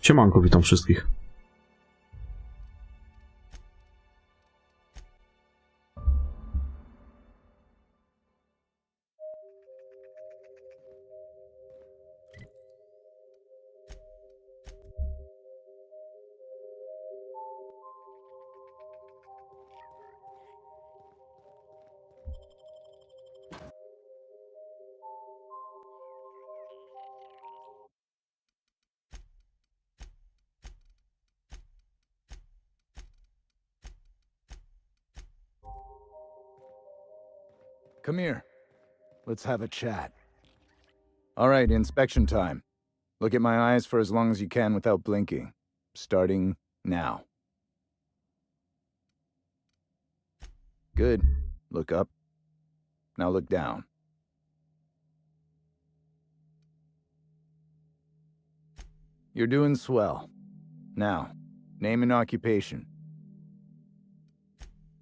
Siemanko, witam wszystkich. Come here. Let's have a chat. All right, inspection time. Look at my eyes for as long as you can without blinking. Starting now. Good. Look up. Now look down. You're doing swell. Now, name and occupation.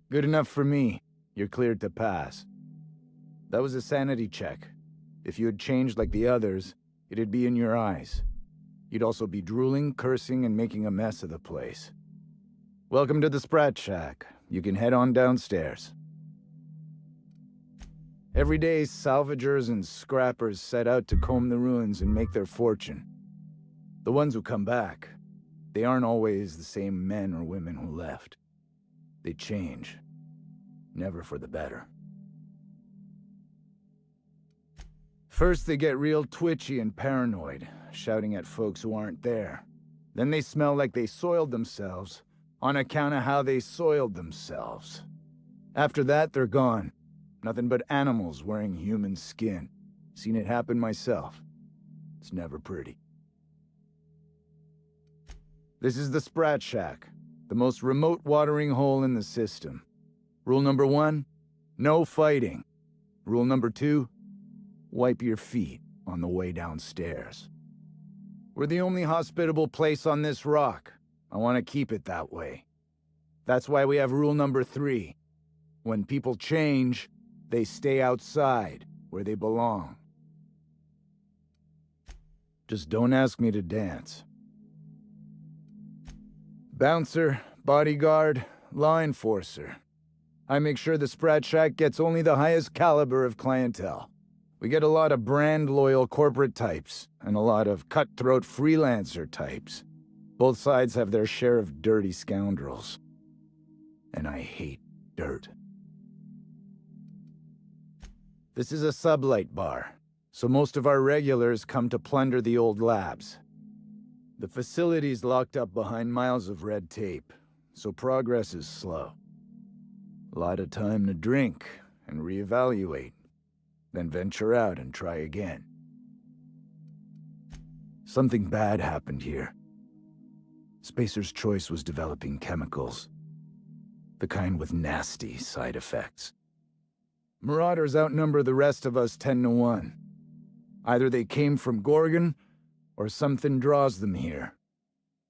Good enough for me. You're cleared to pass. That was a sanity check. If you had changed like the others, it'd be in your eyes. You'd also be drooling, cursing, and making a mess of the place. Welcome to the Sprat Shack. You can head on downstairs. Every day, salvagers and scrappers set out to comb the ruins and make their fortune. The ones who come back, they aren't always the same men or women who left. They change. Never for the better. First, they get real twitchy and paranoid, shouting at folks who aren't there. Then they smell like they soiled themselves, on account of how they soiled themselves. After that, they're gone. Nothing but animals wearing human skin. Seen it happen myself. It's never pretty. This is the Sprat Shack, the most remote watering hole in the system. Rule number 1, no fighting. Rule number 2, wipe your feet on the way downstairs. We're the only hospitable place on this rock. I want to keep it that way. That's why we have rule number 3. When people change, they stay outside, where they belong. Just don't ask me to dance. Bouncer, bodyguard, law enforcer. I make sure the Sprat Shack gets only the highest caliber of clientele. We get a lot of brand-loyal corporate types, and a lot of cutthroat freelancer types. Both sides have their share of dirty scoundrels. And I hate dirt. This is a sublight bar, so most of our regulars come to plunder the old labs. The facility's locked up behind miles of red tape, so progress is slow. A lot of time to drink and reevaluate. Then venture out and try again. Something bad happened here. Spacer's Choice was developing chemicals. The kind with nasty side effects. Marauders outnumber the rest of us 10-1. Either they came from Gorgon, or something draws them here.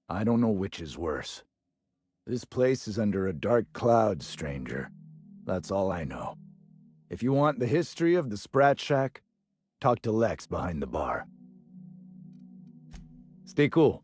I don't know which is worse. This place is under a dark cloud, stranger. That's all I know. If you want the history of the Sprat Shack, talk to Lex behind the bar. Stay cool.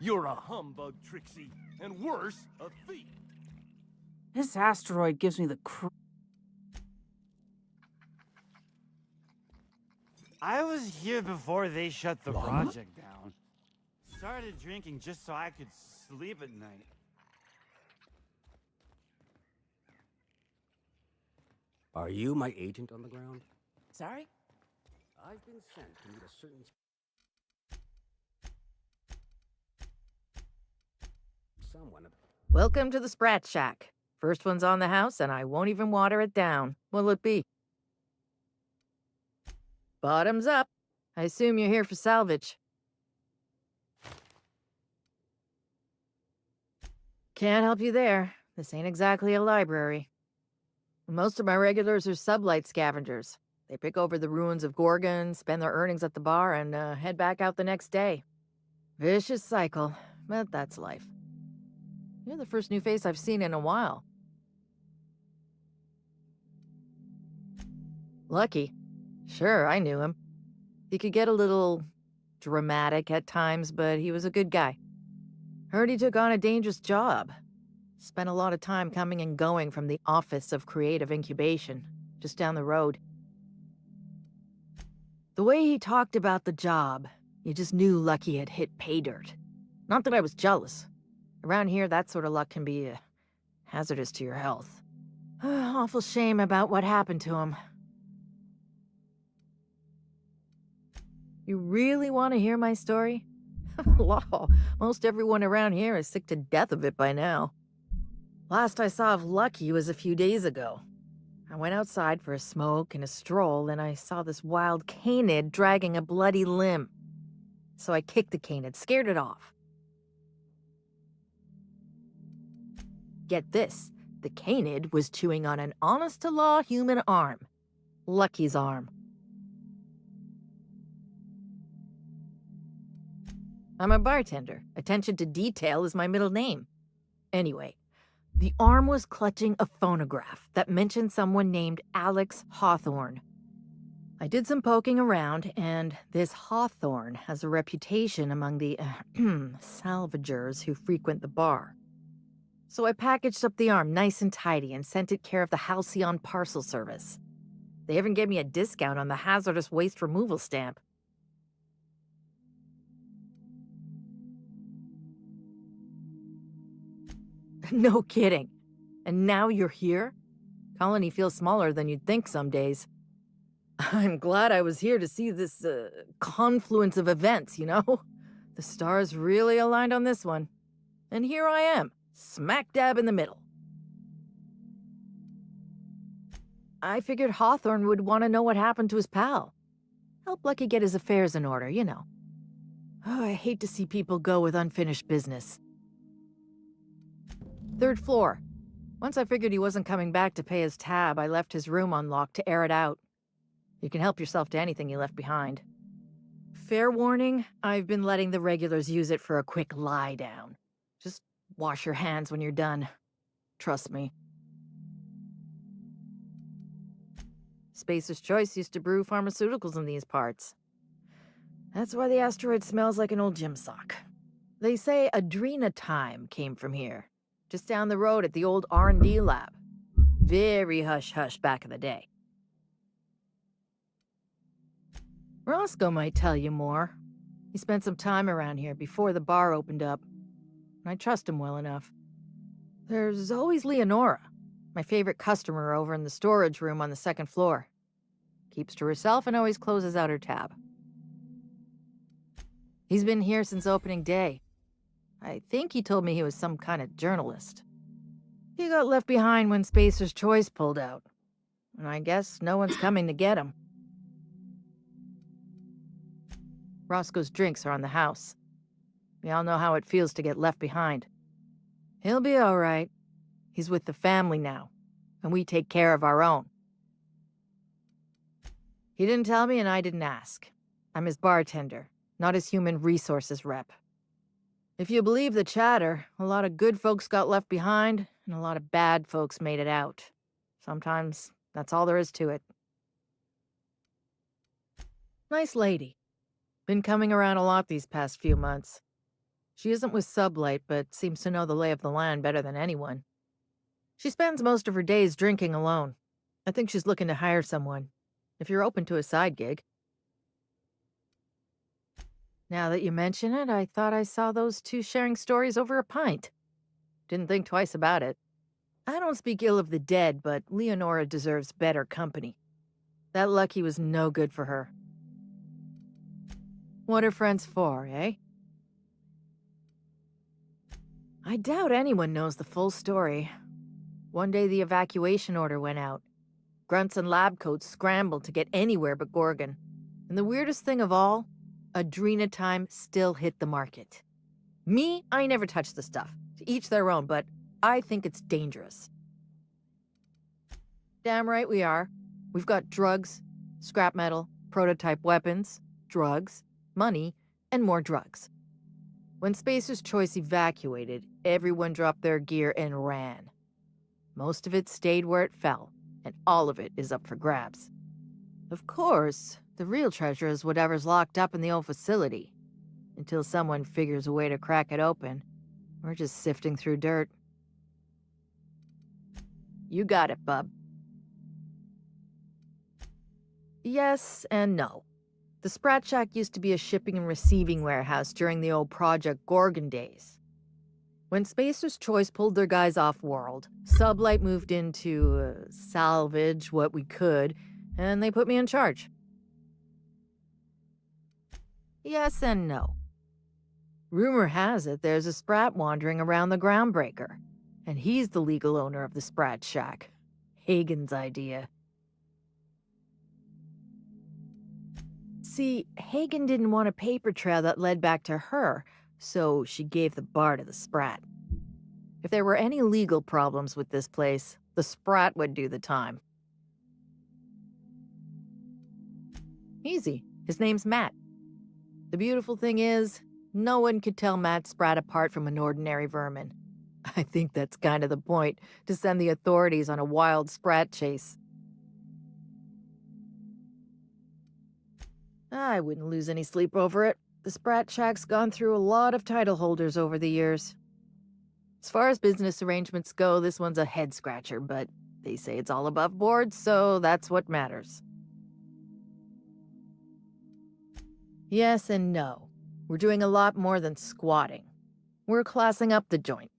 You're a humbug, Trixie, and worse, a thief. This asteroid gives me the I was here before they shut the project down. Started drinking just so I could sleep at night. Are you my agent on the ground? Sorry? I've been sent to meet a certain... someone. Welcome to the Sprat Shack. First one's on the house, and I won't even water it down. What'll it be? Bottoms up. I assume you're here for salvage. Can't help you there. This ain't exactly a library. Most of my regulars are sublight scavengers. They pick over the ruins of Gorgon, spend their earnings at the bar, and head back out the next day. Vicious cycle, but that's life. You're the first new face I've seen in a while. Lucky. Sure, I knew him. He could get a little dramatic at times, but he was a good guy. Heard he took on a dangerous job. Spent a lot of time coming and going from the Office of Creative Incubation, just down the road. The way he talked about the job, you just knew Lucky had hit pay dirt. Not that I was jealous. Around here, that sort of luck can be hazardous to your health. Awful shame about what happened to him. You really want to hear my story? Law, most everyone around here is sick to death of it by now. Last I saw of Lucky was a few days ago. I went outside for a smoke and a stroll, and I saw this wild canid dragging a bloody limb. So I kicked the canid, scared it off. Get this, the canid was chewing on an honest-to-law human arm. Lucky's arm. I'm a bartender. Attention to detail is my middle name. Anyway, the arm was clutching a phonograph that mentioned someone named Alex Hawthorne. I did some poking around, and this Hawthorne has a reputation among the salvagers who frequent the bar. So I packaged up the arm nice and tidy and sent it care of the Halcyon Parcel Service. They even gave me a discount on the hazardous waste removal stamp. No kidding. And now you're here? Colony feels smaller than you'd think some days. I'm glad I was here to see this confluence of events, you know? The stars really aligned on this one. And here I am, smack dab in the middle. I figured Hawthorne would want to know what happened to his pal. Help Lucky get his affairs in order, you know. Oh, I hate to see people go with unfinished business. 3rd floor. Once I figured he wasn't coming back to pay his tab, I left his room unlocked to air it out. You can help yourself to anything you left behind. Fair warning, I've been letting the regulars use it for a quick lie down. Just wash your hands when you're done. Trust me. Spacer's Choice used to brew pharmaceuticals in these parts. That's why the asteroid smells like an old gym sock. They say Adrenatime came from here. Just down the road at the old R&D lab. Very hush-hush back in the day. Roscoe might tell you more. He spent some time around here before the bar opened up. I trust him well enough. There's always Leonora, my favorite customer over in the storage room on the 2nd floor. Keeps to herself and always closes out her tab. He's been here since opening day. I think he told me he was some kind of journalist. He got left behind when Spacer's Choice pulled out. And I guess no one's coming to get him. Roscoe's drinks are on the house. We all know how it feels to get left behind. He'll be all right. He's with the family now, and we take care of our own. He didn't tell me and I didn't ask. I'm his bartender, not his human resources rep. If you believe the chatter, a lot of good folks got left behind, and a lot of bad folks made it out. Sometimes that's all there is to it. Nice lady. Been coming around a lot these past few months. She isn't with Sublight, but seems to know the lay of the land better than anyone. She spends most of her days drinking alone. I think she's looking to hire someone, if you're open to a side gig. Now that you mention it, I thought I saw those two sharing stories over a pint. Didn't think twice about it. I don't speak ill of the dead, but Leonora deserves better company. That Lucky was no good for her. What are friends for, eh? I doubt anyone knows the full story. One day the evacuation order went out. Grunts and lab coats scrambled to get anywhere but Gorgon. And the weirdest thing of all, adrenatime still hit the market. Me, I never touched the stuff. To each their own, but I think it's dangerous. Damn right we are. We've got drugs, scrap metal, prototype weapons, drugs, money, and more drugs. When Spacer's Choice evacuated, everyone dropped their gear and ran. Most of it stayed where it fell, and all of it is up for grabs. Of course, the real treasure is whatever's locked up in the old facility. Until someone figures a way to crack it open, we're just sifting through dirt. You got it, bub. Yes and no. The Sprat Shack used to be a shipping and receiving warehouse during the old Project Gorgon days. When Spacer's Choice pulled their guys off-world, Sublight moved in to salvage what we could, and they put me in charge. Yes and no. Rumor has it there's a Sprat wandering around the Groundbreaker, and he's the legal owner of the Sprat Shack. Hagen's idea. See, Hagen didn't want a paper trail that led back to her, so she gave the bar to the Sprat. If there were any legal problems with this place, the Sprat would do the time. Easy. His name's Matt. The beautiful thing is, no one could tell Matt Sprat apart from an ordinary vermin. I think that's kind of the point, to send the authorities on a wild Sprat chase. I wouldn't lose any sleep over it. The Sprat Shack's gone through a lot of title holders over the years. As far as business arrangements go, this one's a head-scratcher, but they say it's all above board, so that's what matters. Yes and no. We're doing a lot more than squatting. We're classing up the joint,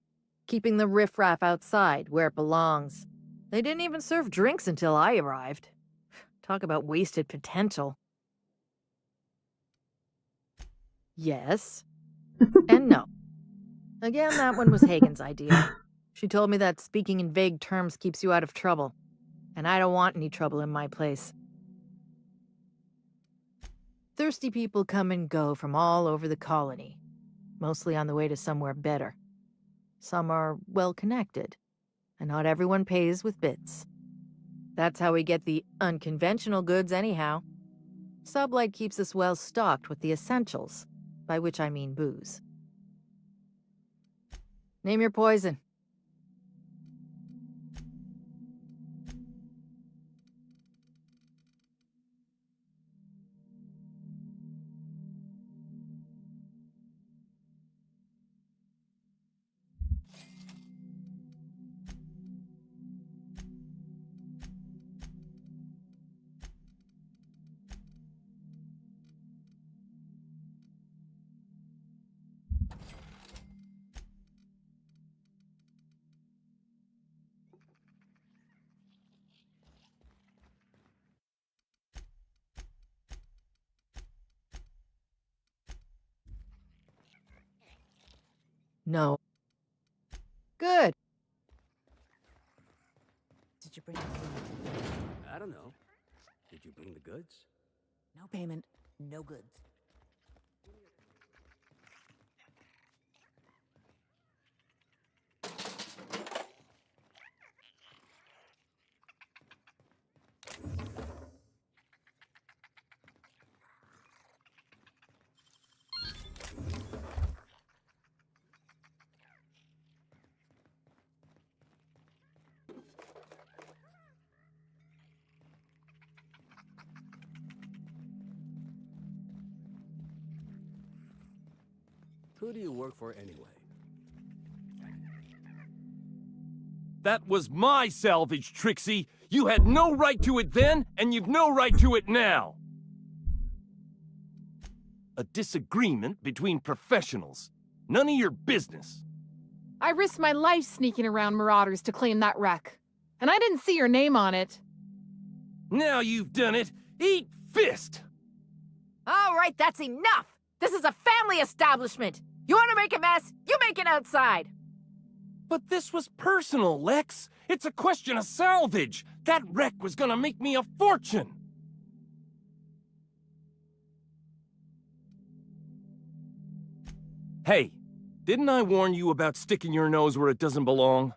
keeping the riffraff outside where it belongs. They didn't even serve drinks until I arrived. Talk about wasted potential. Yes. And no. Again, that one was Hagen's idea. She told me that speaking in vague terms keeps you out of trouble. And I don't want any trouble in my place. Thirsty people come and go from all over the colony. Mostly on the way to somewhere better. Some are well-connected. And not everyone pays with bits. That's how we get the unconventional goods anyhow. Sublight keeps us well-stocked with the essentials. By which I mean booze. Name your poison. No. Good. Did you bring the food? I don't know. Did you bring the goods? No payment, no goods. Who do you work for anyway? That was my salvage, Trixie. You had no right to it then, and you've no right to it now. A disagreement between professionals. None of your business. I risked my life sneaking around Marauders to claim that wreck. And I didn't see your name on it. Now you've done it. Eat fist! All right, that's enough! This is a family establishment! You want to make a mess? You make it outside! But this was personal, Lex. It's a question of salvage. That wreck was gonna make me a fortune. Hey, didn't I warn you about sticking your nose where it doesn't belong?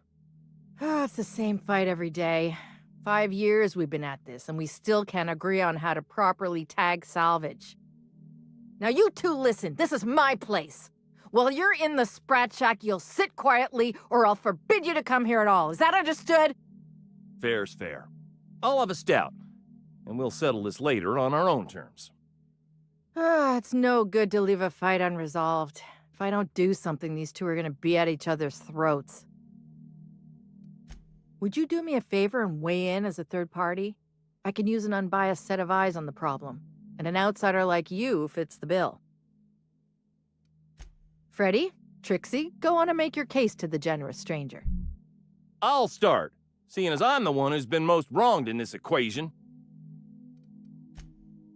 It's the same fight every day. 5 years we've been at this, and we still can't agree on how to properly tag salvage. Now you two listen, this is my place. While you're in the Sprat Shack, you'll sit quietly, or I'll forbid you to come here at all. Is that understood? Fair's fair. I'll have a stout, and we'll settle this later on our own terms. It's no good to leave a fight unresolved. If I don't do something, these two are gonna be at each other's throats. Would you do me a favor and weigh in as a third party? I can use an unbiased set of eyes on the problem, and an outsider like you fits the bill. Freddy, Trixie, go on and make your case to the generous stranger. I'll start, seeing as I'm the one who's been most wronged in this equation.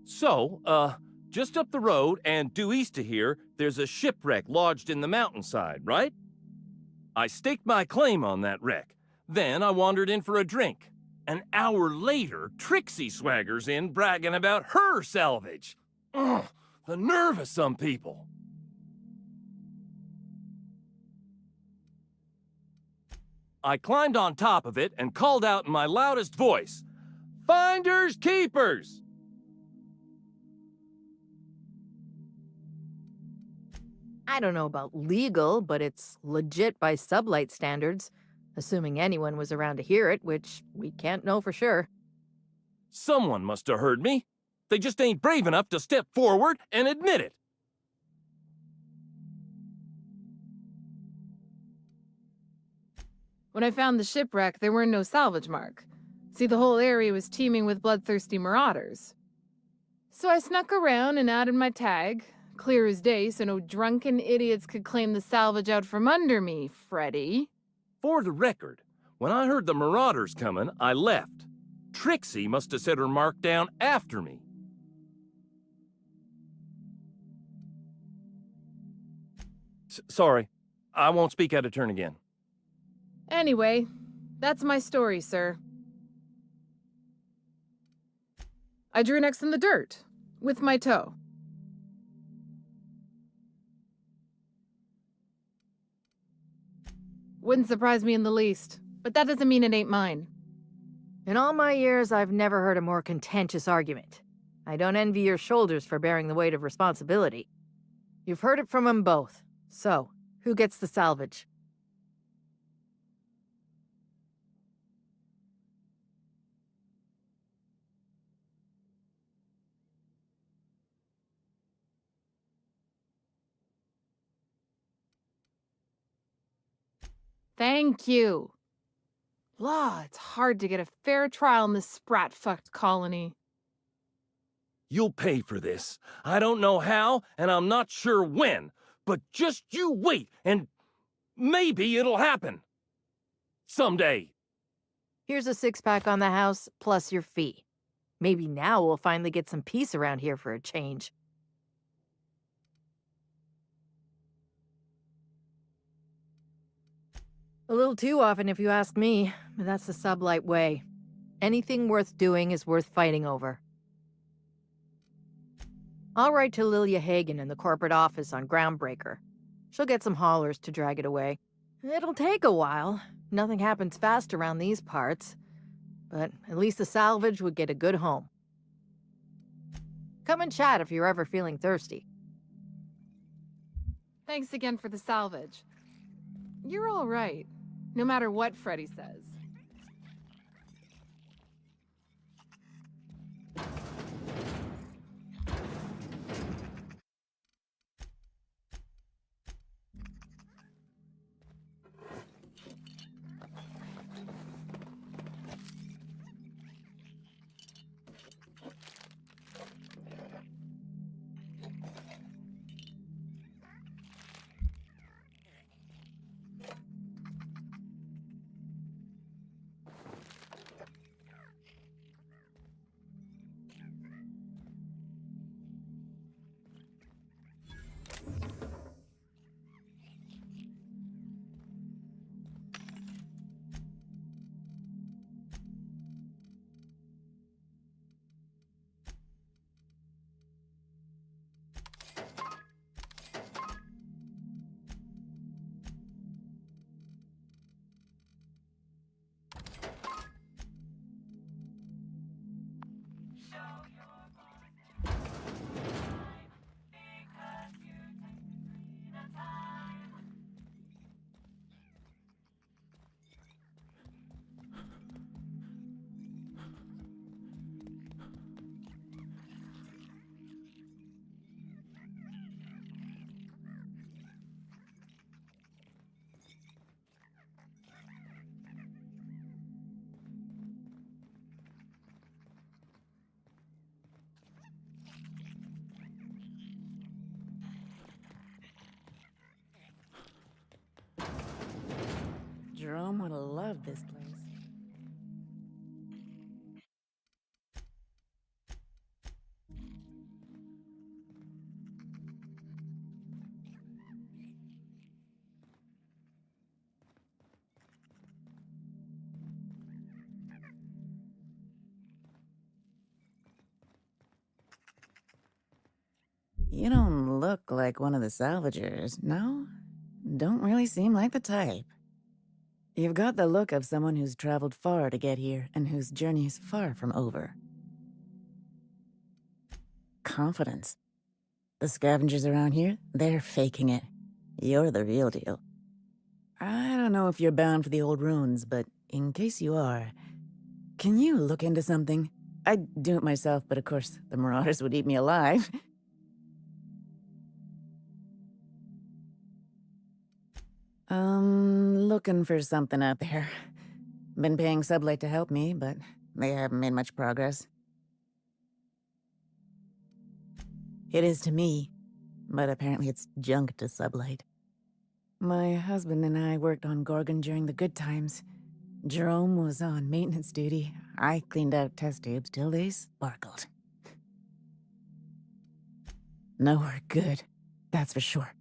So, just up the road and due east of here, there's a shipwreck lodged in the mountainside, right? I staked my claim on that wreck. Then I wandered in for a drink. An hour later, Trixie swaggers in bragging about her salvage. Ugh, the nerve of some people. I climbed on top of it and called out in my loudest voice, "Finders keepers!" I don't know about legal, but it's legit by sublight standards. Assuming anyone was around to hear it, which we can't know for sure. Someone must have heard me. They just ain't brave enough to step forward and admit it. When I found the shipwreck, there were no salvage mark. See, the whole area was teeming with bloodthirsty marauders. So I snuck around and added my tag, clear as day so no drunken idiots could claim the salvage out from under me, Freddy. For the record, when I heard the marauders coming, I left. Trixie must have set her mark down after me. Sorry, I won't speak out of turn again. Anyway, that's my story, sir. I drew an X in the dirt, with my toe. Wouldn't surprise me in the least, but that doesn't mean it ain't mine. In all my years, I've never heard a more contentious argument. I don't envy your shoulders for bearing the weight of responsibility. You've heard it from them both. So, who gets the salvage? Thank you. Law, it's hard to get a fair trial in this sprat-fucked colony. You'll pay for this. I don't know how, and I'm not sure when, but just you wait, and maybe it'll happen. Someday. Here's a 6-pack on the house, plus your fee. Maybe now we'll finally get some peace around here for a change. A little too often, if you ask me, but that's the sublight way. Anything worth doing is worth fighting over. I'll write to Lilia Hagen in the corporate office on Groundbreaker. She'll get some haulers to drag it away. It'll take a while. Nothing happens fast around these parts. But at least the salvage would get a good home. Come and chat if you're ever feeling thirsty. Thanks again for the salvage. You're all right, no matter what Freddy says. Jerome would have loved this place. You don't look like one of the salvagers, no? Don't really seem like the type. You've got the look of someone who's traveled far to get here and whose journey is far from over. Confidence. The scavengers around here, they're faking it. You're the real deal. I don't know if you're bound for the old ruins, but in case you are, can you look into something? I'd do it myself, but of course, the Marauders would eat me alive. Looking for something out there. Been paying Sublight to help me, but they haven't made much progress. It is to me, but apparently it's junk to Sublight. My husband and I worked on Gorgon during the good times. Jerome was on maintenance duty. I cleaned out test tubes till they sparkled. Nowhere good, that's for sure.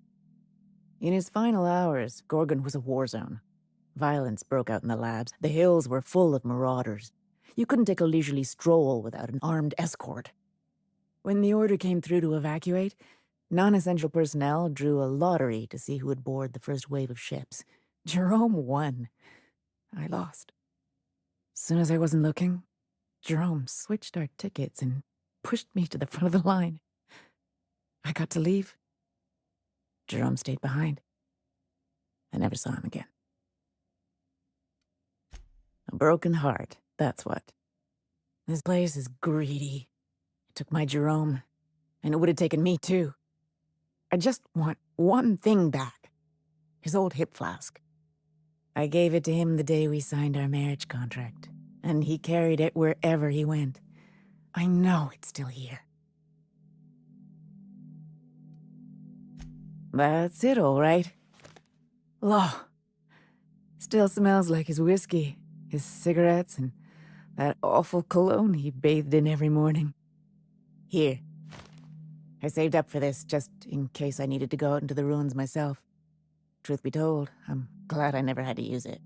In his final hours, Gorgon was a war zone. Violence broke out in the labs. The hills were full of marauders. You couldn't take a leisurely stroll without an armed escort. When the order came through to evacuate, non-essential personnel drew a lottery to see who would board the first wave of ships. Jerome won. I lost. Soon as I wasn't looking, Jerome switched our tickets and pushed me to the front of the line. I got to leave. Jerome stayed behind. I never saw him again. A broken heart, that's what. This place is greedy. It took my Jerome, and it would have taken me too. I just want one thing back. His old hip flask. I gave it to him the day we signed our marriage contract, and he carried it wherever he went. I know it's still here. That's it, all right. Law. Still smells like his whiskey, his cigarettes, and that awful cologne he bathed in every morning. Here. I saved up for this just in case I needed to go out into the ruins myself. Truth be told, I'm glad I never had to use it.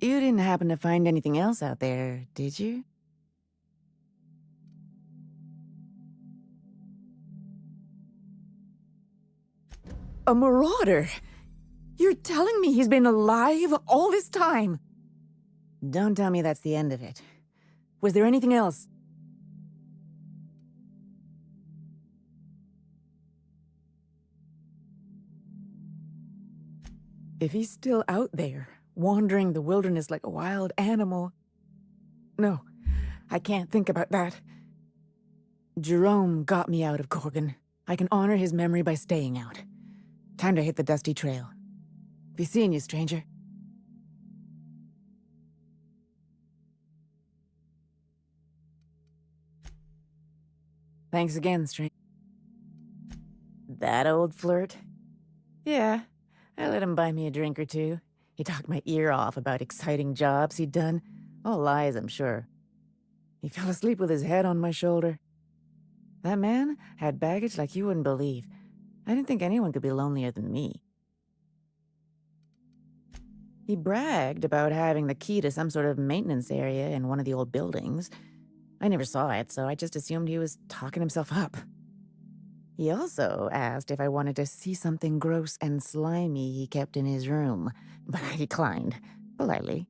You didn't happen to find anything else out there, did you? A marauder? You're telling me he's been alive all this time? Don't tell me that's the end of it. Was there anything else? If he's still out there, wandering the wilderness like a wild animal... No, I can't think about that. Jerome got me out of Gorgon. I can honor his memory by staying out. Time to hit the dusty trail. Be seeing you, stranger. Thanks again, stranger. That old flirt? Yeah, I let him buy me a drink or two. He talked my ear off about exciting jobs he'd done. All lies, I'm sure. He fell asleep with his head on my shoulder. That man had baggage like you wouldn't believe. I didn't think anyone could be lonelier than me. He bragged about having the key to some sort of maintenance area in one of the old buildings. I never saw it, so I just assumed he was talking himself up. He also asked if I wanted to see something gross and slimy he kept in his room, but I declined, politely.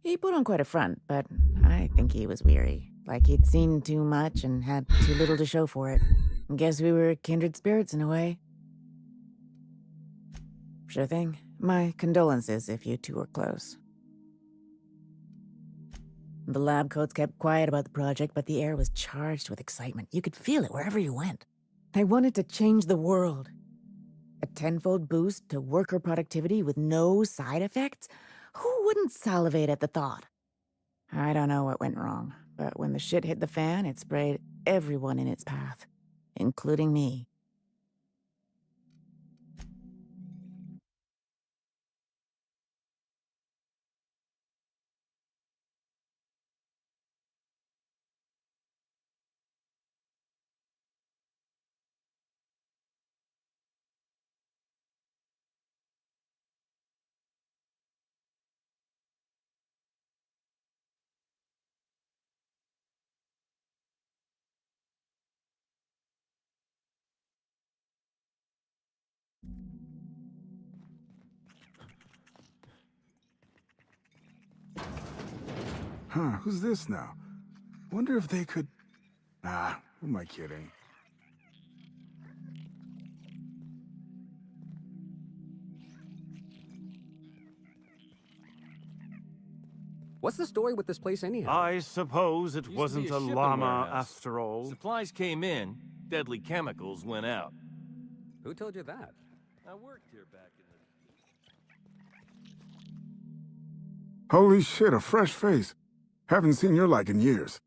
He put on quite a front, but I think he was weary, like he'd seen too much and had too little to show for it. Guess we were kindred spirits in a way. Sure thing. My condolences if you two were close. The lab coats kept quiet about the project, but the air was charged with excitement. You could feel it wherever you went. They wanted to change the world. A tenfold boost to worker productivity with no side effects? Who wouldn't salivate at the thought? I don't know what went wrong, but when the shit hit the fan, it sprayed everyone in its path, including me. Huh, who's this now? Wonder if they could... Ah, who am I kidding? What's the story with this place anyhow? I suppose it Used to wasn't be a shipping llama warehouse. after all. Supplies came in, deadly chemicals went out. Who told you that? I worked here back in the... Holy shit, a fresh face. Haven't seen your like in years.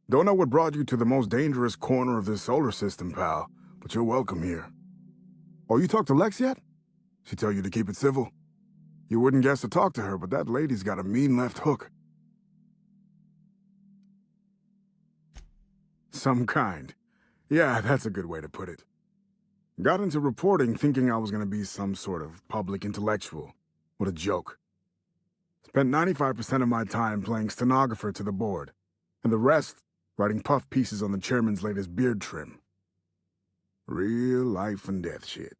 Don't know what brought you to the most dangerous corner of this solar system, pal, but you're welcome here. Oh, you talked to Lex yet? She tell you to keep it civil? You wouldn't guess to talk to her, but that lady's got a mean left hook. Some kind. Yeah, that's a good way to put it. Got into reporting thinking I was gonna be some sort of public intellectual. What a joke. Spent 95% of my time playing stenographer to the board, and the rest writing puff pieces on the chairman's latest beard trim. Real life and death shit.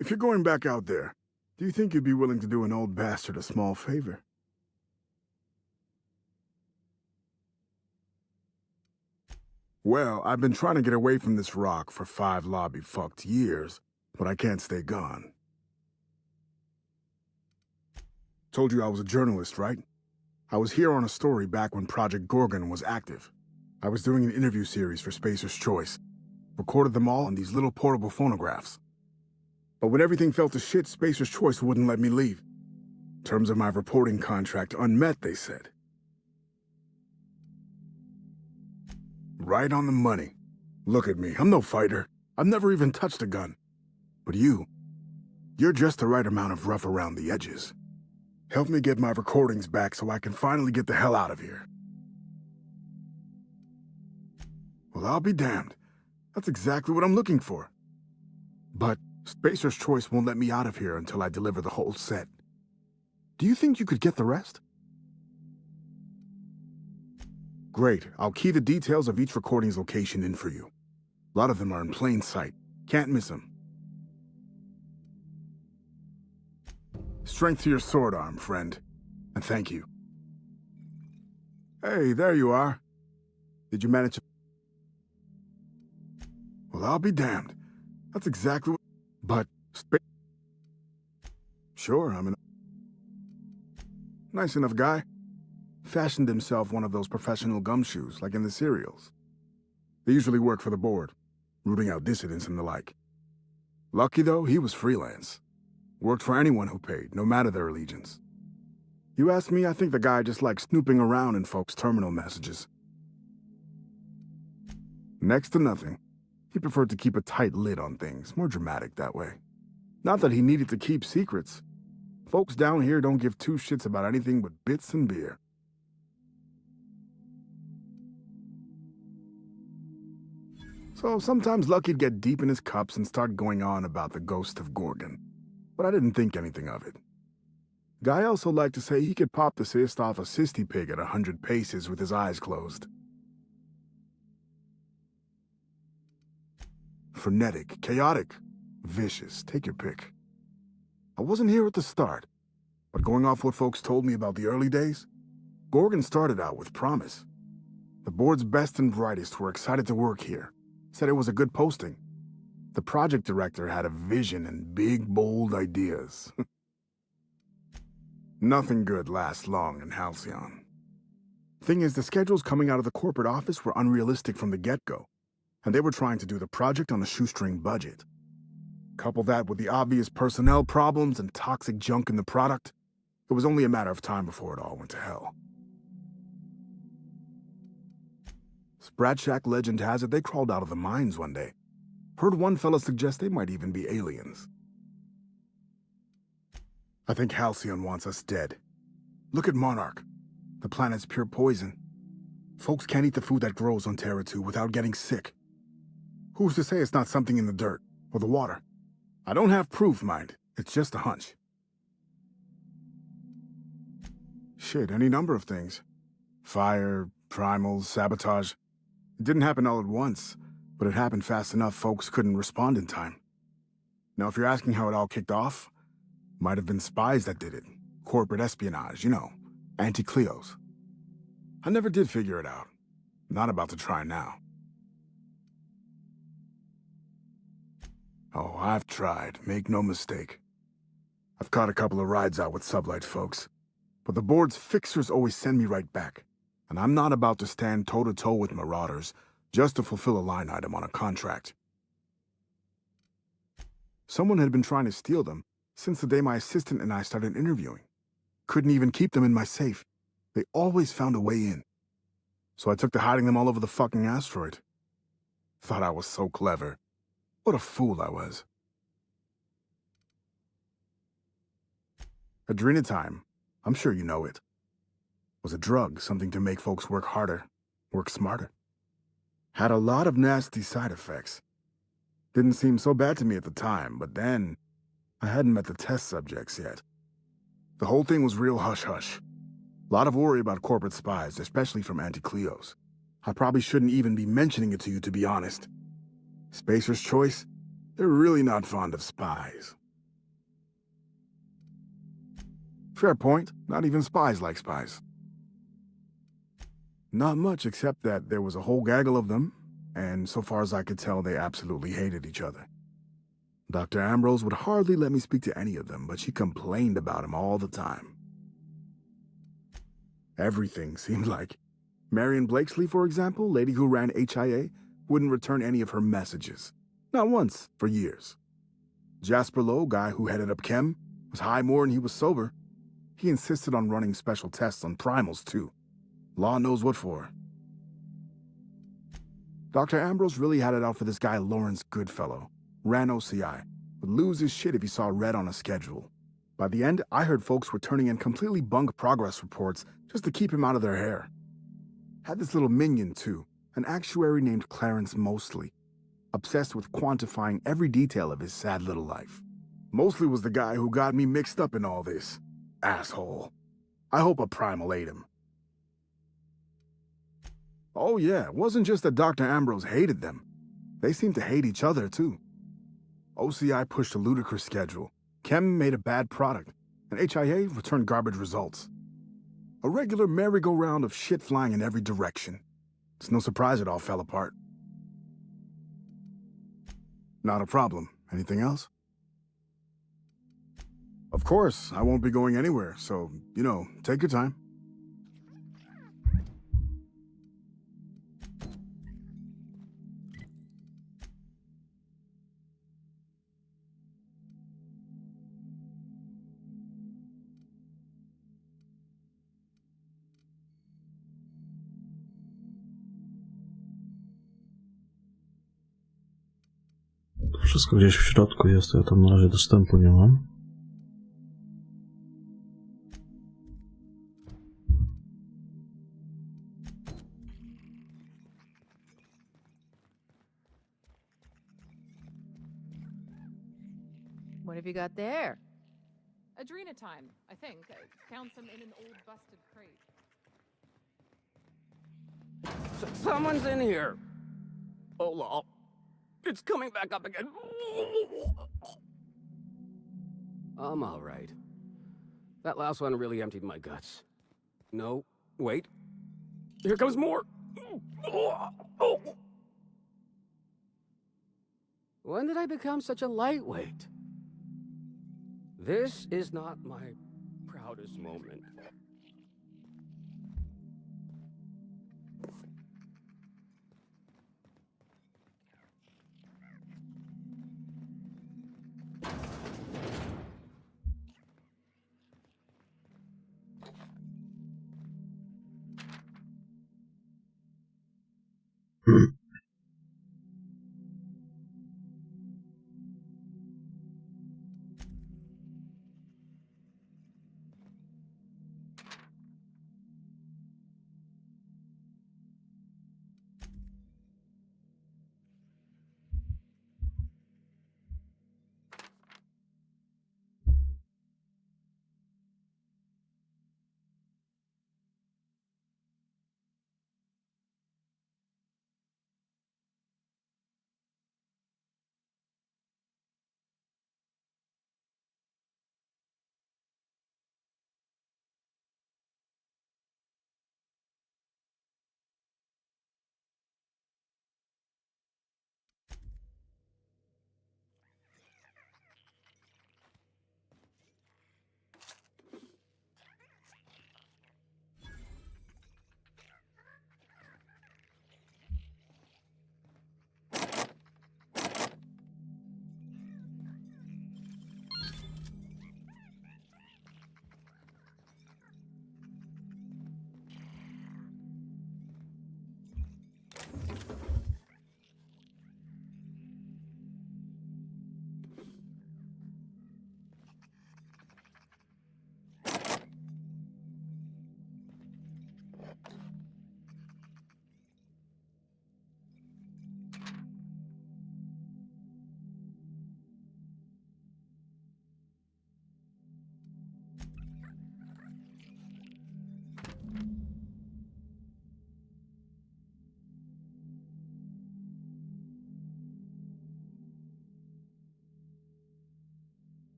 If you're going back out there, do you think you'd be willing to do an old bastard a small favor? Well, I've been trying to get away from this rock for 5 lobby-fucked years, but I can't stay gone. Told you I was a journalist, right? I was here on a story back when Project Gorgon was active. I was doing an interview series for Spacer's Choice. Recorded them all on these little portable phonographs. But when everything fell to shit, Spacer's Choice wouldn't let me leave. Terms of my reporting contract unmet, they said. Right on the money. Look at me, I'm no fighter. I've never even touched a gun. But you're just the right amount of rough around the edges. Help me get my recordings back so I can finally get the hell out of here. Well, I'll be damned. That's exactly what I'm looking for. But Spacer's Choice won't let me out of here until I deliver the whole set. Do you think you could get the rest? Great. I'll key the details of each recording's location in for you. A lot of them are in plain sight. Can't miss them. Strength to your sword arm, friend. And thank you. Hey, there you are. Did you manage to... Well, I'll be damned. That's exactly what... But... Sure, I'm an... Nice enough guy. Fashioned himself one of those professional gumshoes, like in the serials. They usually work for the board, rooting out dissidents and the like. Lucky, though, he was freelance. Worked for anyone who paid, no matter their allegiance. You ask me, I think the guy just likes snooping around in folks' terminal messages. Next to nothing. He preferred to keep a tight lid on things, more dramatic that way. Not that he needed to keep secrets. Folks down here don't give two shits about anything but bits and beer. So sometimes Lucky'd get deep in his cups and start going on about the ghost of Gorgon. But I didn't think anything of it. Guy also liked to say he could pop the cyst off a cysty pig at 100 paces with his eyes closed. Frenetic, chaotic, vicious, take your pick. I wasn't here at the start, but going off what folks told me about the early days, Gorgon started out with promise. The board's best and brightest were excited to work here, said it was a good posting. The project director had a vision and big, bold ideas. Nothing good lasts long in Halcyon. Thing is, the schedules coming out of the corporate office were unrealistic from the get-go, and they were trying to do the project on a shoestring budget. Couple that with the obvious personnel problems and toxic junk in the product, it was only a matter of time before it all went to hell. Sprat Shack legend has it they crawled out of the mines one day. Heard one fella suggest they might even be aliens. I think Halcyon wants us dead. Look at Monarch. The planet's pure poison. Folks can't eat the food that grows on Terra 2 without getting sick. Who's to say it's not something in the dirt or the water? I don't have proof, mind. It's just a hunch. Shit, any number of things. Fire, primals, sabotage. It didn't happen all at once, but it happened fast enough folks couldn't respond in time. Now, if you're asking how it all kicked off, might have been spies that did it. Corporate espionage, you know, anti-Cleos. I never did figure it out. Not about to try now. Oh, I've tried, make no mistake. I've caught a couple of rides out with sublight folks, but the board's fixers always send me right back, and I'm not about to stand toe-to-toe with marauders just to fulfill a line item on a contract. Someone had been trying to steal them since the day my assistant and I started interviewing. Couldn't even keep them in my safe. They always found a way in. So I took to hiding them all over the fucking asteroid. Thought I was so clever. What a fool I was. Adrenatime, I'm sure you know it, was a drug, something to make folks work harder, work smarter. Had a lot of nasty side effects. Didn't seem so bad to me at the time, but then I hadn't met the test subjects yet. The whole thing was real hush-hush. A lot of worry about corporate spies, especially from anti-Cleos. I probably shouldn't even be mentioning it to you, to be honest. Spacer's Choice? They're really not fond of spies. Fair point. Not even spies like spies. Not much, except that there was a whole gaggle of them, and so far as I could tell, they absolutely hated each other. Dr. Ambrose would hardly let me speak to any of them, but she complained about him all the time. Everything seemed like. Marion Blakesley, for example, lady who ran HIA, wouldn't return any of her messages. Not once, for years. Jasper Lowe, guy who headed up Chem, was high more than he was sober. He insisted on running special tests on primals, too. Law knows what for. Dr. Ambrose really had it out for this guy Lawrence Goodfellow. Ran OCI. Would lose his shit if he saw red on a schedule. By the end, I heard folks were turning in completely bunk progress reports just to keep him out of their hair. Had this little minion, too, an actuary named Clarence Mosley, obsessed with quantifying every detail of his sad little life. Mosley was the guy who got me mixed up in all this. Asshole. I hope a primal ate him. Oh yeah, it wasn't just that Dr. Ambrose hated them. They seemed to hate each other, too. OCI pushed a ludicrous schedule. Chem made a bad product, and HIA returned garbage results. A regular merry-go-round of shit flying in every direction. It's no surprise it all fell apart. Not a problem. Anything else? Of course, I won't be going anywhere, so, you know, take your time. Wszystko gdzieś w środku jest, ja tam na razie dostępu nie mam. What have you got there? Adrenatime, I think. I found some in an old busted crate. Someone's in here. Oh, lol. It's coming back up again. I'm all right. That last one really emptied my guts. No, wait. Here comes more. When did I become such a lightweight? This is not my proudest moment.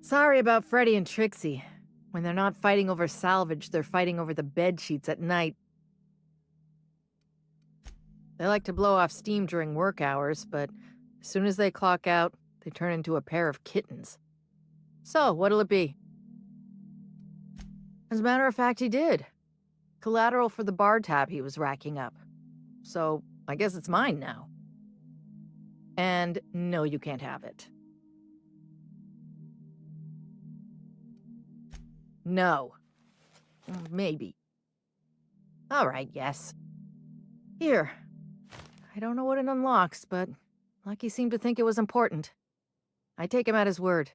Sorry about Freddy and Trixie. When they're not fighting over salvage, they're fighting over the bed sheets at night. They like to blow off steam during work hours, but as soon as they clock out, they turn into a pair of kittens. So, what'll it be? As a matter of fact, he did. Collateral for the bar tab he was racking up. So, I guess it's mine now. And no, you can't have it. No. Maybe. All right, yes. Here. I don't know what it unlocks, but Lucky seemed to think it was important. I take him at his word.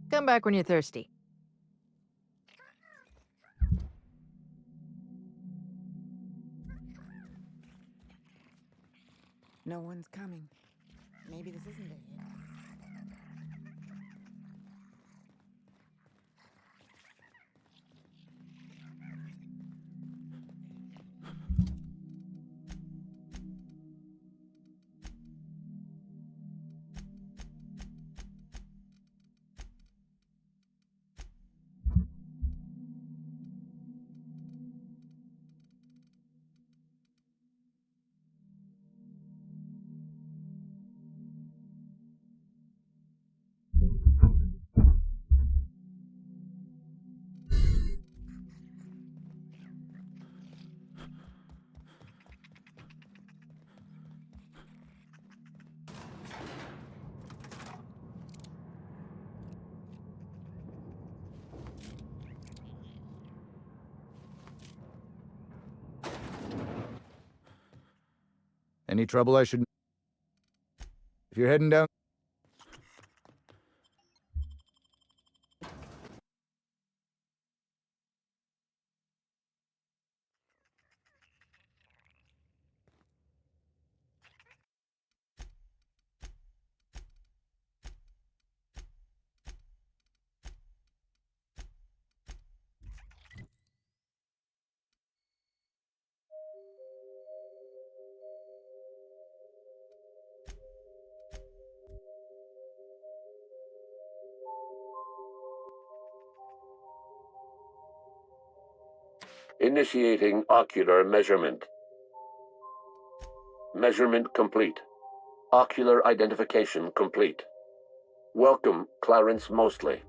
Come back when you're thirsty. No one's coming. Maybe this isn't it yet. Any trouble I should... If you're heading down... Initiating ocular measurement. Measurement complete. Ocular identification complete. Welcome, Clarence Mostly.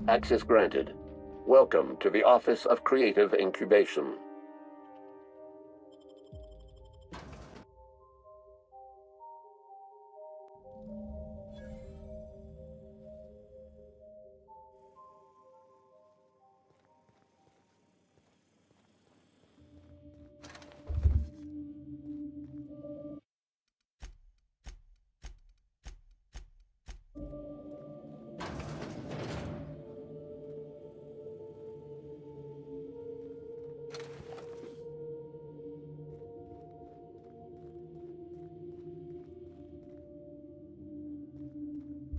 Access granted. Welcome to the Office of Creative Incubation.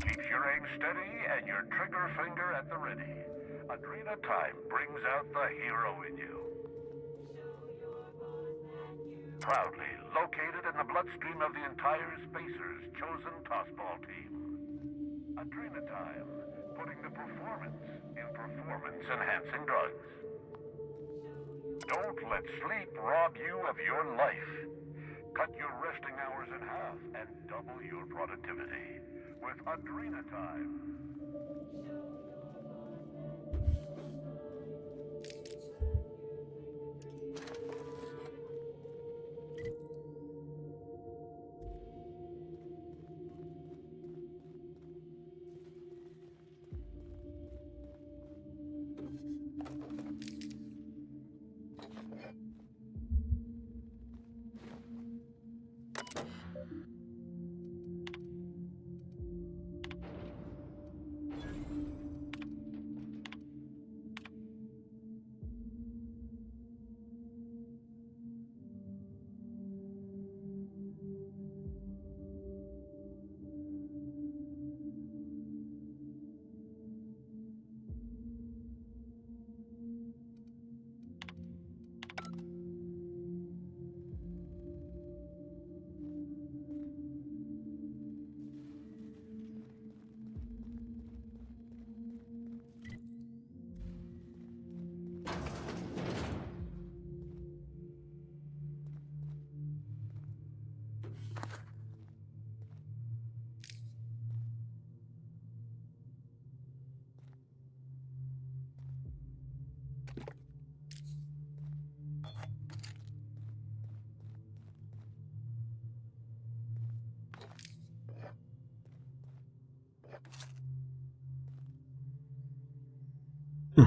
Keep your aim steady and your trigger finger at the ready. Adrena time brings out the hero in you. Proudly located in the bloodstream of the entire Spacer's chosen tossball team. Adrena time, putting the performance in performance-enhancing drugs. Don't let sleep rob you of your life. Cut your resting hours in half and double your productivity with Adrena time.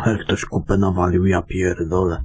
Jak ktoś kupę nawalił, ja pierdolę.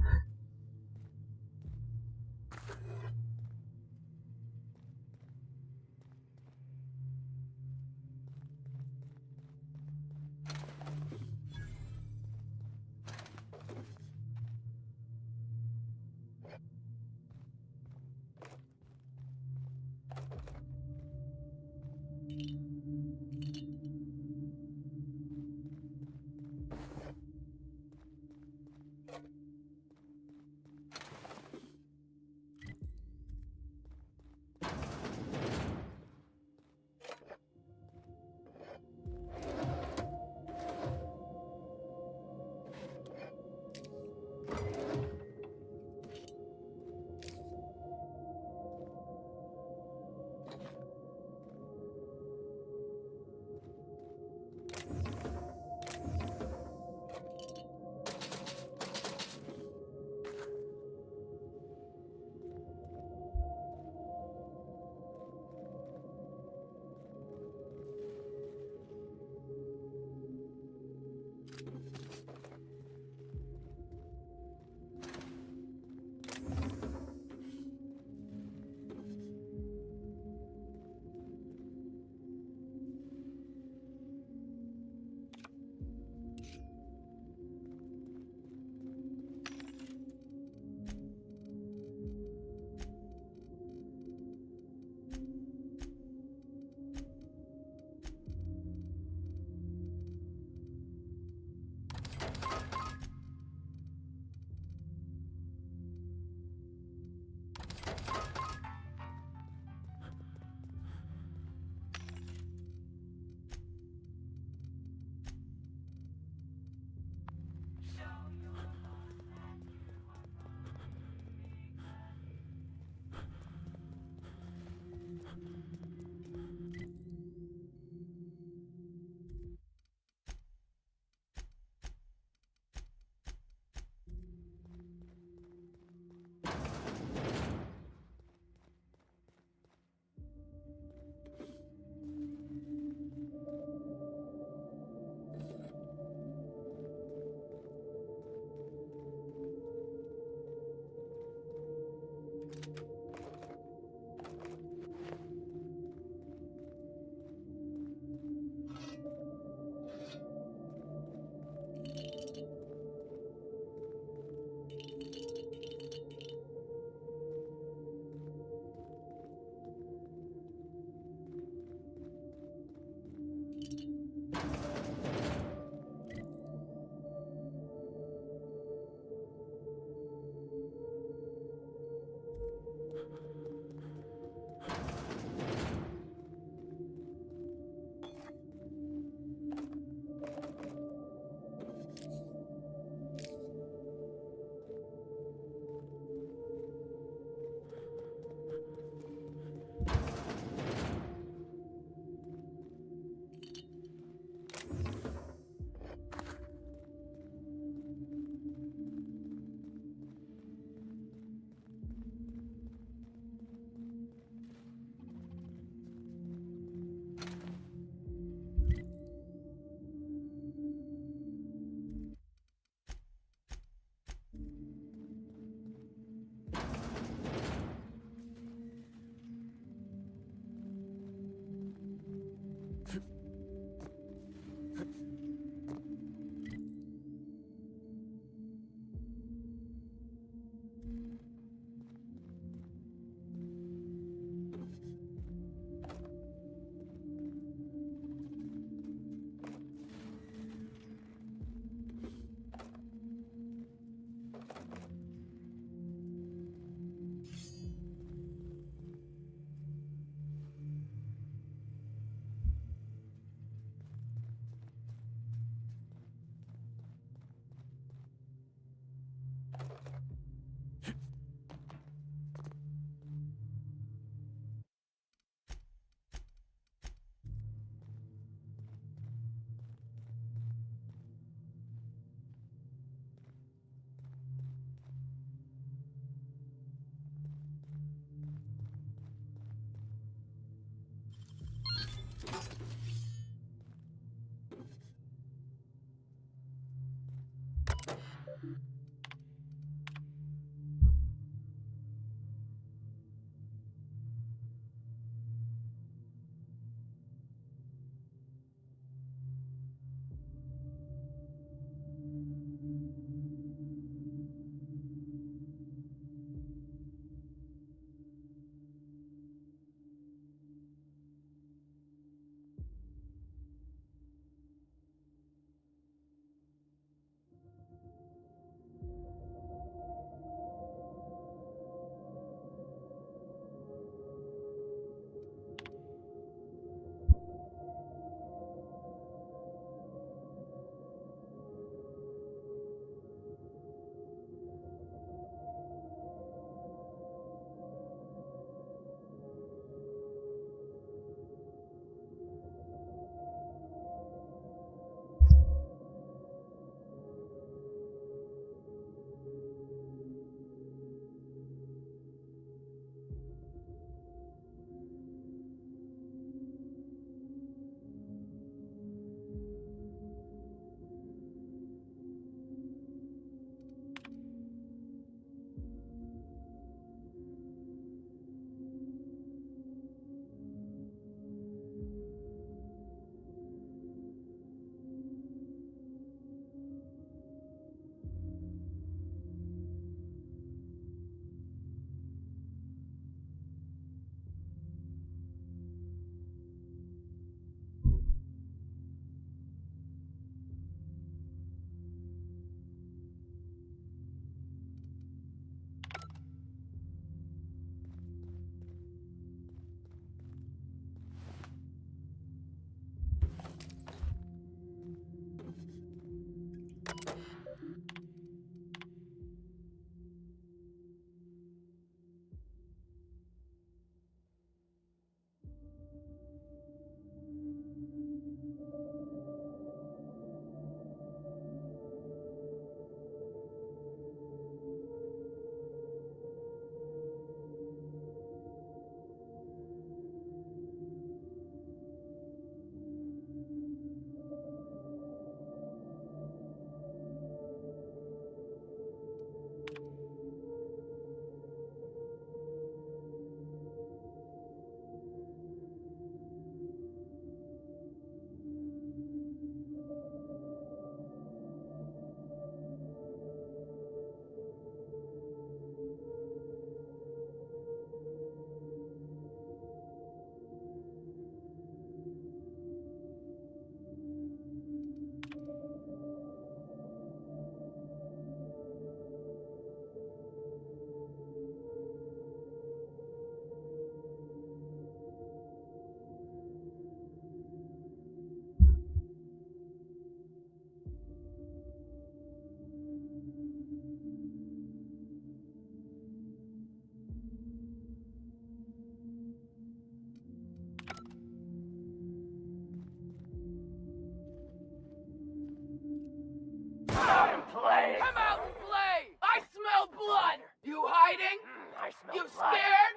You scared?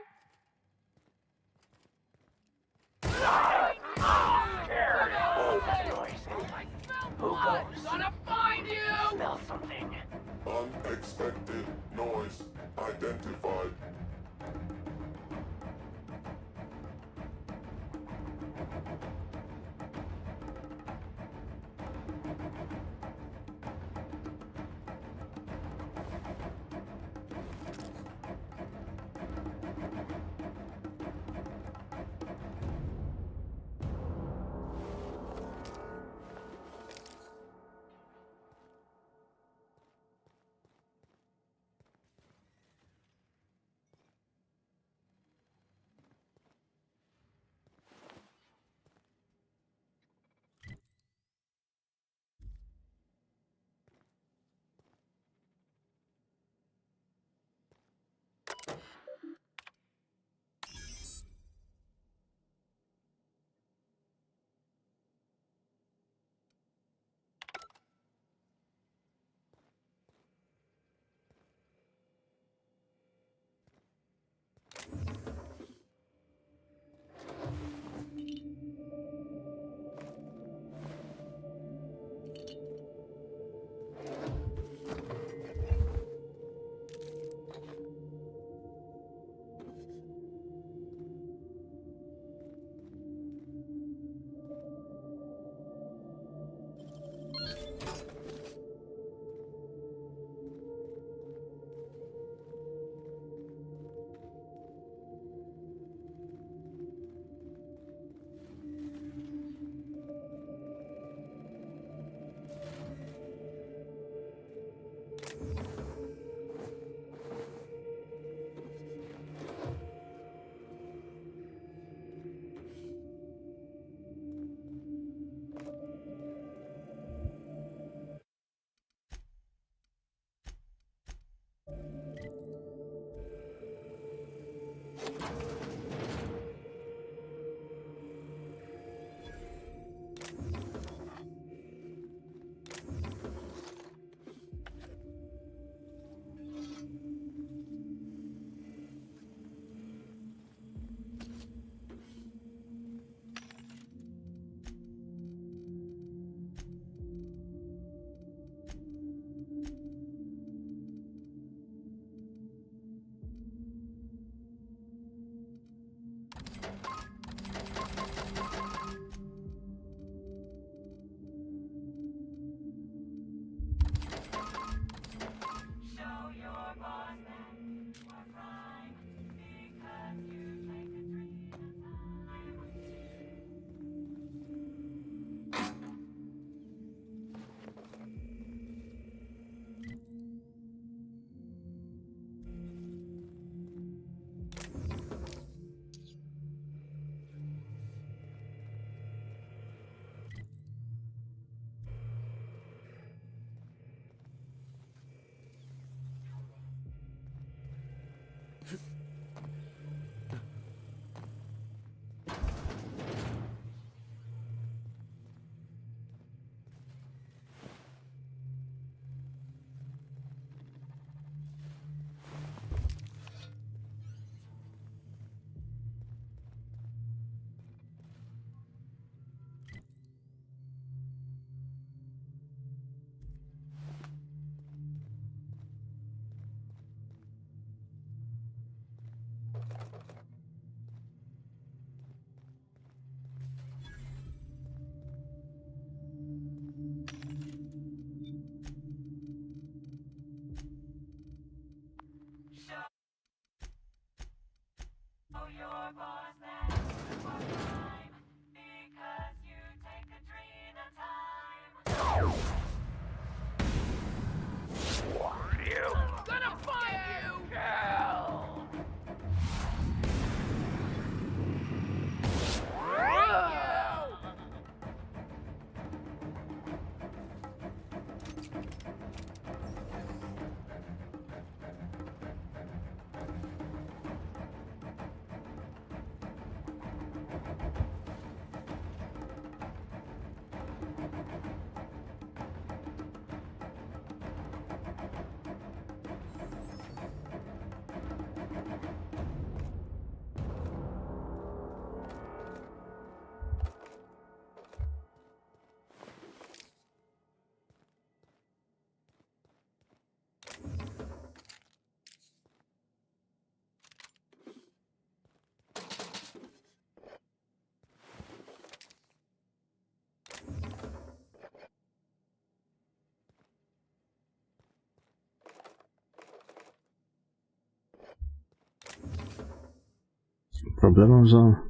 Who goes? I'm gonna find you! Smell something. Unexpected noise identified.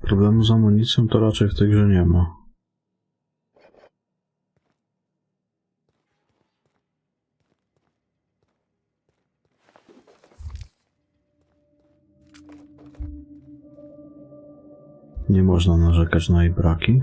Problemu z amunicją to raczej w tej grze nie ma. Nie można narzekać na jej braki.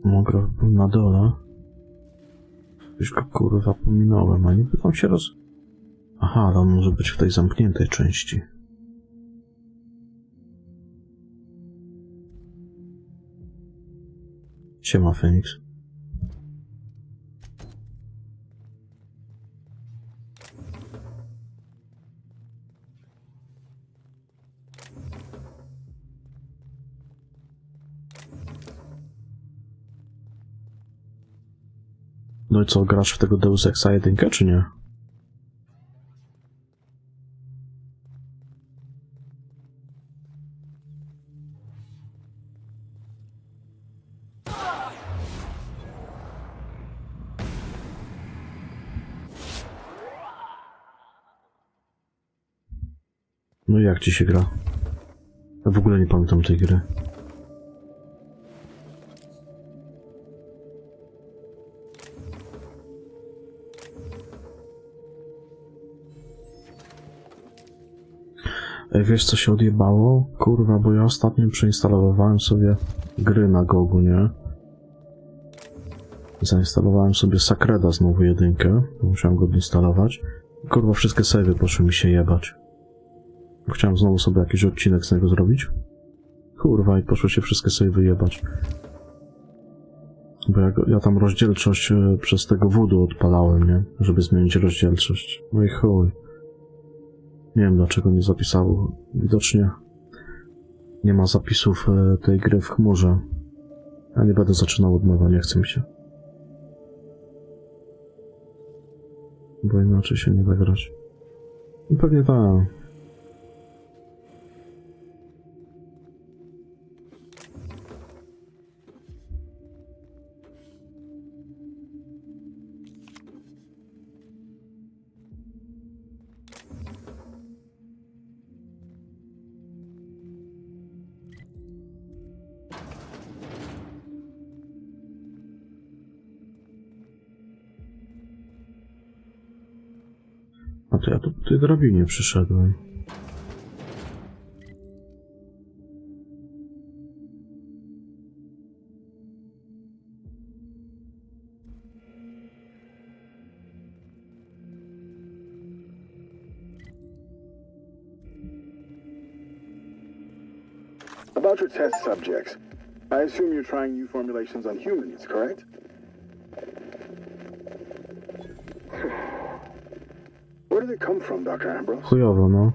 Mogę na dole. Już go kurwa pominąłem, a niby tam się Aha, ale on może być w tej zamkniętej części. Siema, Feniks. No i co, grasz w tego Deus Exa 1, czy nie? No i jak ci się gra? Ja w ogóle nie pamiętam tej gry. Ej, wiesz co się odjebało? Kurwa, bo ja ostatnio przeinstalowałem sobie gry na Gogu, nie? Zainstalowałem sobie Sacreda znowu 1, musiałem go odinstalować. Kurwa, wszystkie savey poszły mi się jebać. Chciałem znowu sobie jakiś odcinek z niego zrobić. Kurwa, i poszły się wszystkie savey jebać. Bo ja tam rozdzielczość przez tego voodoo odpalałem, nie? Żeby zmienić rozdzielczość. No i chuj. Nie wiem dlaczego nie zapisało. Widocznie nie ma zapisów tej gry w chmurze. Ja nie będę zaczynał od nowa, nie chce mi się. Bo inaczej się nie da grać. No pewnie tak. A to ja tu po tej drabinie przyszedłem. About your test subjects, I assume you're trying new formulations on humans, correct? Where did they come from, Dr. Ambrose? Chujowo, no.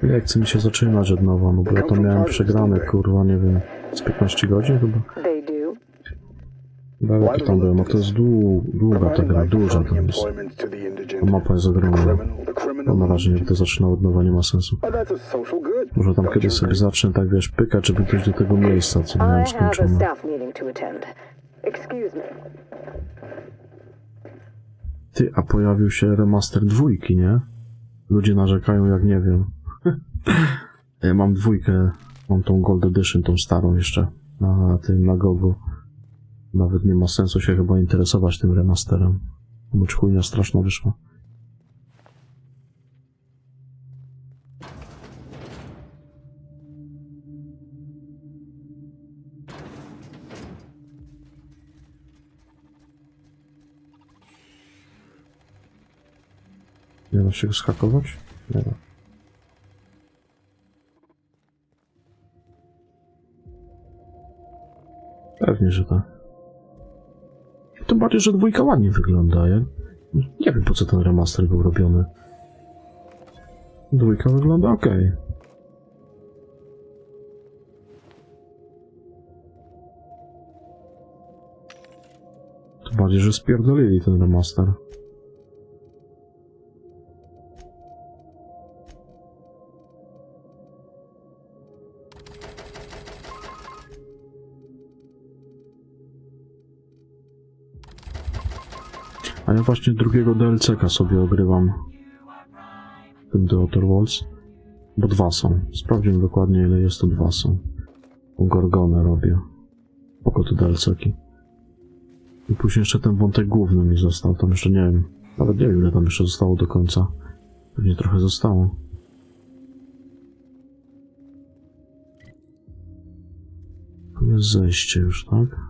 Nie chce mi się zaczynać od nowa, no bo ja to miałem przegrane, kurwa, nie wiem, z 15 godzin chyba. Chyba jaki tam byłem, a to jest długa ta gra, duża tam jest. A mapa jest ogromna. No na razie nie będę zaczynał od nowa, nie ma sensu. Może tam kiedyś sobie zacznę, tak wiesz, pykać, żeby dojść do tego miejsca, co miałem skończone. Ty, a pojawił się remaster 2, nie? Ludzie narzekają jak nie wiem. Ja mam 2, mam tą Gold Edition, tą starą jeszcze, na Gogu. Nawet nie ma sensu się chyba interesować tym remasterem. Bo chujnia straszna wyszła. Nie da się go schakować? Nie da. Pewnie, że tak. Tym bardziej, że 2 ładnie wygląda. Ja nie wiem, po co ten remaster był robiony. 2 wygląda ok. Tym bardziej, że spierdolili ten remaster. A ja właśnie drugiego DLC-ka sobie ogrywam. Tym The Outer Worlds. Bo 2 są. Sprawdziłem dokładnie, ile jest, to 2 są. Gorgonę robię. Oko te DLC-ki. I później jeszcze ten wątek główny mi został. Tam jeszcze nie wiem. Nawet nie wiem, ile tam jeszcze zostało do końca. Pewnie trochę zostało. Tu jest zejście już, tak?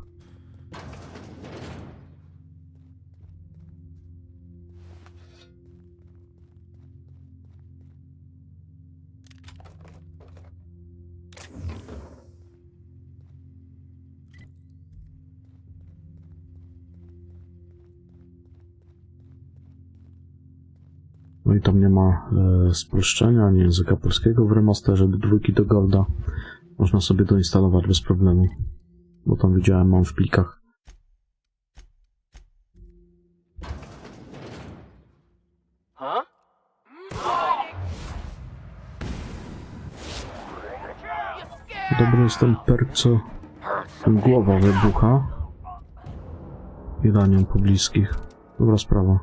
No i tam nie ma spolszczenia ani języka polskiego w remasterze do 2 do Golda. Można sobie doinstalować bez problemu. Bo tam widziałem, mam w plikach. Dobry jest ten perk, co głowa wybucha i ranią pobliskich. Dobra sprawa.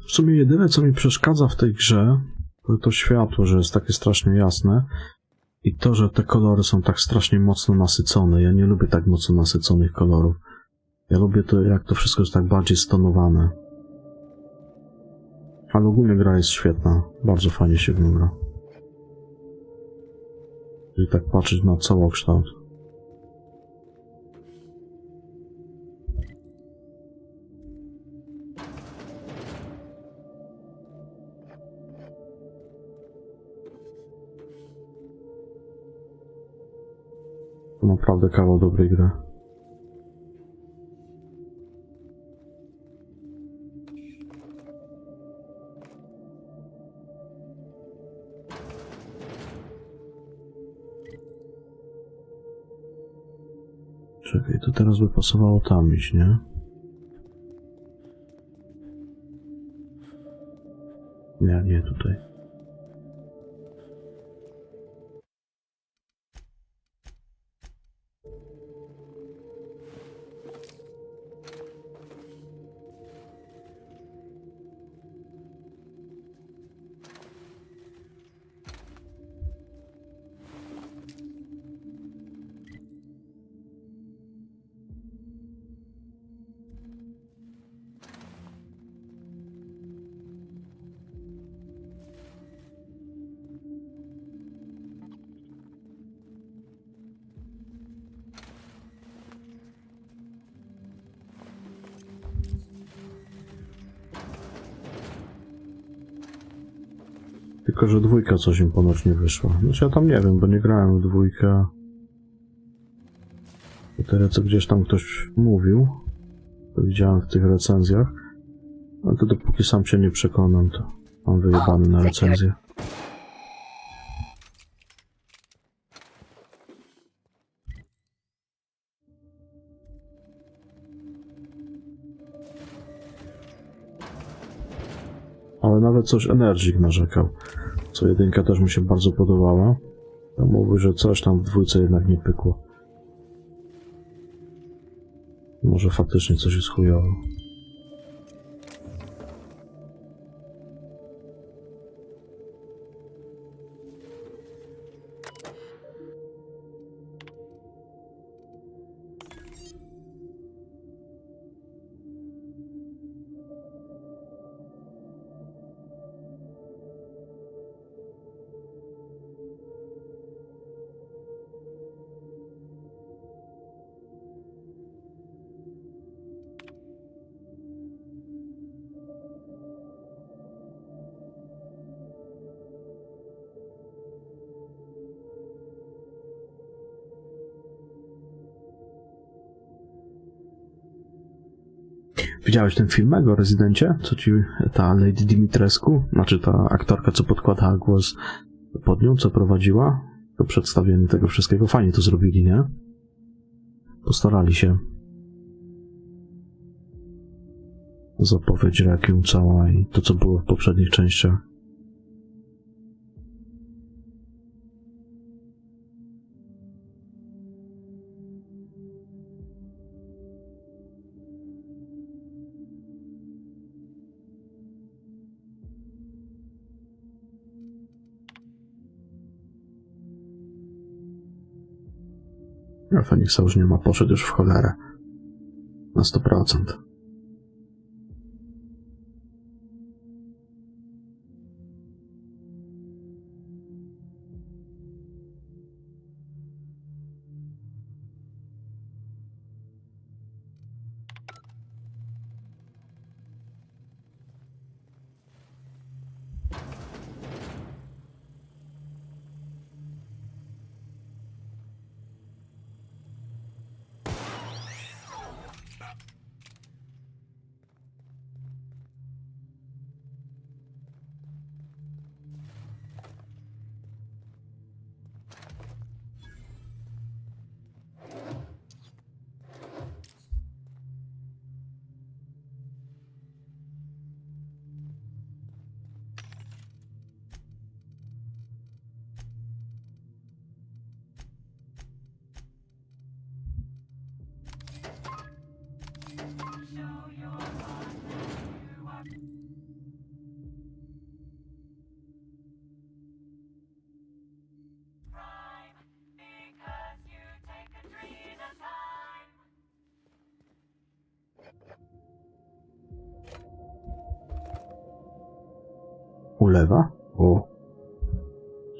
W sumie jedyne, co mi przeszkadza w tej grze, to światło, że jest takie strasznie jasne i to, że te kolory są tak strasznie mocno nasycone. Ja nie lubię tak mocno nasyconych kolorów. Ja lubię to, jak to wszystko jest tak bardziej stonowane. Ale ogólnie gra jest świetna. Bardzo fajnie się w nią gra. Jeżeli tak patrzeć na całokształt. To naprawdę kawał dobrej gry. Czekaj, to teraz by pasowało tam iść, nie? Nie tutaj. Tylko, że dwójka coś im ponoć nie wyszła. Znaczy ja tam nie wiem, bo nie grałem w dwójkę. Tyle, co gdzieś tam ktoś mówił, to widziałem w tych recenzjach. No to dopóki sam się nie przekonam, to mam wyjebany na recenzję. Ale nawet coś Energik narzekał, co jedynka też mi się bardzo podobała. To mówił, że coś tam w dwójce jednak nie pykło. Może faktycznie coś jest chujowo. Widziałeś ten film o Rezydencie? Co ci ta Lady Dimitrescu, znaczy ta aktorka, co podkładała głos pod nią, co prowadziła? To przedstawienie tego wszystkiego. Fajnie to zrobili, nie? Postarali się. Zapowiedź Requiem cała i to, co było w poprzednich częściach. A Feniksa już nie ma, poszedł już w cholerę. Na 100%. Ulewa? O.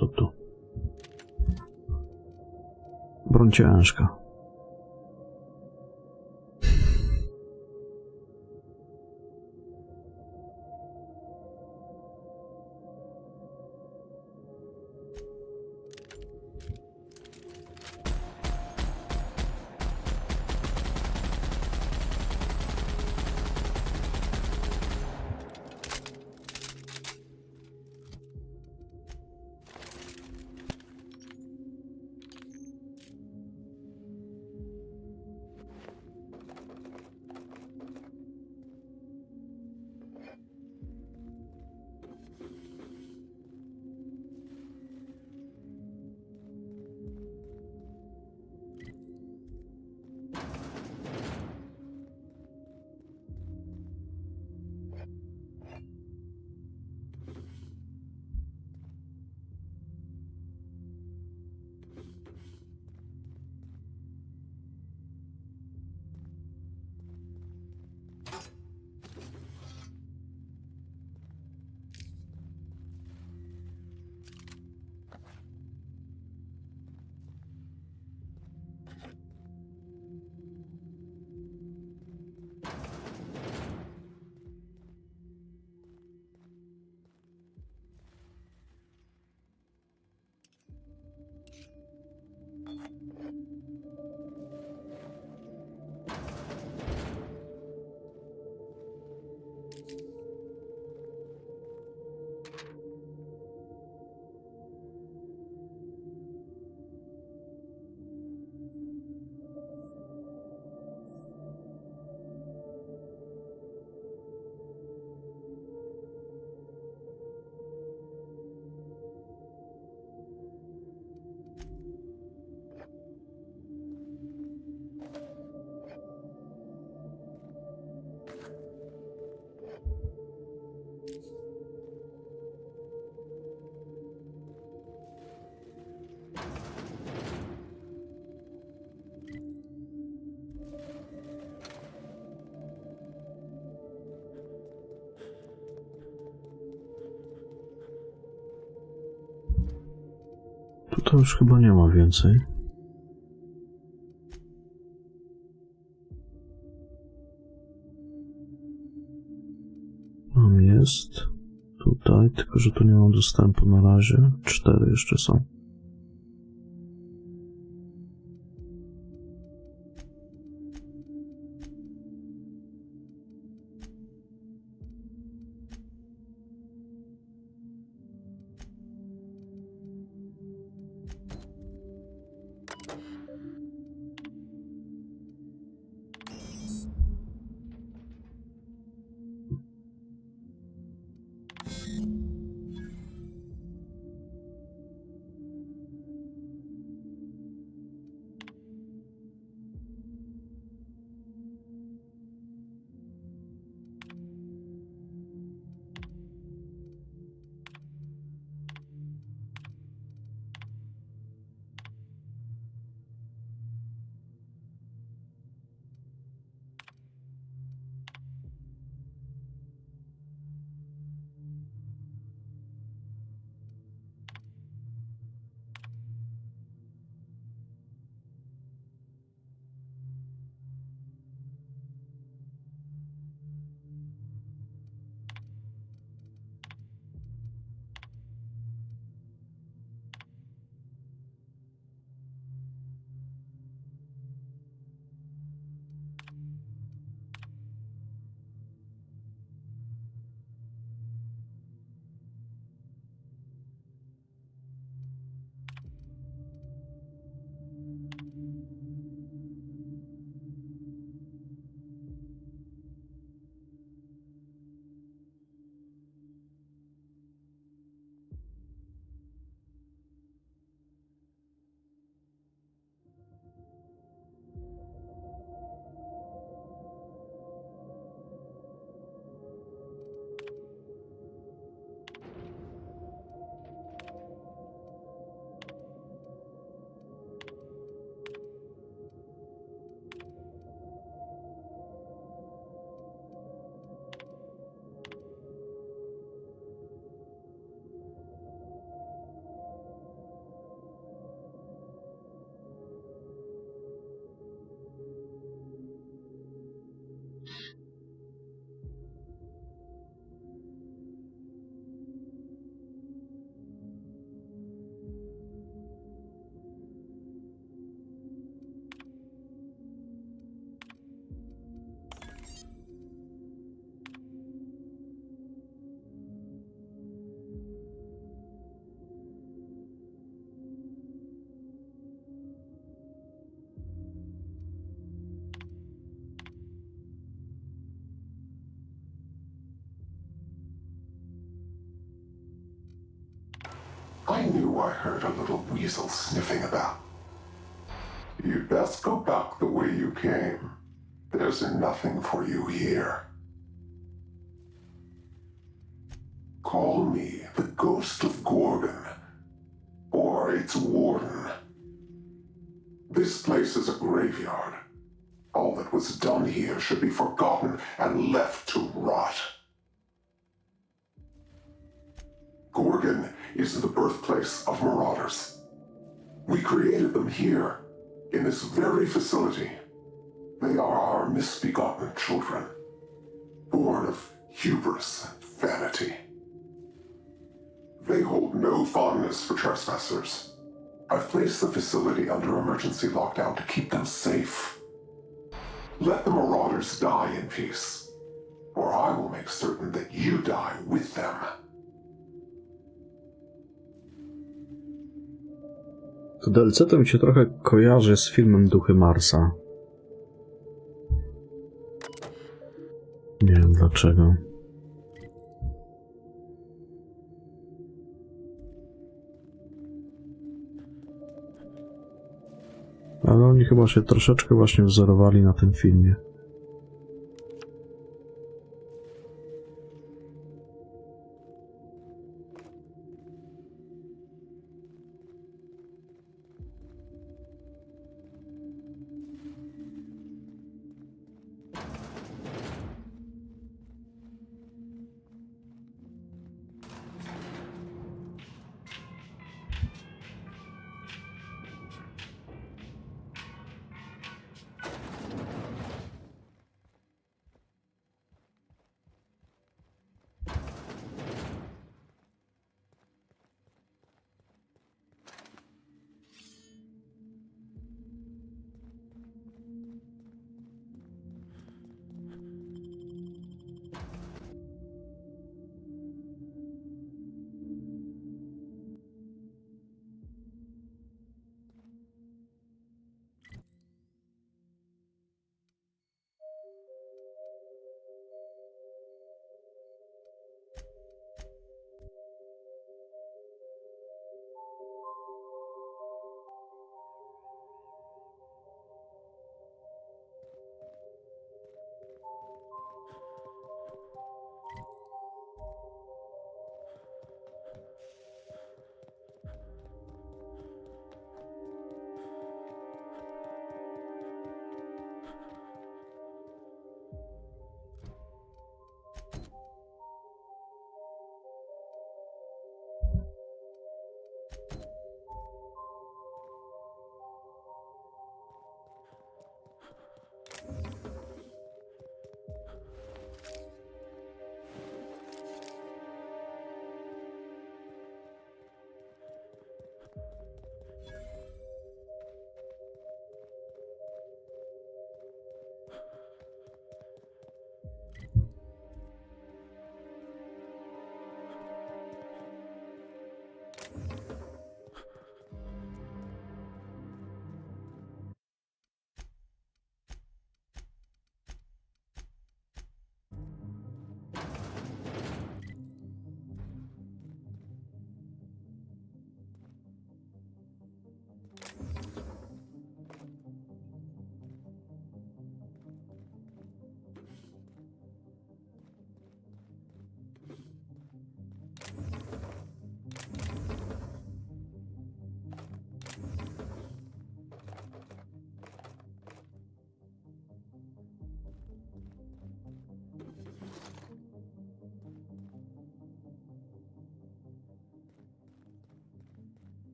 Co tu? Broń ciężka. Tutaj już chyba nie ma więcej. Tam jest. Tutaj, tylko że tu nie mam dostępu na razie. 4 jeszcze są. I knew I heard a little weasel sniffing about. You'd best go back the way you came. There's nothing for you here. Call me the Ghost of Gorgon, or its warden. This place is a graveyard. All that was done here should be forgotten and left to rot. Gorgon is the birthplace of marauders. We created them here, in this very facility. They are our misbegotten children, born of hubris and vanity. They hold no fondness for trespassers. I've placed the facility under emergency lockdown to keep them safe. Let the marauders die in peace, or I will make certain that you die with them. To DLC to mi się trochę kojarzy z filmem Duchy Marsa. Nie wiem dlaczego. Ale oni chyba się troszeczkę właśnie wzorowali na tym filmie.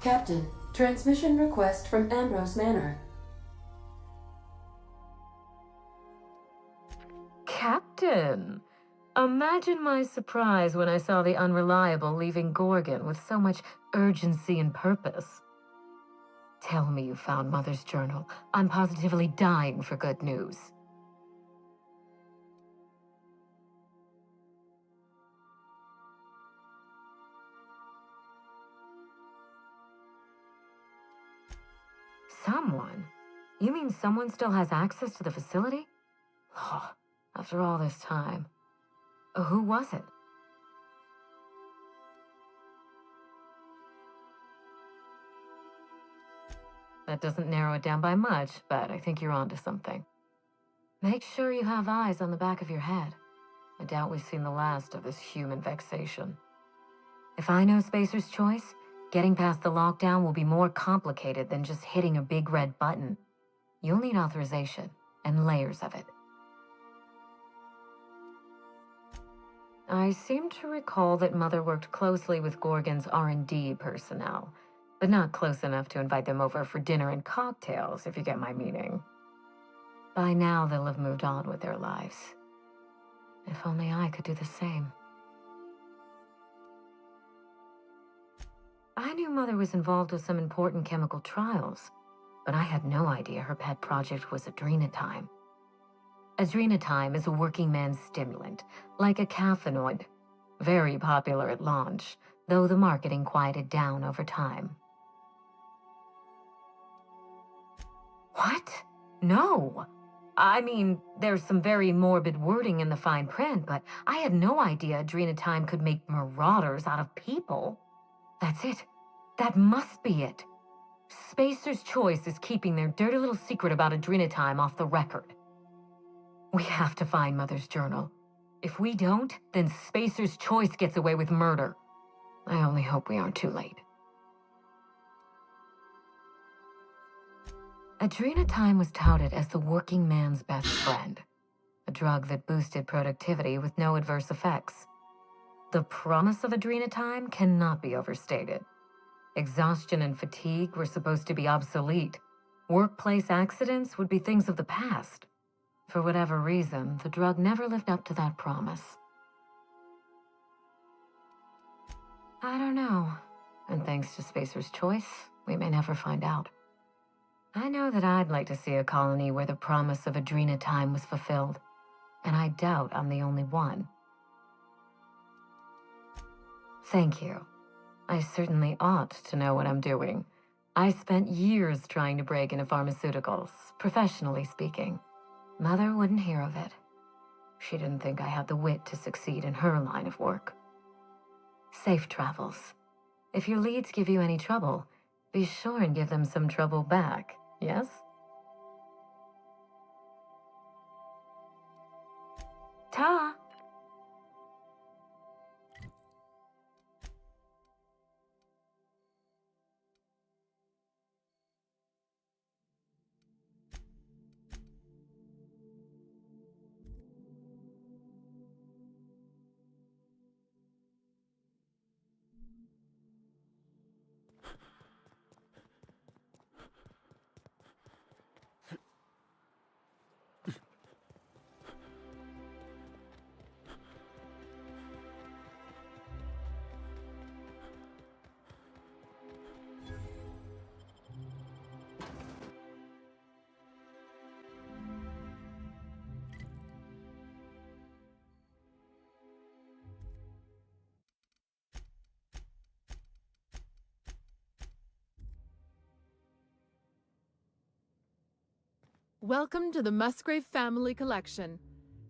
Captain, transmission request from Ambrose Manor. Captain! Imagine my surprise when I saw the Unreliable leaving Gorgon with so much urgency and purpose. Tell me you found Mother's journal. I'm positively dying for good news. Someone? You mean someone still has access to the facility? Oh, after all this time. Who was it? That doesn't narrow it down by much, but I think you're onto something. Make sure you have eyes on the back of your head. I doubt we've seen the last of this human vexation. If I know Spacer's choice, getting past the lockdown will be more complicated than just hitting a big red button. You'll need authorization, and layers of it. I seem to recall that Mother worked closely with Gorgon's R&D personnel, but not close enough to invite them over for dinner and cocktails, if you get my meaning. By now, they'll have moved on with their lives. If only I could do the same. I knew Mother was involved with some important chemical trials, but I had no idea her pet project was adrenatime. Adrenatime is a working man's stimulant, like a caffeinoid. Very popular at launch, though the marketing quieted down over time. What? No! I mean, there's some very morbid wording in the fine print, but I had no idea adrenatime could make marauders out of people. That's it. That must be it. Spacer's Choice is keeping their dirty little secret about adrenatime off the record. We have to find Mother's journal. If we don't, then Spacer's Choice gets away with murder. I only hope we aren't too late. Adrenatime was touted as the working man's best friend, a drug that boosted productivity with no adverse effects. The promise of adrenatime cannot be overstated. Exhaustion and fatigue were supposed to be obsolete. Workplace accidents would be things of the past. For whatever reason, the drug never lived up to that promise. I don't know. And thanks to Spacer's Choice, we may never find out. I know that I'd like to see a colony where the promise of adrenatime was fulfilled, and I doubt I'm the only one. Thank you. I certainly ought to know what I'm doing. I spent years trying to break into pharmaceuticals, professionally speaking. Mother wouldn't hear of it. She didn't think I had the wit to succeed in her line of work. Safe travels. If your leads give you any trouble, be sure and give them some trouble back, yes? Ta! Welcome to the Musgrave Family Collection.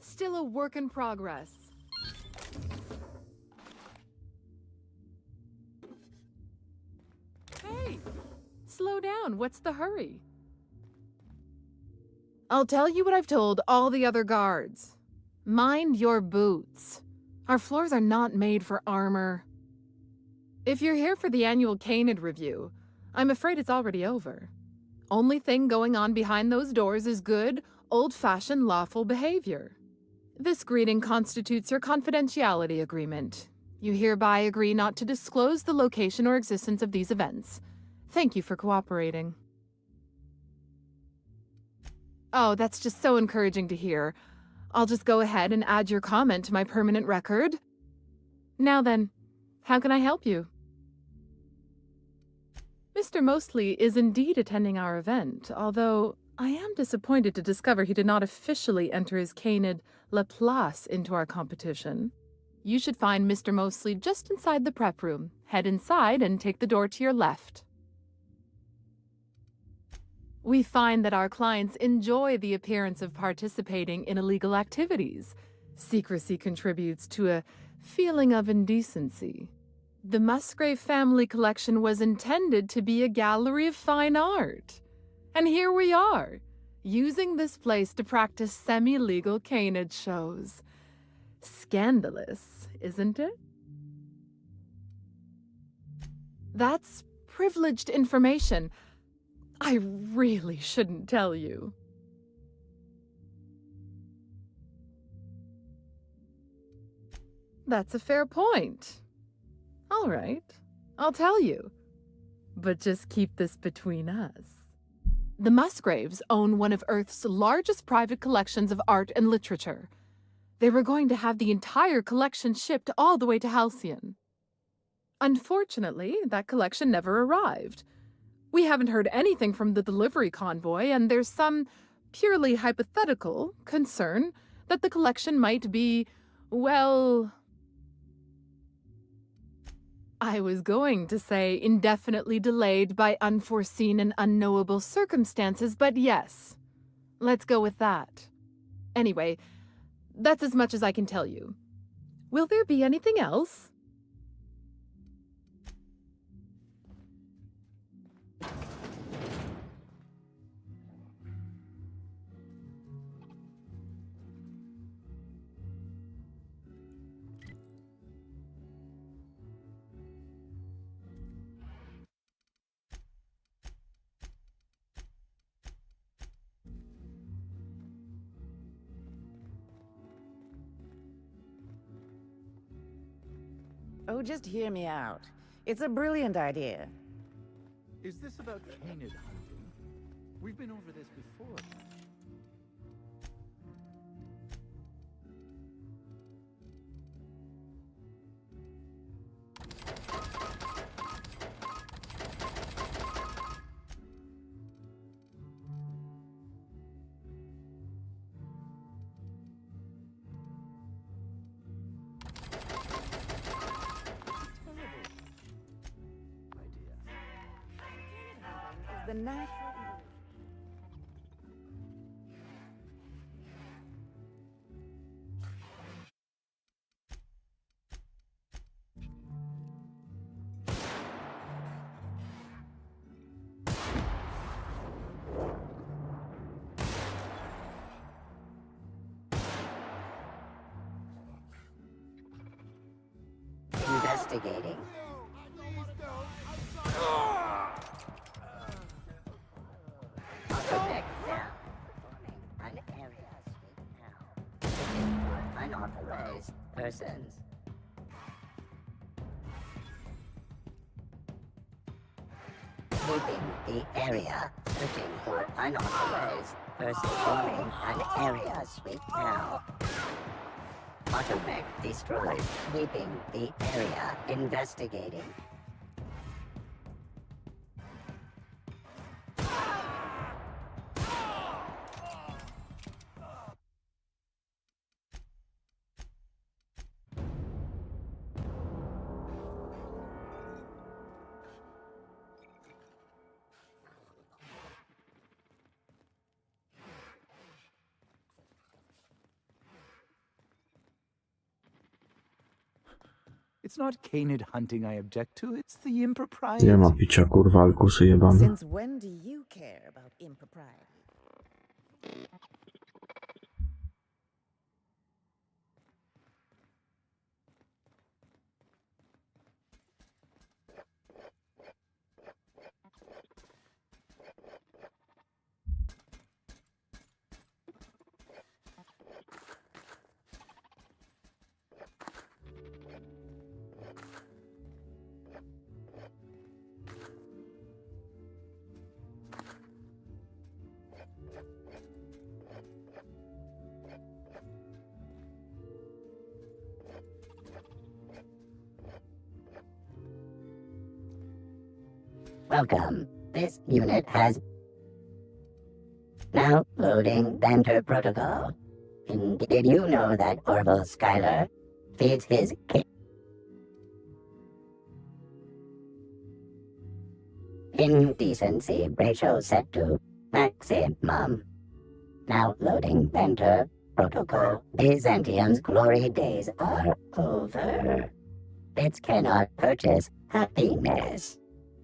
Still a work in progress. Hey, slow down. What's the hurry? I'll tell you what I've told all the other guards. Mind your boots. Our floors are not made for armor. If you're here for the annual Canid review, I'm afraid it's already over. Only thing going on behind those doors is good, old-fashioned lawful behavior. This greeting constitutes your confidentiality agreement. You hereby agree not to disclose the location or existence of these events. Thank you for cooperating. Oh, that's just so encouraging to hear. I'll just go ahead and add your comment to my permanent record. Now then, how can I help you? Mr. Mostly is indeed attending our event, although I am disappointed to discover he did not officially enter his Canid La Place into our competition. You should find Mr. Mostly just inside the prep room. Head inside and take the door to your left. We find that our clients enjoy the appearance of participating in illegal activities. Secrecy contributes to a feeling of indecency. The Musgrave Family Collection was intended to be a gallery of fine art. And here we are, using this place to practice semi-legal canid shows. Scandalous, isn't it? That's privileged information. I really shouldn't tell you. That's a fair point. All right, I'll tell you. But just keep this between us. The Musgraves own one of Earth's largest private collections of art and literature. They were going to have the entire collection shipped all the way to Halcyon. Unfortunately, that collection never arrived. We haven't heard anything from the delivery convoy, and there's some purely hypothetical concern that the collection might be, well, I was going to say indefinitely delayed by unforeseen and unknowable circumstances, but yes, let's go with that. Anyway, that's as much as I can tell you. Will there be anything else? Oh, just hear me out. It's a brilliant idea. Is this about canid hunting? We've been over this before. The natural Investigating. Connect now. An area sweep now. Unauthorized persons. Sweeping the area. Searching for unauthorized persons. Forming an area sweep now. Automech destroyed. Sweeping the area. Investigating. It's not canid hunting I object to, it's the Nie impropriety. ma picia, kurwa, alkusy jebane. Since when do you care about impropriety? Welcome. This unit has now loading banter protocol. Did you know that Orville Schuyler feeds his kid? Indecency ratio set to maximum. Now loading banter protocol. Byzantium's glory days are over. Bits cannot purchase happiness.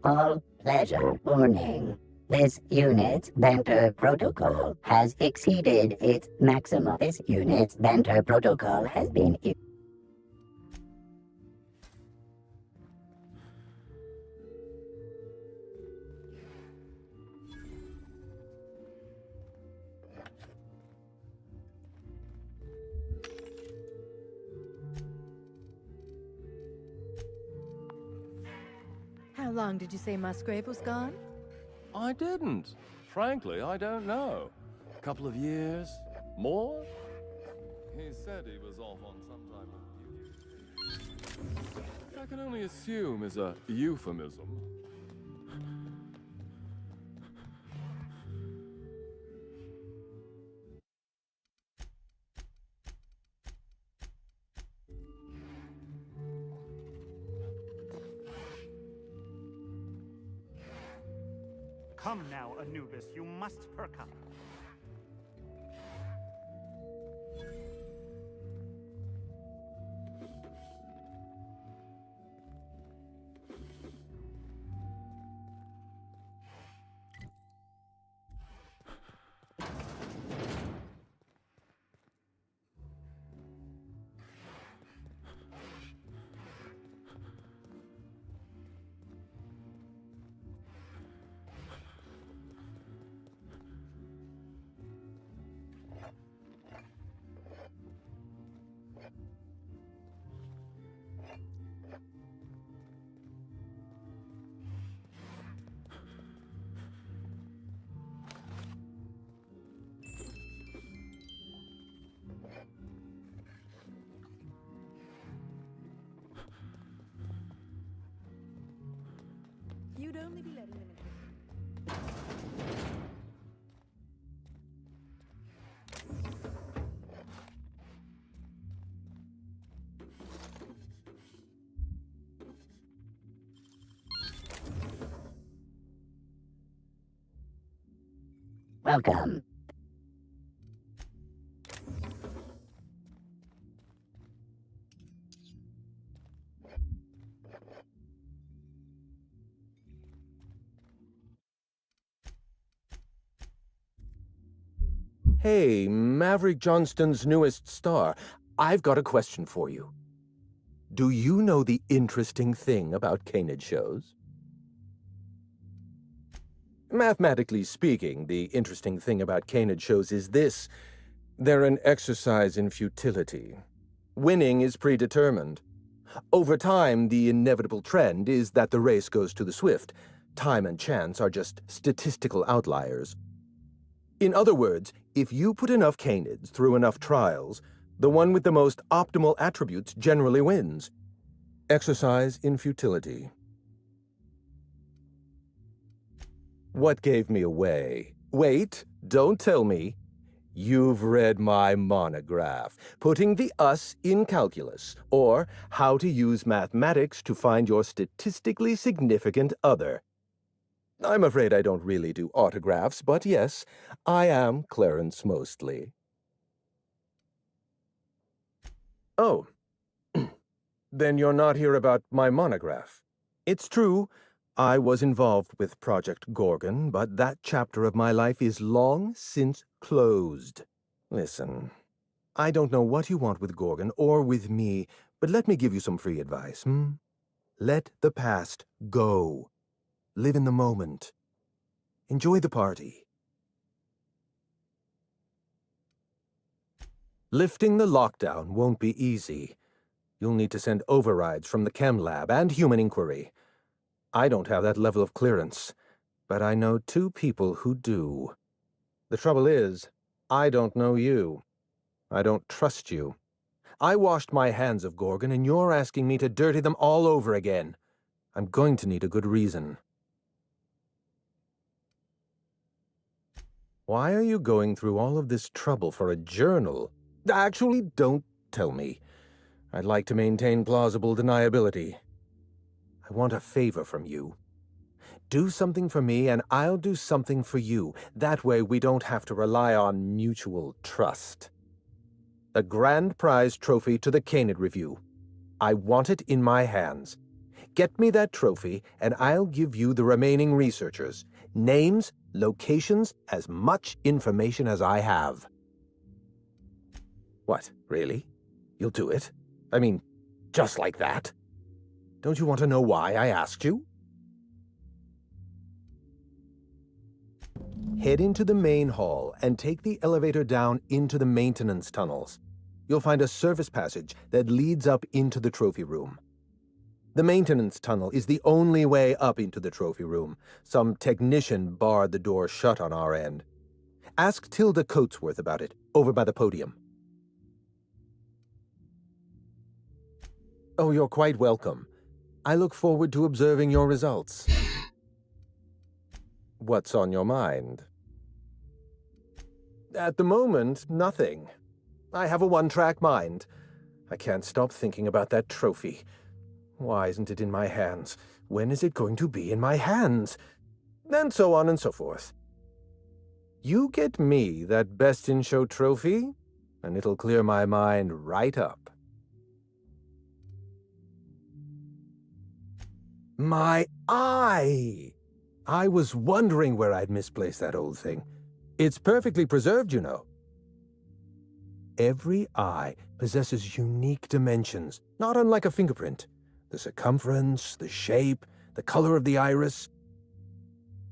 All pleasure warning. This unit's banter protocol has exceeded its maximum. This unit's banter protocol has been... How long did you say Musgrave was gone? I didn't. Frankly, I don't know. A couple of years? More? He said he was off on some type of duty. I can only assume is a euphemism. Come now, Anubis, you must perk up. You'd only be letting them in. Welcome. Hey, Maverick Johnston's newest star. I've got a question for you. Do you know the interesting thing about canid shows? Mathematically speaking, the interesting thing about canid shows is this. They're an exercise in futility. Winning is predetermined. Over time, the inevitable trend is that the race goes to the swift. Time and chance are just statistical outliers. In other words, if you put enough canids through enough trials, the one with the most optimal attributes generally wins. Exercise in futility. What gave me away? Wait, don't tell me. You've read my monograph, Putting the Us in Calculus, or How to Use Mathematics to Find Your Statistically Significant Other. I'm afraid I don't really do autographs, but yes, I am Clarence Mostly. Oh, Then you're not here about my monograph. It's true, I was involved with Project Gorgon, but that chapter of my life is long since closed. Listen, I don't know what you want with Gorgon or with me, but let me give you some free advice, Let the past go. Live in the moment. Enjoy the party. Lifting the lockdown won't be easy. You'll need to send overrides from the chem lab and human inquiry. I don't have that level of clearance, but I know 2 people who do. The trouble is, I don't know you. I don't trust you. I washed my hands of Gorgon, and you're asking me to dirty them all over again. I'm going to need a good reason. Why are you going through all of this trouble for a journal? Actually, don't tell me. I'd like to maintain plausible deniability. I want a favor from you. Do something for me, and I'll do something for you. That way we don't have to rely on mutual trust. The grand prize trophy to the Canid Review. I want it in my hands. Get me that trophy, and I'll give you the remaining researchers. Names, locations, as much information as I have. What, really? You'll do it? I mean, just like that? Don't you want to know why I asked you? Head into the main hall and take the elevator down into the maintenance tunnels. You'll find a service passage that leads up into the trophy room. The maintenance tunnel is the only way up into the trophy room. Some technician barred the door shut on our end. Ask Tilda Coatsworth about it, over by the podium. Oh, you're quite welcome. I look forward to observing your results. What's on your mind? At the moment, nothing. I have a one-track mind. I can't stop thinking about that trophy. Why isn't it in my hands? When is it going to be in my hands? And so on and so forth. You get me that Best in Show trophy, and it'll clear my mind right up. My eye! I was wondering where I'd misplaced that old thing. It's perfectly preserved, you know. Every eye possesses unique dimensions, not unlike a fingerprint. The circumference, the shape, the color of the iris.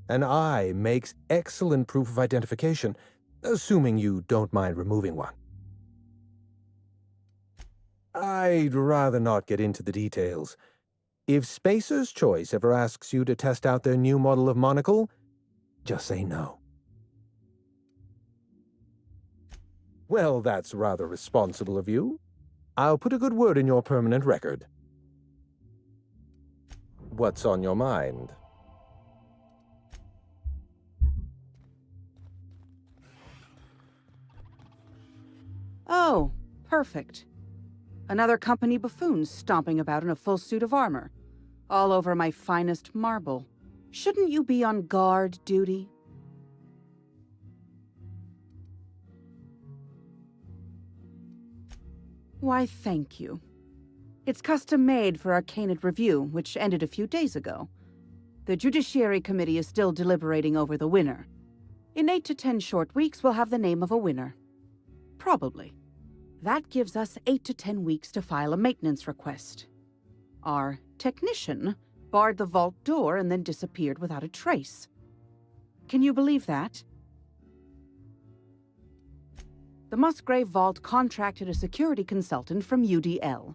An eye makes excellent proof of identification, assuming you don't mind removing one. I'd rather not get into the details. If Spacer's Choice ever asks you to test out their new model of monocle, just say no. Well, that's rather responsible of you. I'll put a good word in your permanent record. What's on your mind? Oh, perfect. Another company buffoon stomping about in a full suit of armor. All over my finest marble. Shouldn't you be on guard duty? Why, thank you. It's custom-made for our Canid Review, which ended a few days ago. The Judiciary Committee is still deliberating over the winner. In 8 to 10 short weeks, we'll have the name of a winner. Probably. That gives us 8 to 10 weeks to file a maintenance request. Our technician barred the vault door and then disappeared without a trace. Can you believe that? The Musgrave Vault contracted a security consultant from UDL.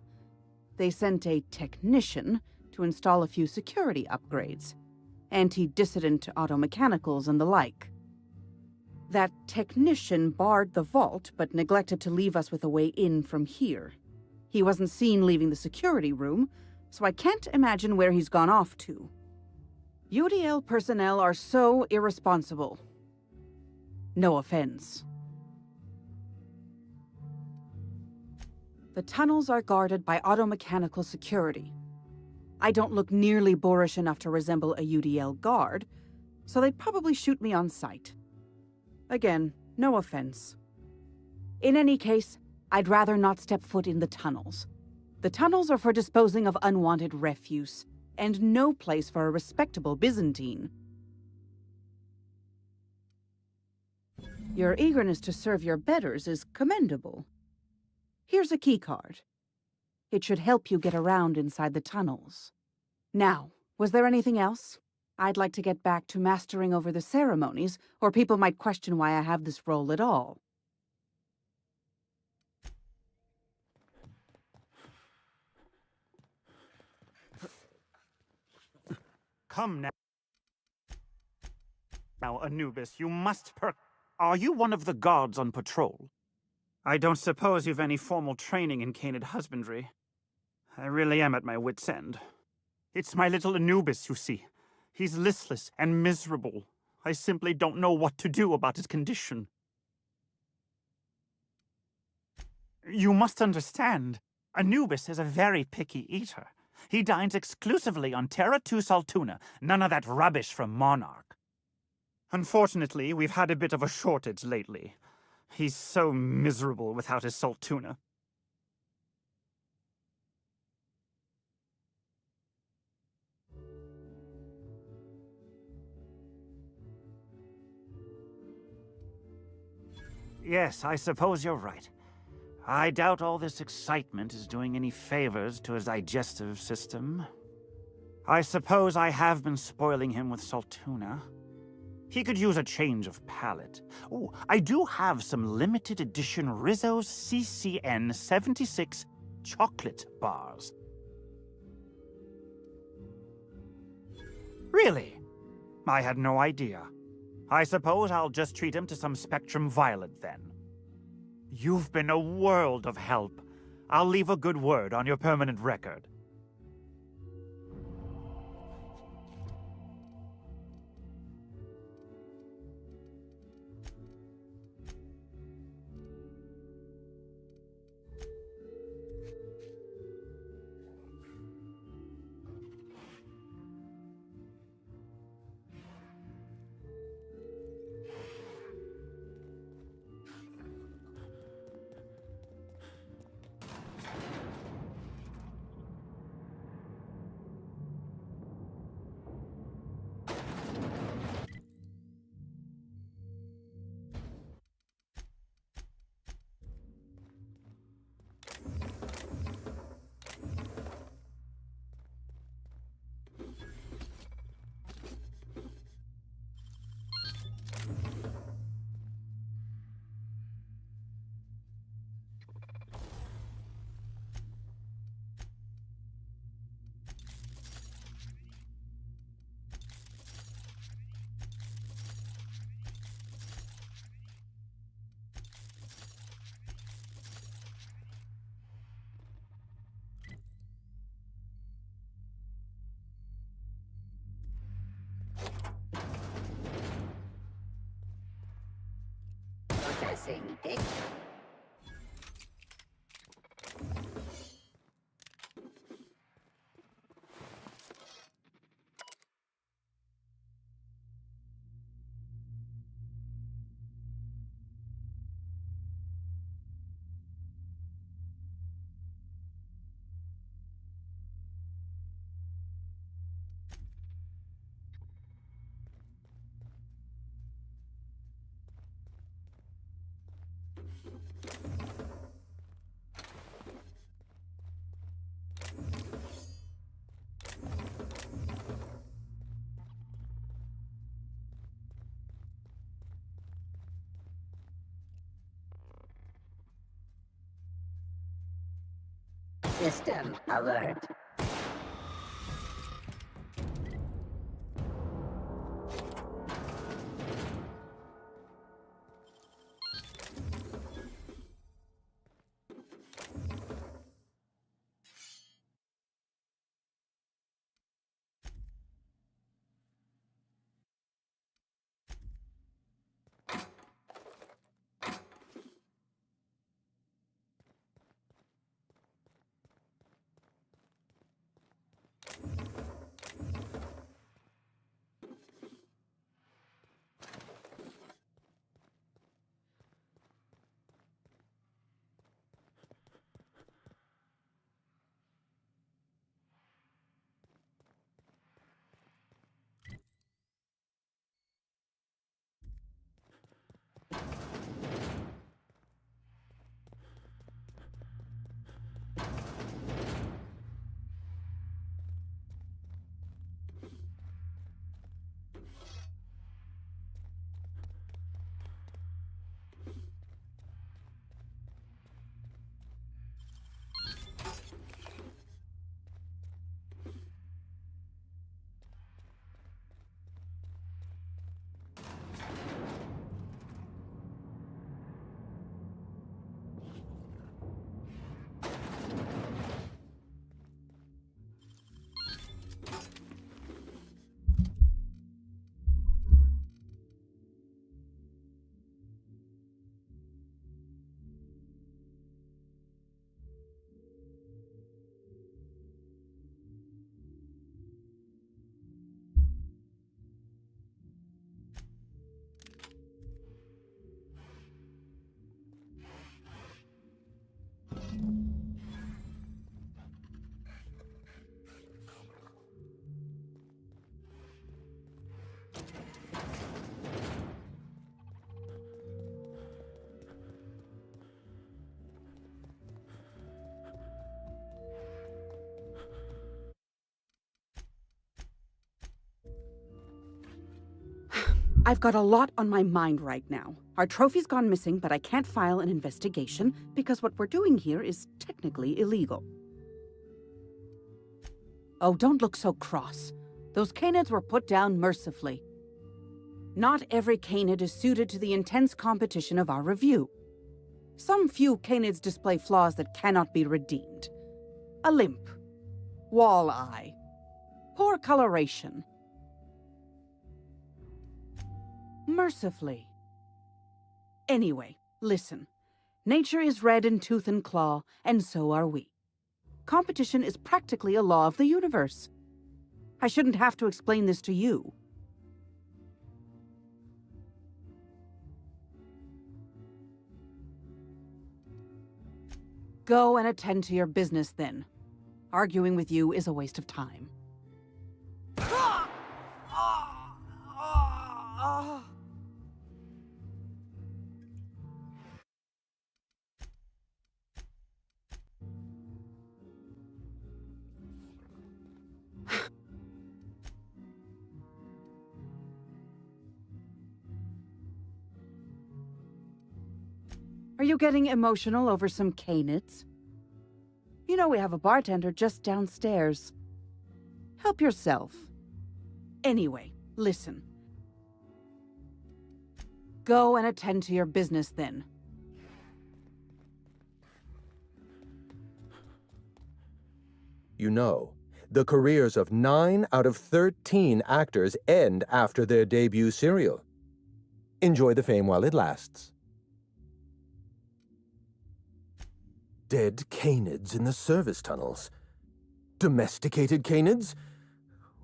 They sent a technician to install a few security upgrades, anti-dissident automechanicals and the like. That technician barred the vault, but neglected to leave us with a way in from here. He wasn't seen leaving the security room, so I can't imagine where he's gone off to. UDL personnel are so irresponsible. No offense. The tunnels are guarded by automechanical security. I don't look nearly boorish enough to resemble a UDL guard, so they'd probably shoot me on sight. Again, no offense. In any case, I'd rather not step foot in the tunnels. The tunnels are for disposing of unwanted refuse, and no place for a respectable Byzantine. Your eagerness to serve your betters is commendable. Here's a keycard. It should help you get around inside the tunnels. Now, was there anything else? I'd like to get back to mastering over the ceremonies, or people might question why I have this role at all. Come now. Now, Anubis, you must Are you one of the guards on patrol? I don't suppose you've any formal training in canid husbandry. I really am at my wit's end. It's my little Anubis, you see. He's listless and miserable. I simply don't know what to do about his condition. You must understand, Anubis is a very picky eater. He dines exclusively on Terra 2 Saltuna, none of that rubbish from Monarch. Unfortunately, we've had a bit of a shortage lately. He's so miserable without his Saltuna. Yes, I suppose you're right. I doubt all this excitement is doing any favors to his digestive system. I suppose I have been spoiling him with Saltuna. He could use a change of palate. Oh, I do have some limited edition Rizzo's CCN 76 chocolate bars. Really? I had no idea. I suppose I'll just treat him to some Spectrum Violet then. You've been a world of help. I'll leave a good word on your permanent record. Processing data. System alert. I've got a lot on my mind right now. Our trophy's gone missing, but I can't file an investigation because what we're doing here is technically illegal. Oh, don't look so cross. Those canids were put down mercifully. Not every canid is suited to the intense competition of our review. Some few canids display flaws that cannot be redeemed. A limp, wall eye, poor coloration. Mercifully. Anyway, listen. Nature is red in tooth and claw, and so are we. Competition is practically a law of the universe. I shouldn't have to explain this to you. Go and attend to your business then. Arguing with you is a waste of time. Are you getting emotional over some canids? You know we have a bartender just downstairs. Help yourself. Anyway, listen. Go and attend to your business then. You know, the careers of 9 out of 13 actors end after their debut serial. Enjoy the fame while it lasts. Dead canids in the service tunnels. Domesticated canids?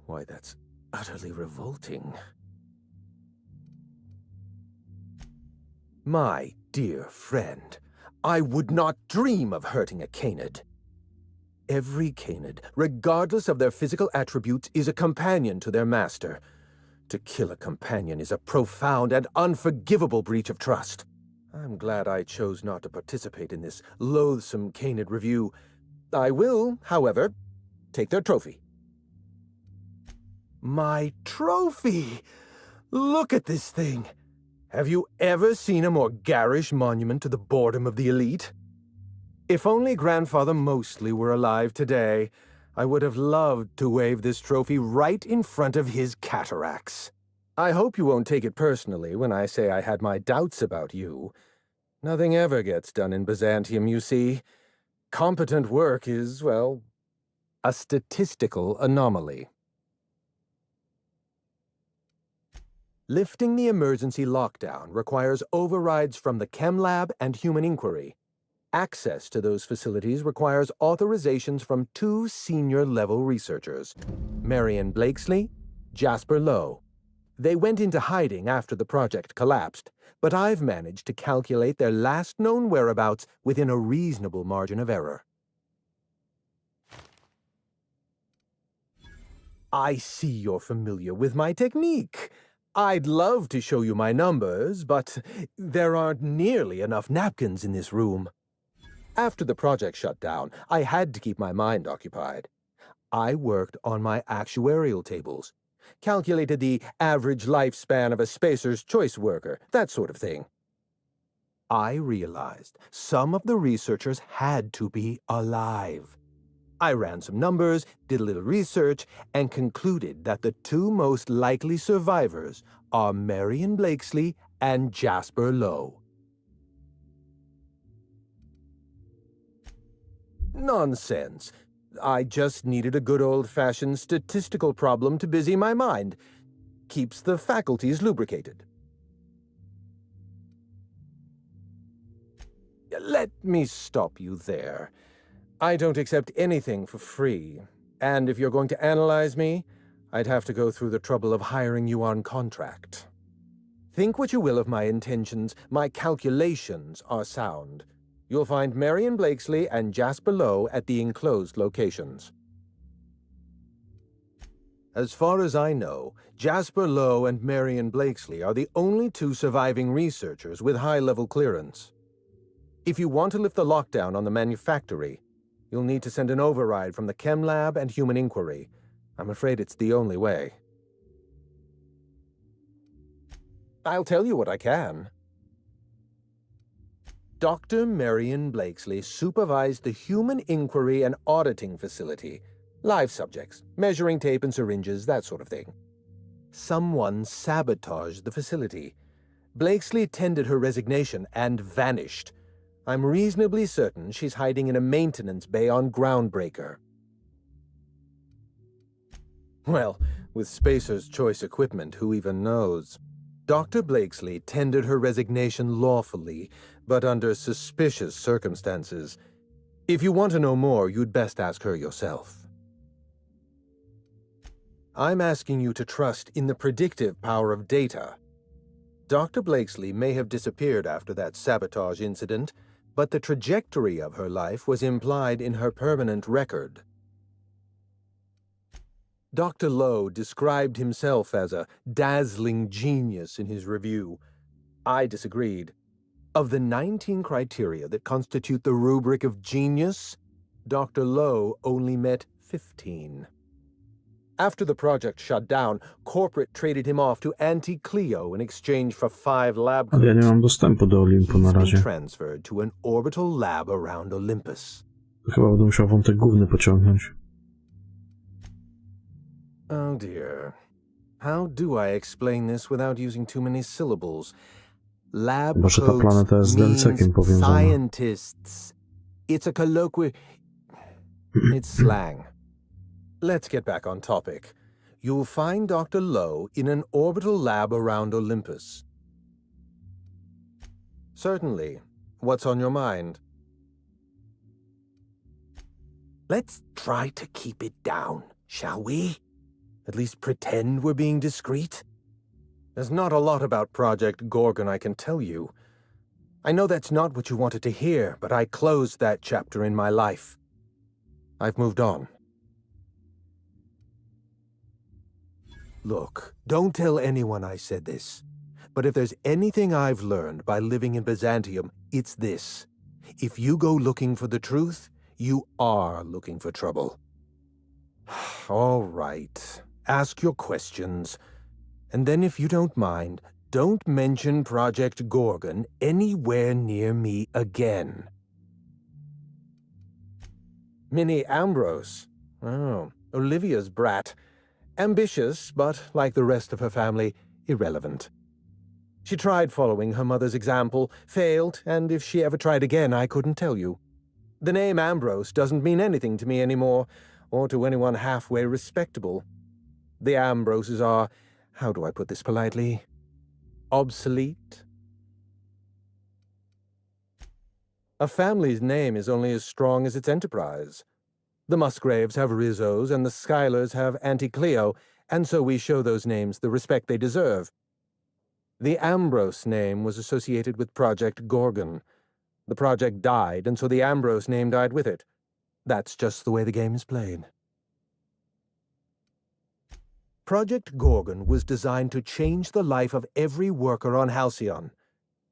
Why, that's utterly revolting. My dear friend, I would not dream of hurting a canid. Every canid, regardless of their physical attributes, is a companion to their master. To kill a companion is a profound and unforgivable breach of trust. I'm glad I chose not to participate in this loathsome canid review. I will, however, take their trophy. My trophy! Look at this thing! Have you ever seen a more garish monument to the boredom of the elite? If only Grandfather Mostly were alive today, I would have loved to wave this trophy right in front of his cataracts. I hope you won't take it personally when I say I had my doubts about you. Nothing ever gets done in Byzantium, you see. Competent work is, well, a statistical anomaly. Lifting the emergency lockdown requires overrides from the Chem Lab and Human Inquiry. Access to those facilities requires authorizations from 2 senior-level researchers, Marion Blakesley, Jasper Lowe. They went into hiding after the project collapsed, but I've managed to calculate their last known whereabouts within a reasonable margin of error. I see you're familiar with my technique. I'd love to show you my numbers, but there aren't nearly enough napkins in this room. After the project shut down, I had to keep my mind occupied. I worked on my actuarial tables, calculated the average lifespan of a Spacer's Choice worker, that sort of thing. I realized some of the researchers had to be alive. I ran some numbers, did a little research, and concluded that the 2 most likely survivors are Marion Blakesley and Jasper Lowe. Nonsense. I just needed a good old-fashioned statistical problem to busy my mind. Keeps the faculties lubricated. Let me stop you there. I don't accept anything for free, and if you're going to analyze me, I'd have to go through the trouble of hiring you on contract. Think what you will of my intentions, my calculations are sound. You'll find Marion Blakesley and Jasper Lowe at the enclosed locations. As far as I know, Jasper Lowe and Marion Blakesley are the only 2 surviving researchers with high-level clearance. If you want to lift the lockdown on the manufactory, you'll need to send an override from the Chem Lab and Human Inquiry. I'm afraid it's the only way. I'll tell you what I can. Dr. Marion Blakesley supervised the Human Inquiry and Auditing Facility. Live subjects, measuring tape and syringes, that sort of thing. Someone sabotaged the facility. Blakesley tendered her resignation and vanished. I'm reasonably certain she's hiding in a maintenance bay on Groundbreaker. Well, with Spacer's choice equipment, who even knows? Dr. Blakesley tendered her resignation lawfully, but under suspicious circumstances. If you want to know more, you'd best ask her yourself. I'm asking you to trust in the predictive power of data. Dr. Blakesley may have disappeared after that sabotage incident, but the trajectory of her life was implied in her permanent record. Dr. Lowe described himself as a dazzling genius in his review. I disagreed. Of the 19 criteria that constitute the rubric of genius, Dr. Lowe only met 15. After the project shut down, corporate traded him off to Auntie Cleo in exchange for 5 lab coats. Ale ja nie mam dostępu do Olimpu na He's been razie. transferred to an orbital lab around Olympus. Chyba będę musiał wątek główny pociągnąć. Oh dear. How do I explain this without using too many syllables? Lab Chyba, że ta coats planeta jest z DLC-kiem means powiązana. scientists. It's a colloquial... It's slang. Let's get back on topic. You'll find Dr. Lowe in an orbital lab around Olympus. Certainly. What's on your mind? Let's try to keep it down, shall we? At least pretend we're being discreet? There's not a lot about Project Gorgon I can tell you. I know that's not what you wanted to hear, but I closed that chapter in my life. I've moved on. Look, don't tell anyone I said this. But if there's anything I've learned by living in Byzantium, it's this. If you go looking for the truth, you are looking for trouble. All right. Ask your questions. And then if you don't mind, don't mention Project Gorgon anywhere near me again. Minnie Ambrose. Oh, Olivia's brat. Ambitious, but like the rest of her family, irrelevant. She tried following her mother's example, failed, and if she ever tried again, I couldn't tell you. The name Ambrose doesn't mean anything to me anymore, or to anyone halfway respectable. The Ambroses are, how do I put this politely, obsolete? A family's name is only as strong as its enterprise. The Musgraves have Rizzos, and the Schuyler's have Auntie Cleo, and so we show those names the respect they deserve. The Ambrose name was associated with Project Gorgon. The project died, and so the Ambrose name died with it. That's just the way the game is played. Project Gorgon was designed to change the life of every worker on Halcyon.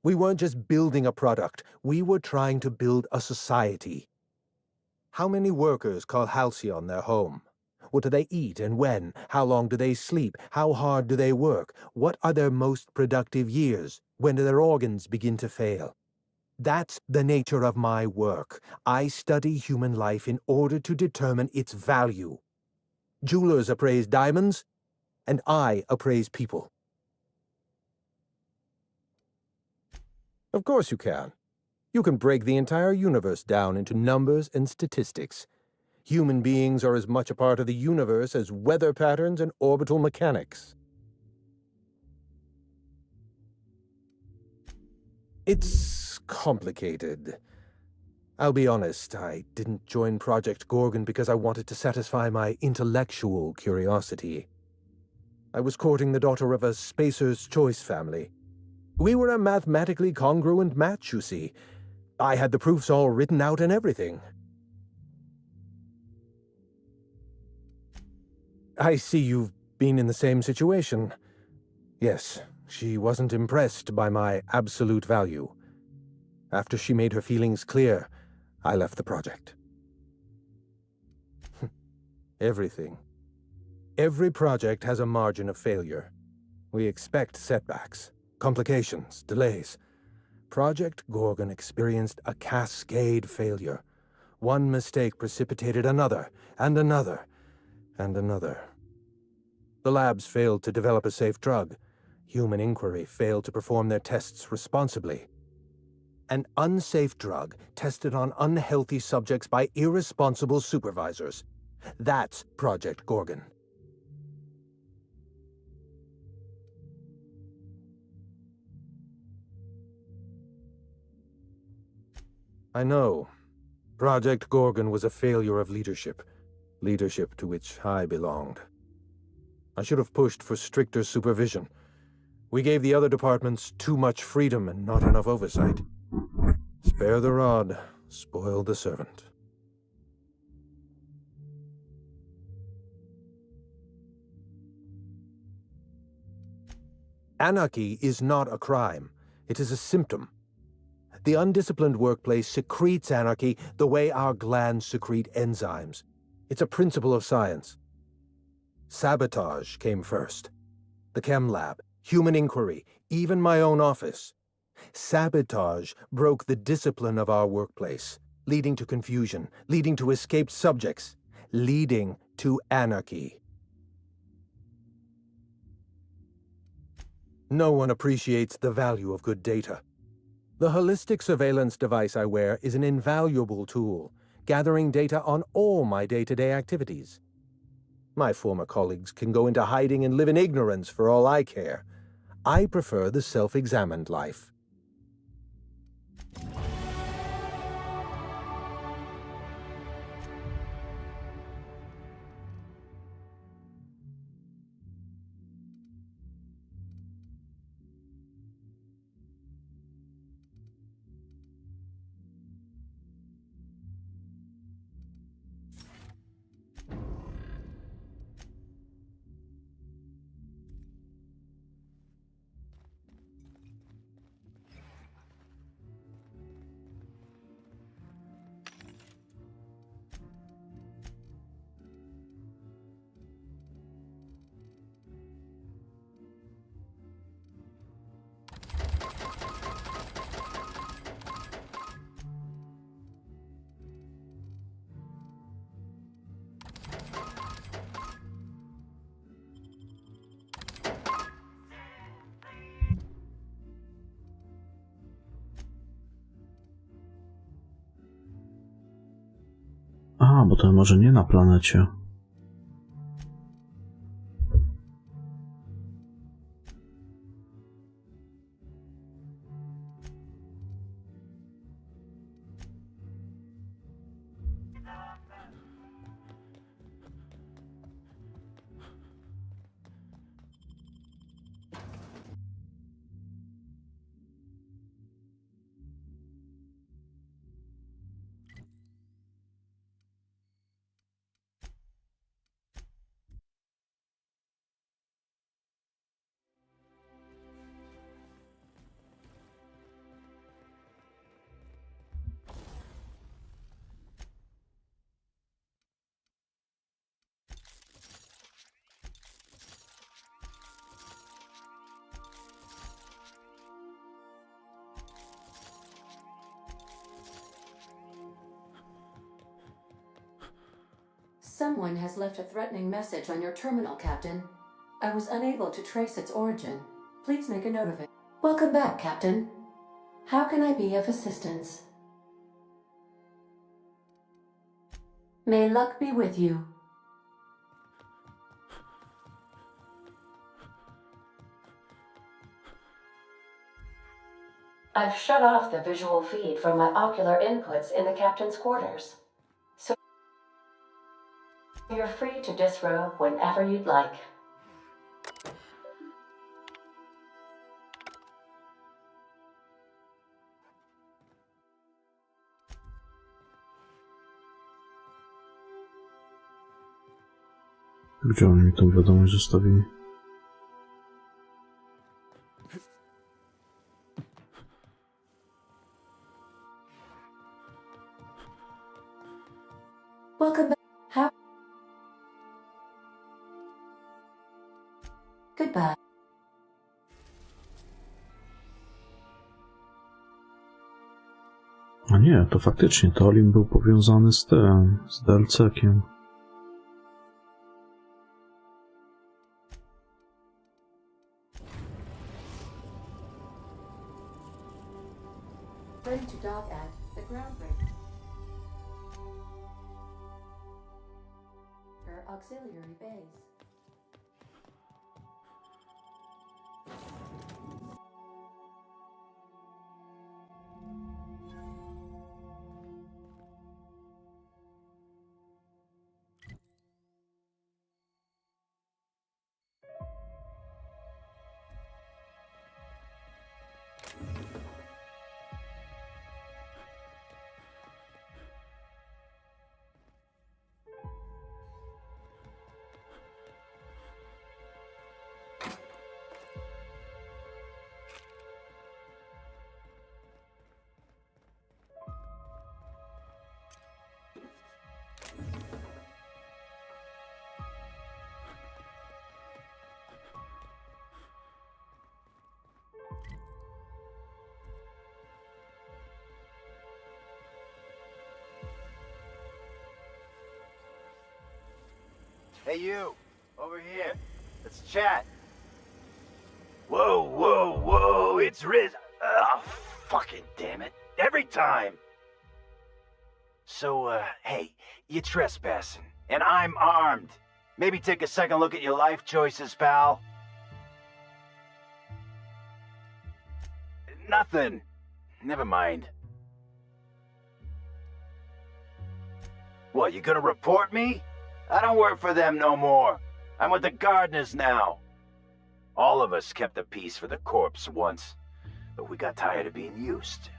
We weren't just building a product, we were trying to build a society. How many workers call Halcyon their home? What do they eat and when? How long do they sleep? How hard do they work? What are their most productive years? When do their organs begin to fail? That's the nature of my work. I study human life in order to determine its value. Jewelers appraise diamonds, and I appraise people. Of course you can. You can break the entire universe down into numbers and statistics. Human beings are as much a part of the universe as weather patterns and orbital mechanics. It's complicated. I'll be honest, I didn't join Project Gorgon because I wanted to satisfy my intellectual curiosity. I was courting the daughter of a Spacer's Choice family. We were a mathematically congruent match, you see. I had the proofs all written out and everything. I see you've been in the same situation. Yes, she wasn't impressed by my absolute value. After she made her feelings clear, I left the project. Everything. Every project has a margin of failure. We expect setbacks. Complications, delays. Project Gorgon experienced a cascade failure. One mistake precipitated another, and another, and another. The labs failed to develop a safe drug. Human Inquiry failed to perform their tests responsibly. An unsafe drug tested on unhealthy subjects by irresponsible supervisors. That's Project Gorgon. I know. Project Gorgon was a failure of leadership. Leadership to which I belonged. I should have pushed for stricter supervision. We gave the other departments too much freedom and not enough oversight. Spare the rod, spoil the servant. Anarchy is not a crime. It is a symptom. The undisciplined workplace secretes anarchy the way our glands secrete enzymes. It's a principle of science. Sabotage came first. The chem lab, Human Inquiry, even my own office. Sabotage broke the discipline of our workplace, leading to confusion, leading to escaped subjects, leading to anarchy. No one appreciates the value of good data. The holistic surveillance device I wear is an invaluable tool, gathering data on all my day-to-day activities. My former colleagues can go into hiding and live in ignorance for all I care. I prefer the self-examined life. A, bo to może nie na planecie. Someone has left a threatening message on your terminal, Captain. I was unable to trace its origin. Please make a note of it. Welcome back, Captain. How can I be of assistance? May luck be with you. I've shut off the visual feed from my ocular inputs in the captain's quarters. So you're free to disrobe whenever you'd like. Gdzie oni mi tą wiadomość zostawili? Welcome back. Goodbye. nie, to faktycznie Tolim był powiązany z tym, z DLC-kiem. Ready to dock at the ground bridge. For auxiliary bays. Hey you, over here. Let's chat. Whoa, whoa, whoa, it's Riz. Oh, fucking damn it. Every time. So, hey, you're trespassing, and I'm armed. Maybe take a second look at your life choices, pal. Nothing. Never mind. What, you gonna report me? I don't work for them no more. I'm with the gardeners now. All of us kept the peace for the corpse once, but we got tired of being used.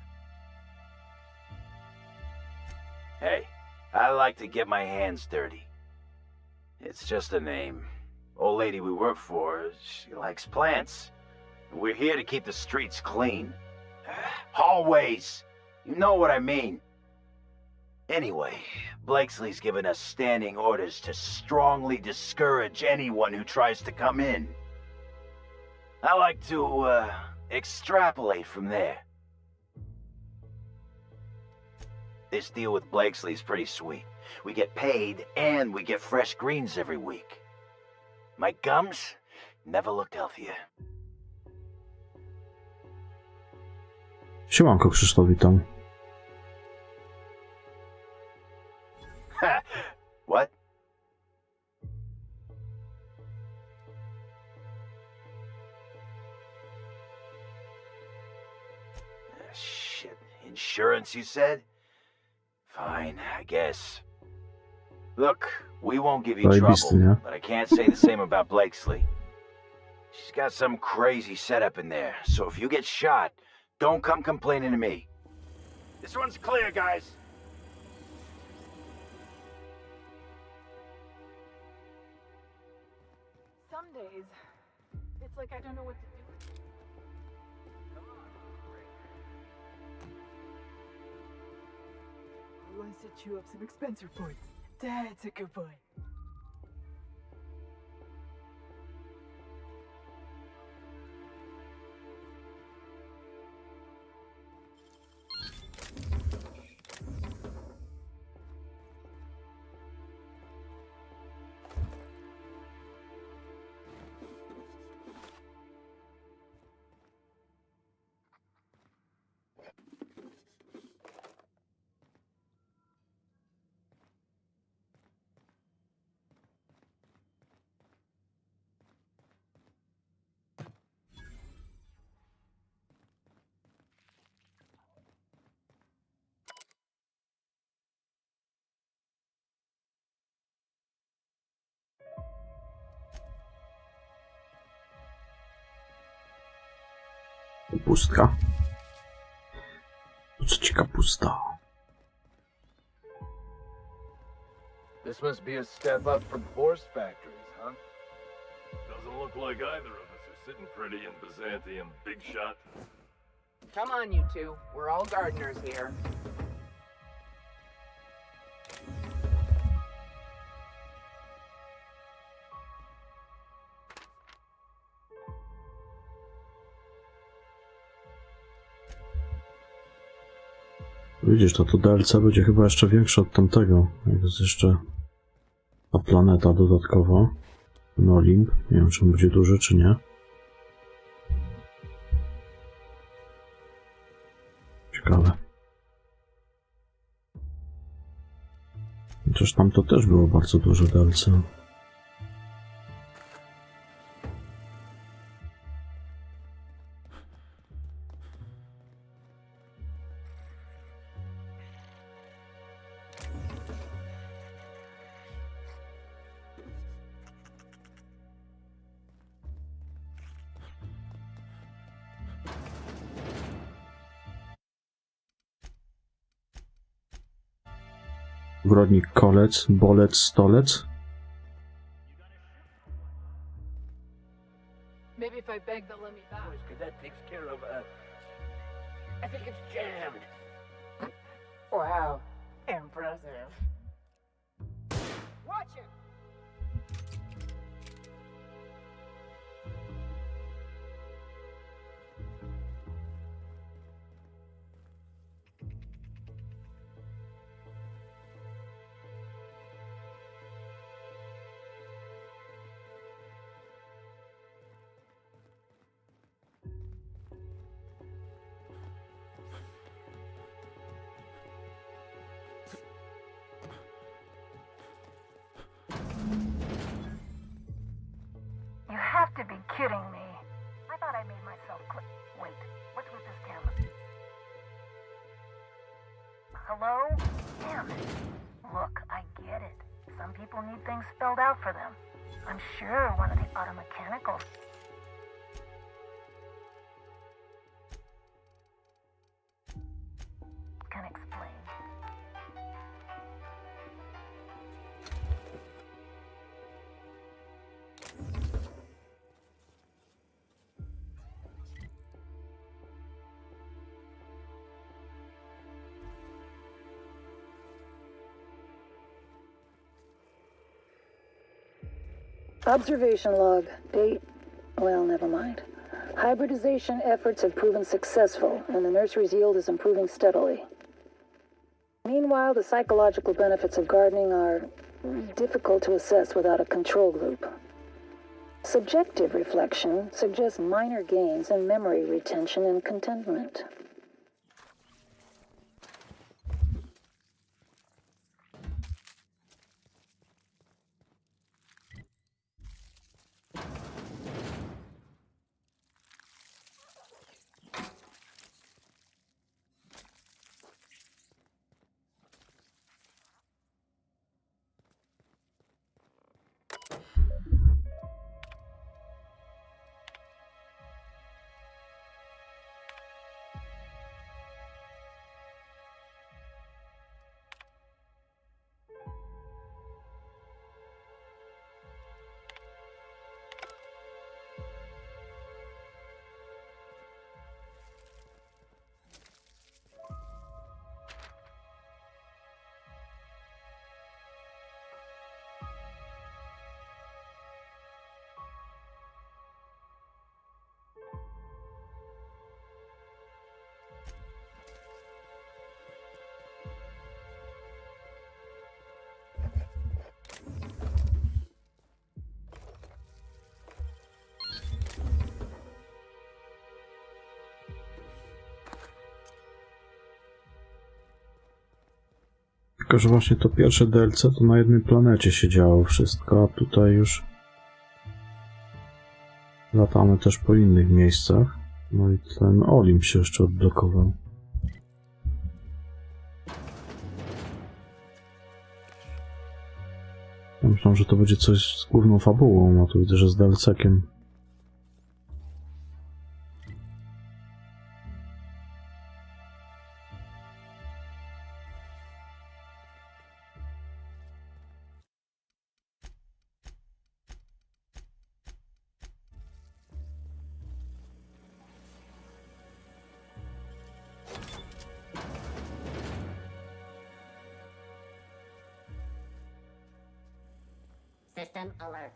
Hey, I like to get my hands dirty. It's just a name. Old lady we work for, she likes plants. We're here to keep the streets clean. Hallways. You know what I mean. Anyway, Blakesley's given us standing orders to strongly discourage anyone who tries to come in. I like to, extrapolate from there. This deal with Blakesley's pretty sweet. We get paid, and we get fresh greens every week. My gums never looked healthier. Siemanko, Krzysztof, witam. What? Shit. Insurance, you said? Fine, I guess. Look, we won't give you trouble, but I can't say the same about Blakesley. She's got some crazy setup in there, so if you get shot, don't come complaining to me. This one's clear, guys. Some days, it's like I don't know what to do. I want to set you up some expense reports. That's a good boy. Pustka. Co ci kapusta? This must be a step up from horse factories, huh? Doesn't look like either of us are sitting pretty in Byzantium, big shot. Come on, you two. We're all gardeners here. Widzisz, to DLC będzie chyba jeszcze większe od tamtego. Jak jest jeszcze ta planeta dodatkowa. Ten Olimp. Nie wiem, czy on będzie duży, czy nie. Ciekawe. Chociaż tam to też było bardzo duże DLC. Ogrodnik kolec, bolec, stolec. Maybe if I beg, they'll let me back. That takes care of, I think it's jammed. Wow. Impressive. Watch it! You have to be kidding me. I thought I made myself clear. Wait, what's with this camera? Hello? Damn it. Look, I get it. Some people need things spelled out for them. I'm sure one of the auto mechanicals. Can explain. Observation log. Date. Well, never mind. Hybridization efforts have proven successful, and the nursery's yield is improving steadily. Meanwhile, the psychological benefits of gardening are difficult to assess without a control group. Subjective reflection suggests minor gains in memory retention and contentment. Tylko, że właśnie to pierwsze DLC to na jednej planecie się działo wszystko, a tutaj już latamy też po innych miejscach. No i ten Olimp się jeszcze odblokował. Ja myślałem, że to będzie coś z główną fabułą, a tu widzę, że z DLC-kiem. System alert.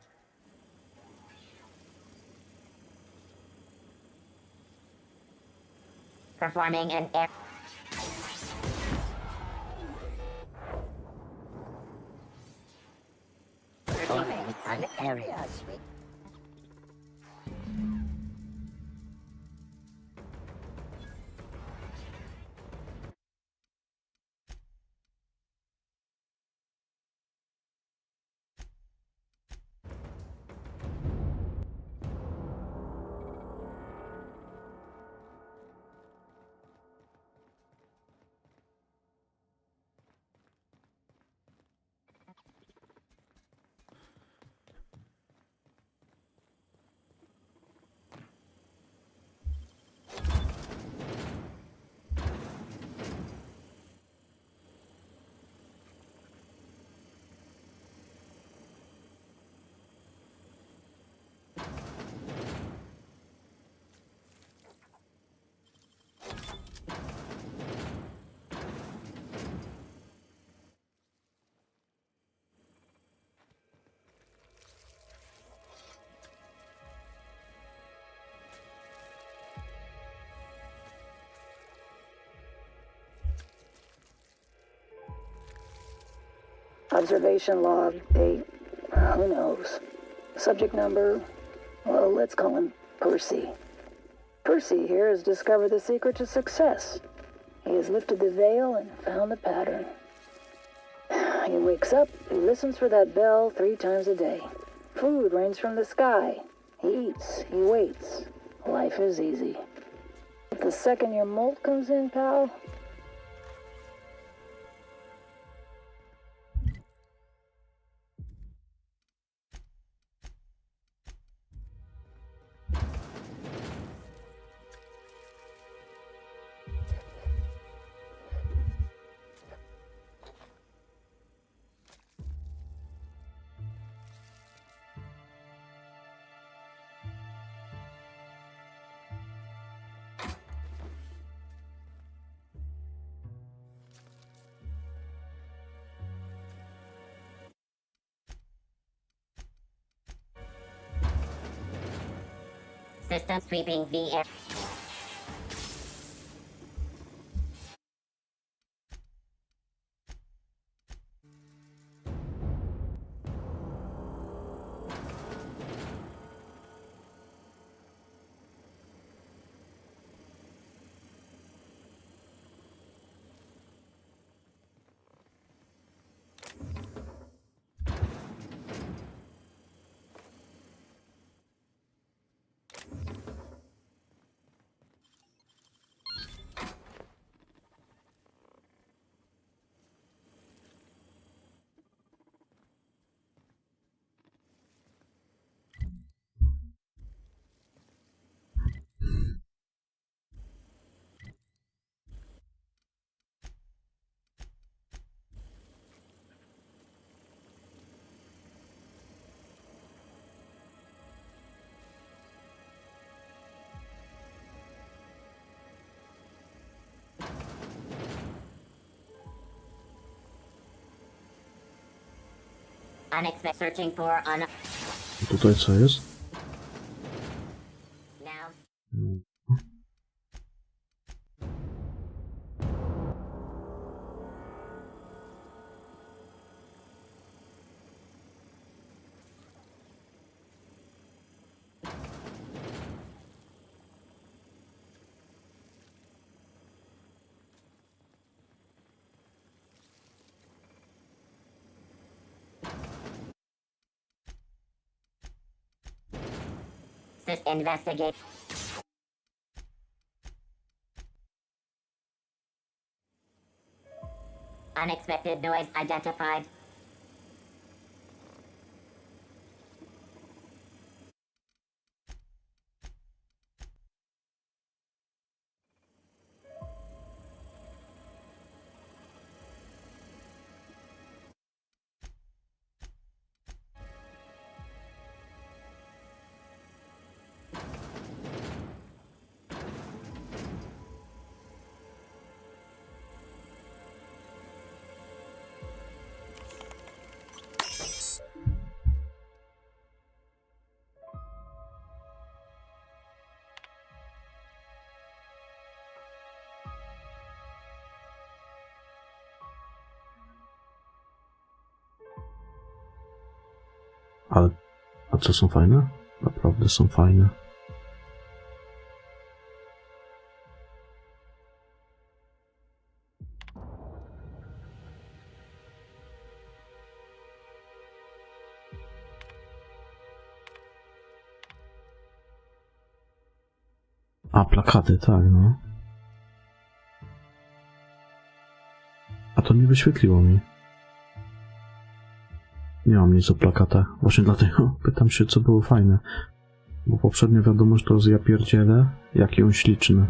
Performing an air... an area sweep. Observation log, date, who knows. Subject number, well, let's call him Percy. Percy here has discovered the secret to success. He has lifted the veil and found the pattern. He wakes up, he listens for that bell 3 times a day. Food rains from the sky. He eats, he waits. Life is easy. But the second your molt comes in, pal, System sweeping VM. Unexpected searching for Tutaj co jest? investigate. Unexpected noise identified. co są fajne? Naprawdę są fajne. A, plakaty, tak, no. A to nie wyświetliło mi. Nie mam nic o plakatach. Właśnie dlatego pytam się, co było fajne. Bo poprzednia wiadomość to ja pierdzielę, jaki on śliczny.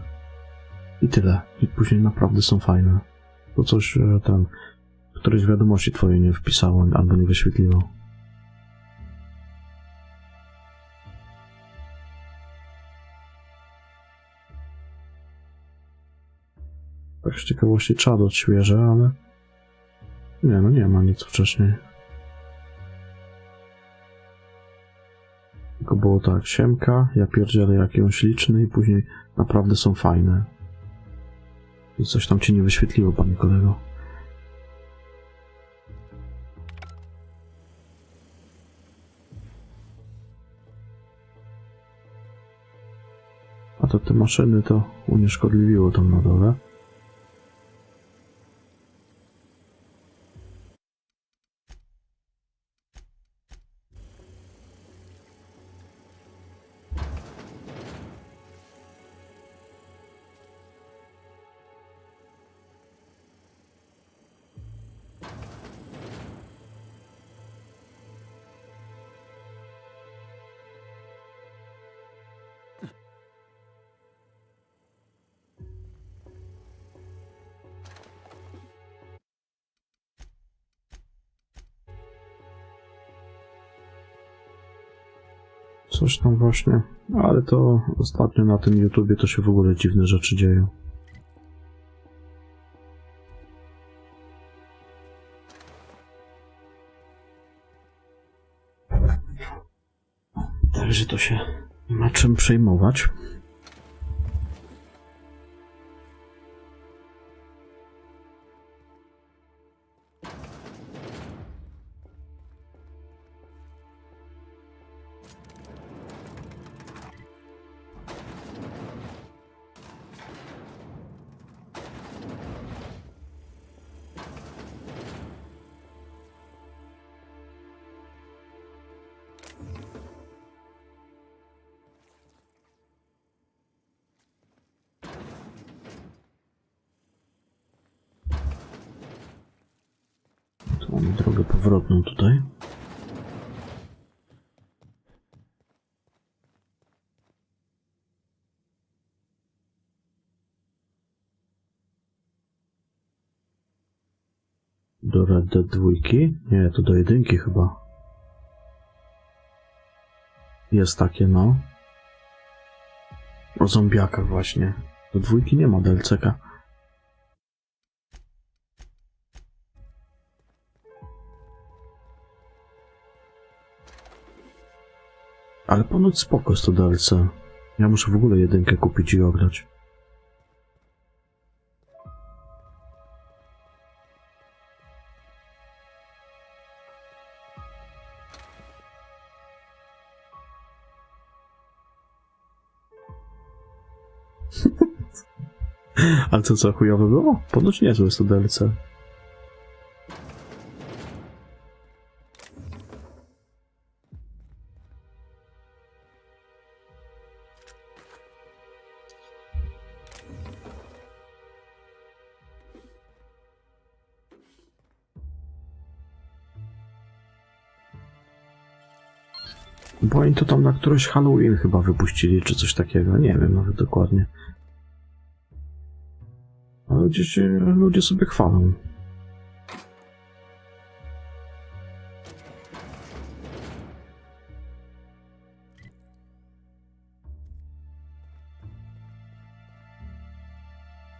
I tyle. I później naprawdę są fajne. To coś tam, któreś wiadomości twoje nie wpisało, albo nie wyświetliło. Tak z ciekawości czad odświeżę, ale... Nie, no nie ma nic wcześniej. Tylko było tak, siemka, ja pierdzielę jaki on śliczny i później naprawdę są fajne. I coś tam ci nie wyświetliło, panie kolego. A to te maszyny to unieszkodliwiło tam na dole. Coś tam właśnie, ale to ostatnio na tym YouTubie to się w ogóle dziwne rzeczy dzieją. Także to się nie ma czym przejmować. Tu mamy drogę powrotną tutaj. Do Red Dead 2? Nie, to do 1 chyba. Jest takie, no. O zombiakach właśnie. Do 2 nie ma DLC-ka. Ale ponoć spoko jest to DLC. Ja muszę w ogóle 1 kupić i ograć. Ale co chujowe było? Ponoć niezłe jest to DLC. Bo oni to tam na któryś Halloween chyba wypuścili, czy coś takiego. Nie wiem nawet dokładnie. Ale gdzieś ludzie sobie chwalą.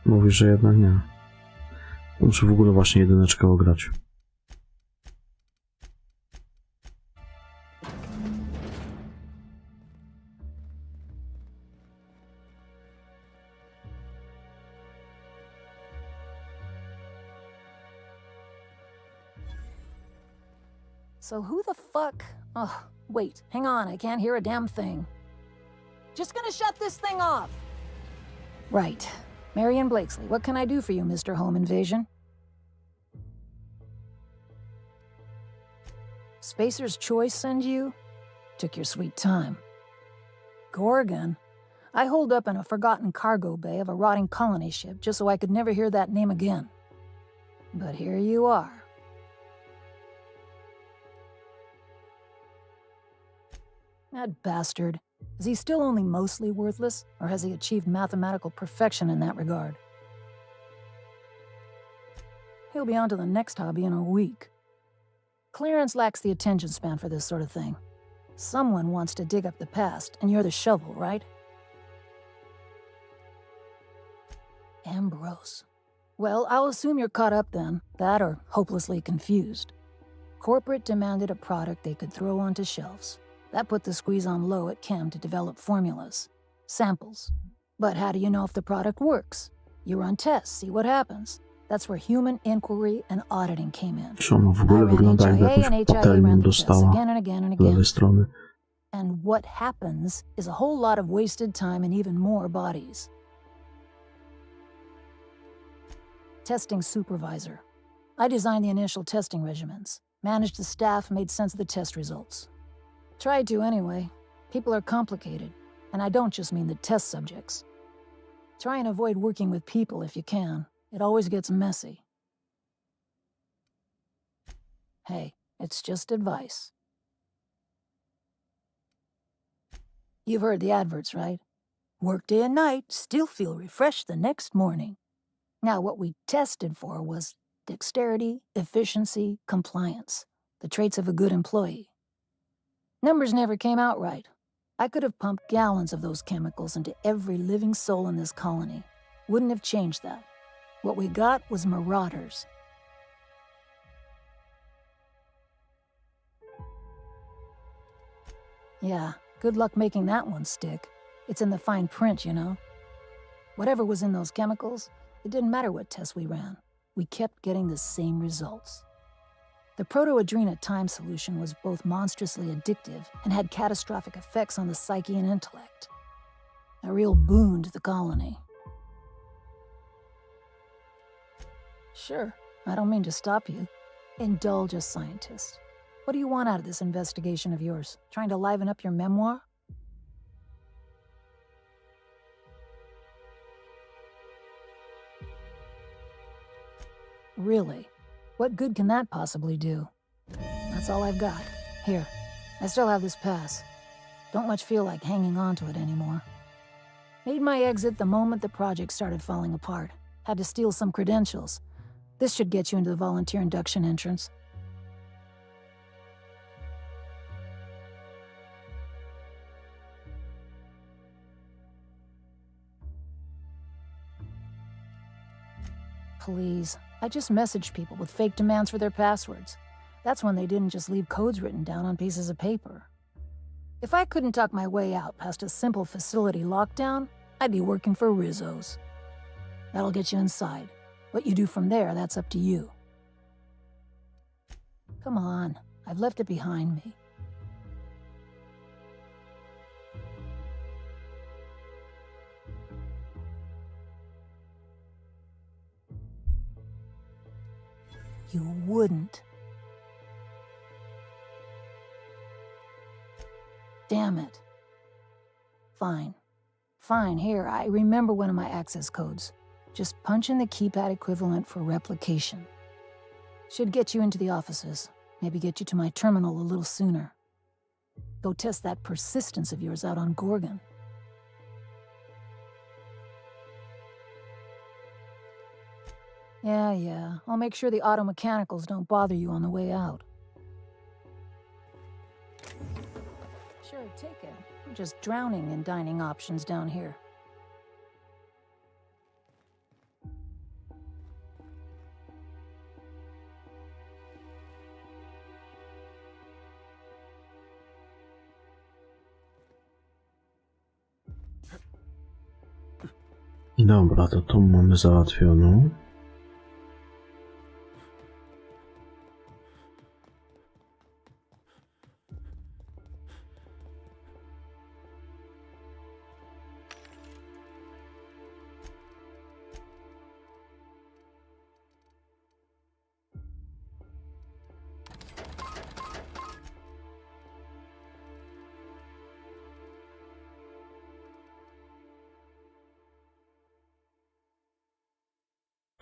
Mówisz, że jednak nie. Muszę w ogóle właśnie 1 ograć. So who the fuck... Oh, Wait, hang on, I can't hear a damn thing. Just gonna shut this thing off. Right. Marion Blakesley, what can I do for you, Mr. Home Invasion? Spacer's Choice send you? Took your sweet time. Gorgon? I holed up in a forgotten cargo bay of a rotting colony ship just so I could never hear that name again. But here you are. That bastard. Is he still only mostly worthless, or has he achieved mathematical perfection in that regard? He'll be on to the next hobby in a week. Clarence lacks the attention span for this sort of thing. Someone wants to dig up the past, and you're the shovel, right? Ambrose. Well, I'll assume you're caught up then. That or hopelessly confused. Corporate demanded a product they could throw onto shelves. That put the squeeze on low at Chem to develop formulas. Samples. But how do you know if the product works? You run tests, see what happens. That's where human inquiry and auditing came in. Czy ona w ogóle wygląda jakby jakąś patelnią dostała z lewej strony. And what happens is a whole lot of wasted time and even more bodies. Testing supervisor. I designed the initial testing regimens, managed the staff, made sense of the test results. Tried to anyway. People are complicated, and I don't just mean the test subjects. Try and avoid working with people if you can. It always gets messy. Hey, it's just advice. You've heard the adverts, right? Work day and night, still feel refreshed the next morning. Now, what we tested for was dexterity, efficiency, compliance, the traits of a good employee. Numbers never came out right. I could have pumped gallons of those chemicals into every living soul in this colony. Wouldn't have changed that. What we got was marauders. Yeah, good luck making that one stick. It's in the fine print, you know. Whatever was in those chemicals, it didn't matter what tests we ran. We kept getting the same results. The proto-adrena time solution was both monstrously addictive and had catastrophic effects on the psyche and intellect. A real boon to the colony. Sure, I don't mean to stop you. Indulge a scientist. What do you want out of this investigation of yours? Trying to liven up your memoir? Really? What good can that possibly do? That's all I've got. Here, I still have this pass. Don't much feel like hanging on to it anymore. Made my exit the moment the project started falling apart. Had to steal some credentials. This should get you into the volunteer induction entrance. Please. I just messaged people with fake demands for their passwords. That's when they didn't just leave codes written down on pieces of paper. If I couldn't talk my way out past a simple facility lockdown, I'd be working for Rizzo's. That'll get you inside. What you do from there, that's up to you. Come on, I've left it behind me. You wouldn't. Damn it. Fine. Fine, here, I remember one of my access codes. Just punch in the keypad equivalent for replication. Should get you into the offices. Maybe get you to my terminal a little sooner. Go test that persistence of yours out on Gorgon. Yeah. I'll make sure the auto mechanicals don't bother you on the way out. Sure, take it. I'm just drowning in dining options down here. Dobra, to tą mamy załatwioną.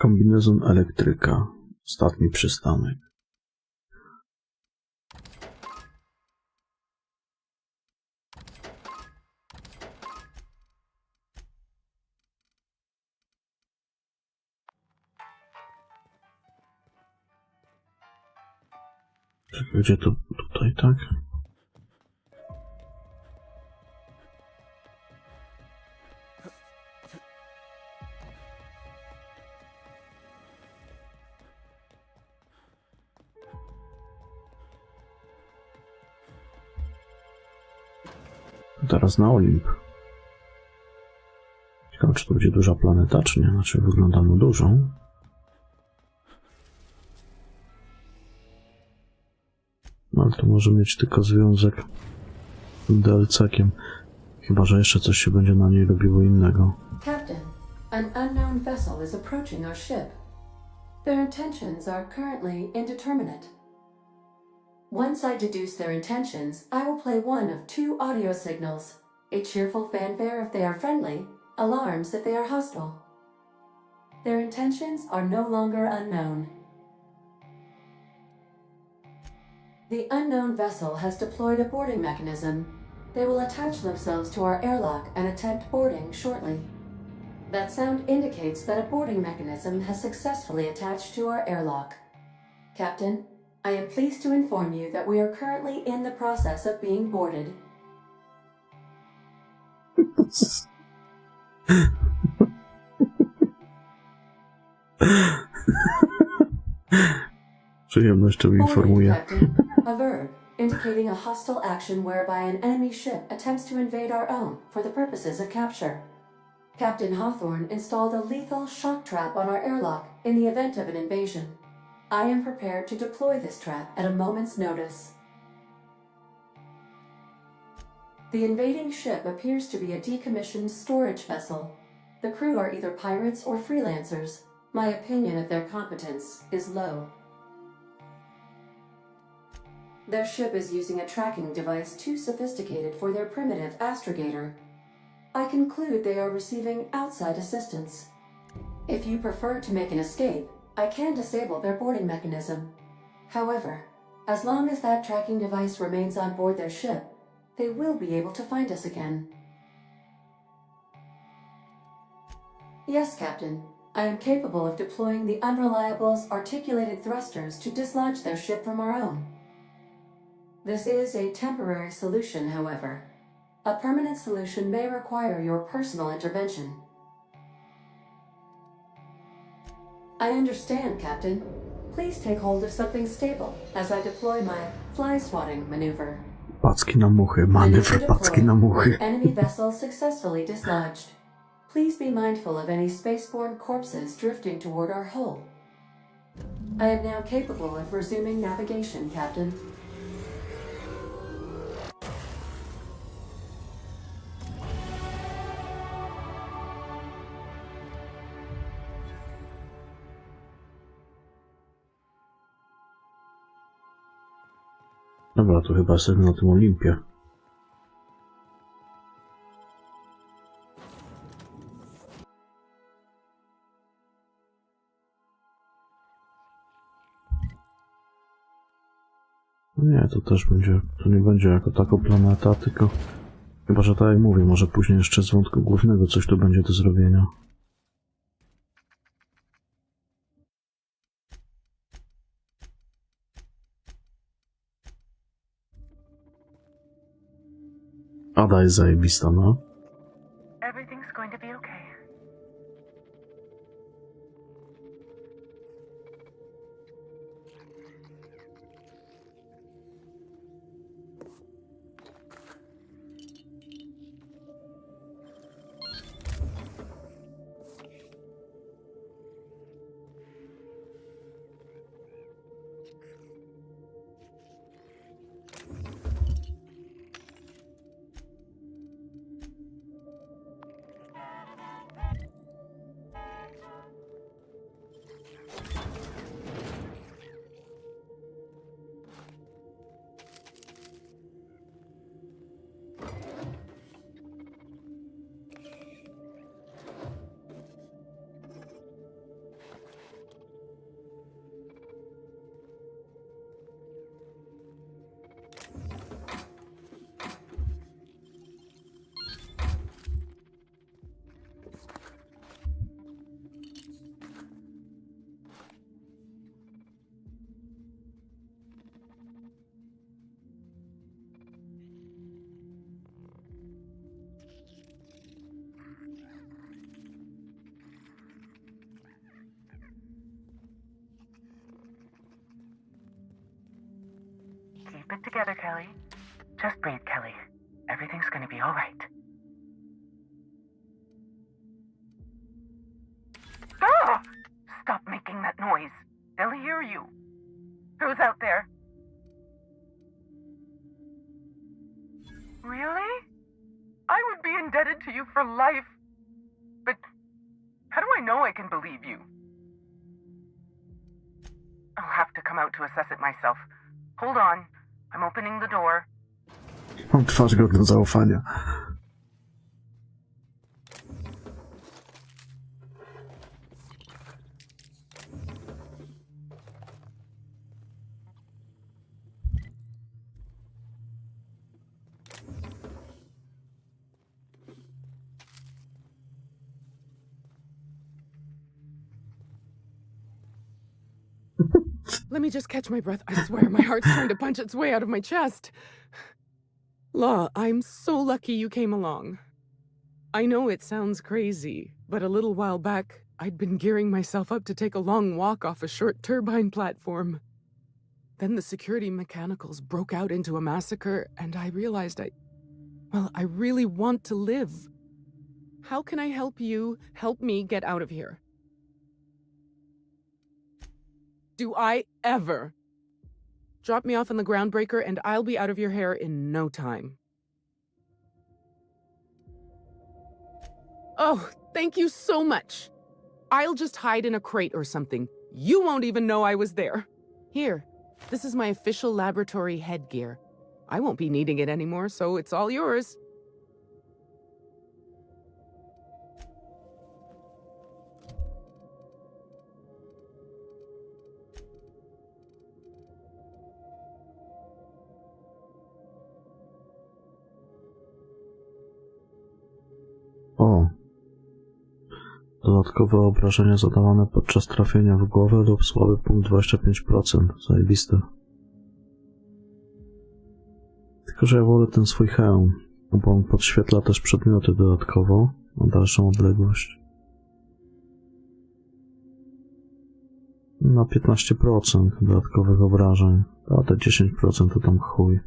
Kombinezon elektryka. Ostatni przystanek. Czekaj, gdzie to? Tutaj, tak? Teraz na Olimp. Ciekawe, czy to będzie duża planeta, czy nie? Znaczy, wygląda na dużą. No, ale to może mieć tylko związek z DLC-kiem. Chyba, że jeszcze coś się będzie na niej robiło innego. Captain, an unknown vessel is approaching our ship. Their intentions are currently indeterminate. Once I deduce their intentions, I will play one of two audio signals. A cheerful fanfare if they are friendly, alarms if they are hostile. Their intentions are no longer unknown. The unknown vessel has deployed a boarding mechanism. They will attach themselves to our airlock and attempt boarding shortly. That sound indicates that a boarding mechanism has successfully attached to our airlock. Captain, I am pleased to inform you that we are currently in the process of being boarded. Przyjemnością informuję. A verb indicating a hostile action whereby an enemy ship attempts to invade our own for the purposes of capture. Captain Hawthorne installed a lethal shock trap on our airlock in the event of an invasion. I am prepared to deploy this trap at a moment's notice. The invading ship appears to be a decommissioned storage vessel. The crew are either pirates or freelancers. My opinion of their competence is low. Their ship is using a tracking device too sophisticated for their primitive astrogator. I conclude they are receiving outside assistance. If you prefer to make an escape, I can disable their boarding mechanism. However, as long as that tracking device remains on board their ship, they will be able to find us again. Yes, Captain. I am capable of deploying the Unreliable's articulated thrusters to dislodge their ship from our own. This is a temporary solution, however. A permanent solution may require your personal intervention. I understand, Captain. Please take hold of something stable as I deploy my fly-swatting maneuver. Packi na muchy, manewr packi na muchy. Enemy vessel successfully dislodged. Please be mindful of any spaceborne corpses drifting toward our hull. I am now capable of resuming navigation, Captain. Dobra, to chyba jesteśmy na tym Olimpie. No nie, to też będzie, to nie będzie jako taka planeta, tylko chyba, że tak jak mówię, może później jeszcze z wątku głównego coś tu będzie do zrobienia. Ada jest zajebista, no. Everything's going to be okay. Keep it together, Kelly. Just breathe, Kelly. Everything's gonna be all right. Ah! Stop making that noise. They'll hear you. Who's out there? Really? I would be indebted to you for life. But how do I know I can believe you? I'll have to come out to assess it myself. Hold on. I'm opening the door. Mam twarz godną zaufania. Let me just catch my breath. I swear, my heart's trying to punch its way out of my chest. Law, I'm so lucky you came along. I know it sounds crazy, but a little while back, I'd been gearing myself up to take a long walk off a short turbine platform. Then the security mechanicals broke out into a massacre, and I realized I really want to live. How can I help you help me get out of here? Do I ever? Drop me off on the groundbreaker and I'll be out of your hair in no time. Oh, thank you so much. I'll just hide in a crate or something. You won't even know I was there. Here, this is my official laboratory headgear. I won't be needing it anymore, so it's all yours. O. Dodatkowe obrażenia zadawane podczas trafienia w głowę lub słaby punkt 25%. Zajebiste. Tylko, że ja wolę ten swój hełm, bo on podświetla też przedmioty dodatkowo na dalszą odległość. Na 15% dodatkowych obrażeń, a te 10% to tam chuj.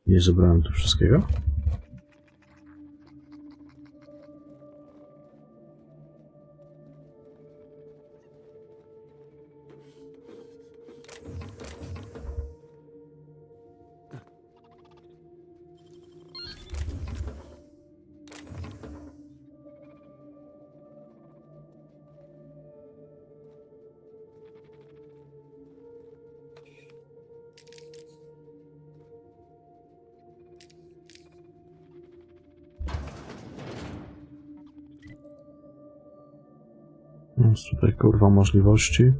Nie zebrałem tu wszystkiego? Jest tutaj kurwa możliwości.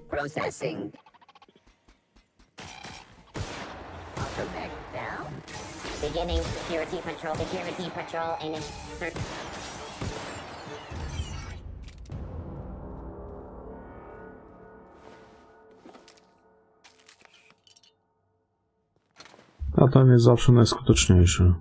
Processing. Automech down. Beginning security patrol. Security patrol and insert. A ten jest zawsze najskuteczniejszy.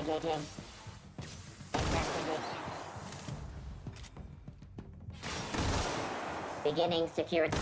Investigating. Investigation. Beginning security.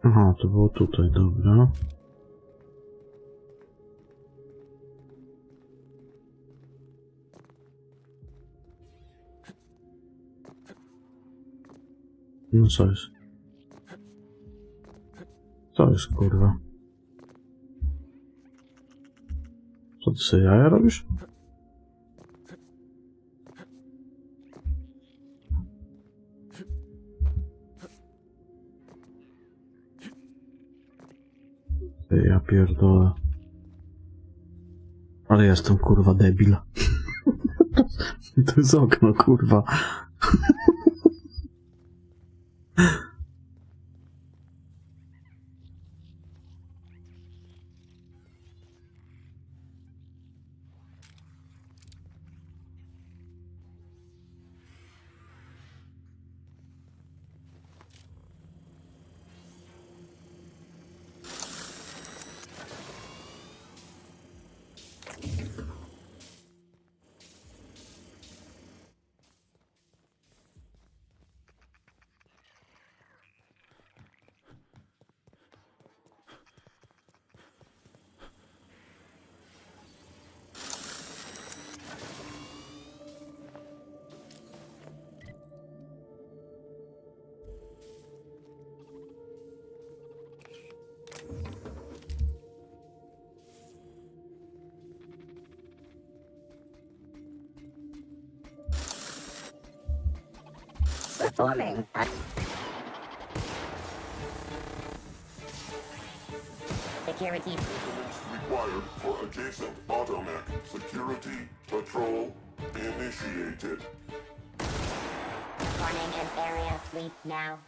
Aha, to było tutaj, dobra. No co jest? Co jest, kurwa? Co ty sobie jaja robisz? Ja pierdolę. Ale jestem, kurwa, debil. To jest okno, kurwa. Performing at security required for adjacent bottleneck. Security patrol initiated. Running an area fleet now.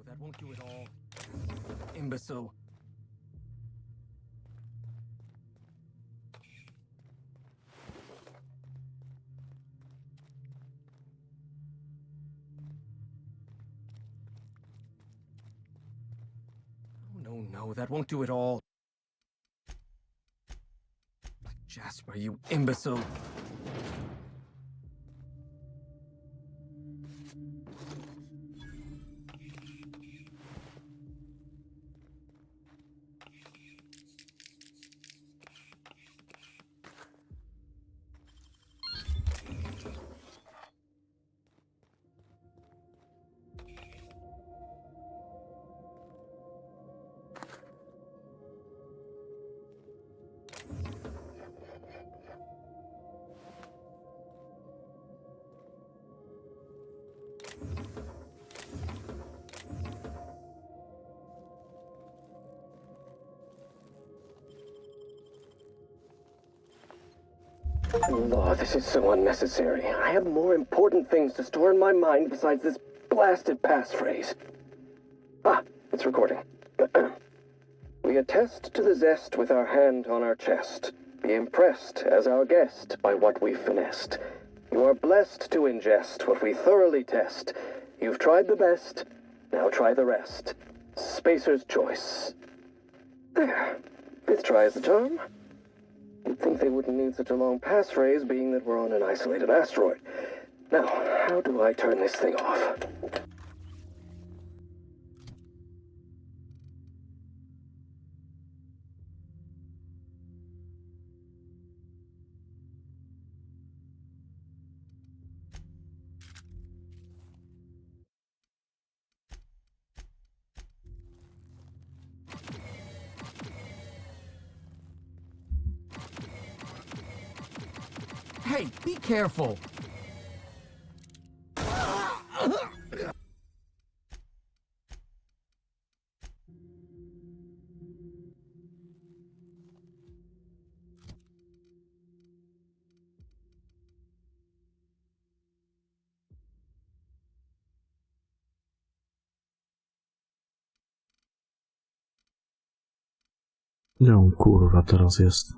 That won't do it all. Imbecile. No, that won't do it all. Jasper, you imbecile. Law, this is so unnecessary. I have more important things to store in my mind besides this blasted passphrase. Ah, it's recording. We attest to the zest with our hand on our chest. Be impressed as our guest by what we've finessed. You are blessed to ingest what we thoroughly test. You've tried the best, now try the rest. Spacer's choice. There. 5th try is the charm. You'd think they wouldn't need such a long passphrase, being that we're on an isolated asteroid. Now, how do I turn this thing off? Hey, be careful! Gdzie on kurwa teraz jest?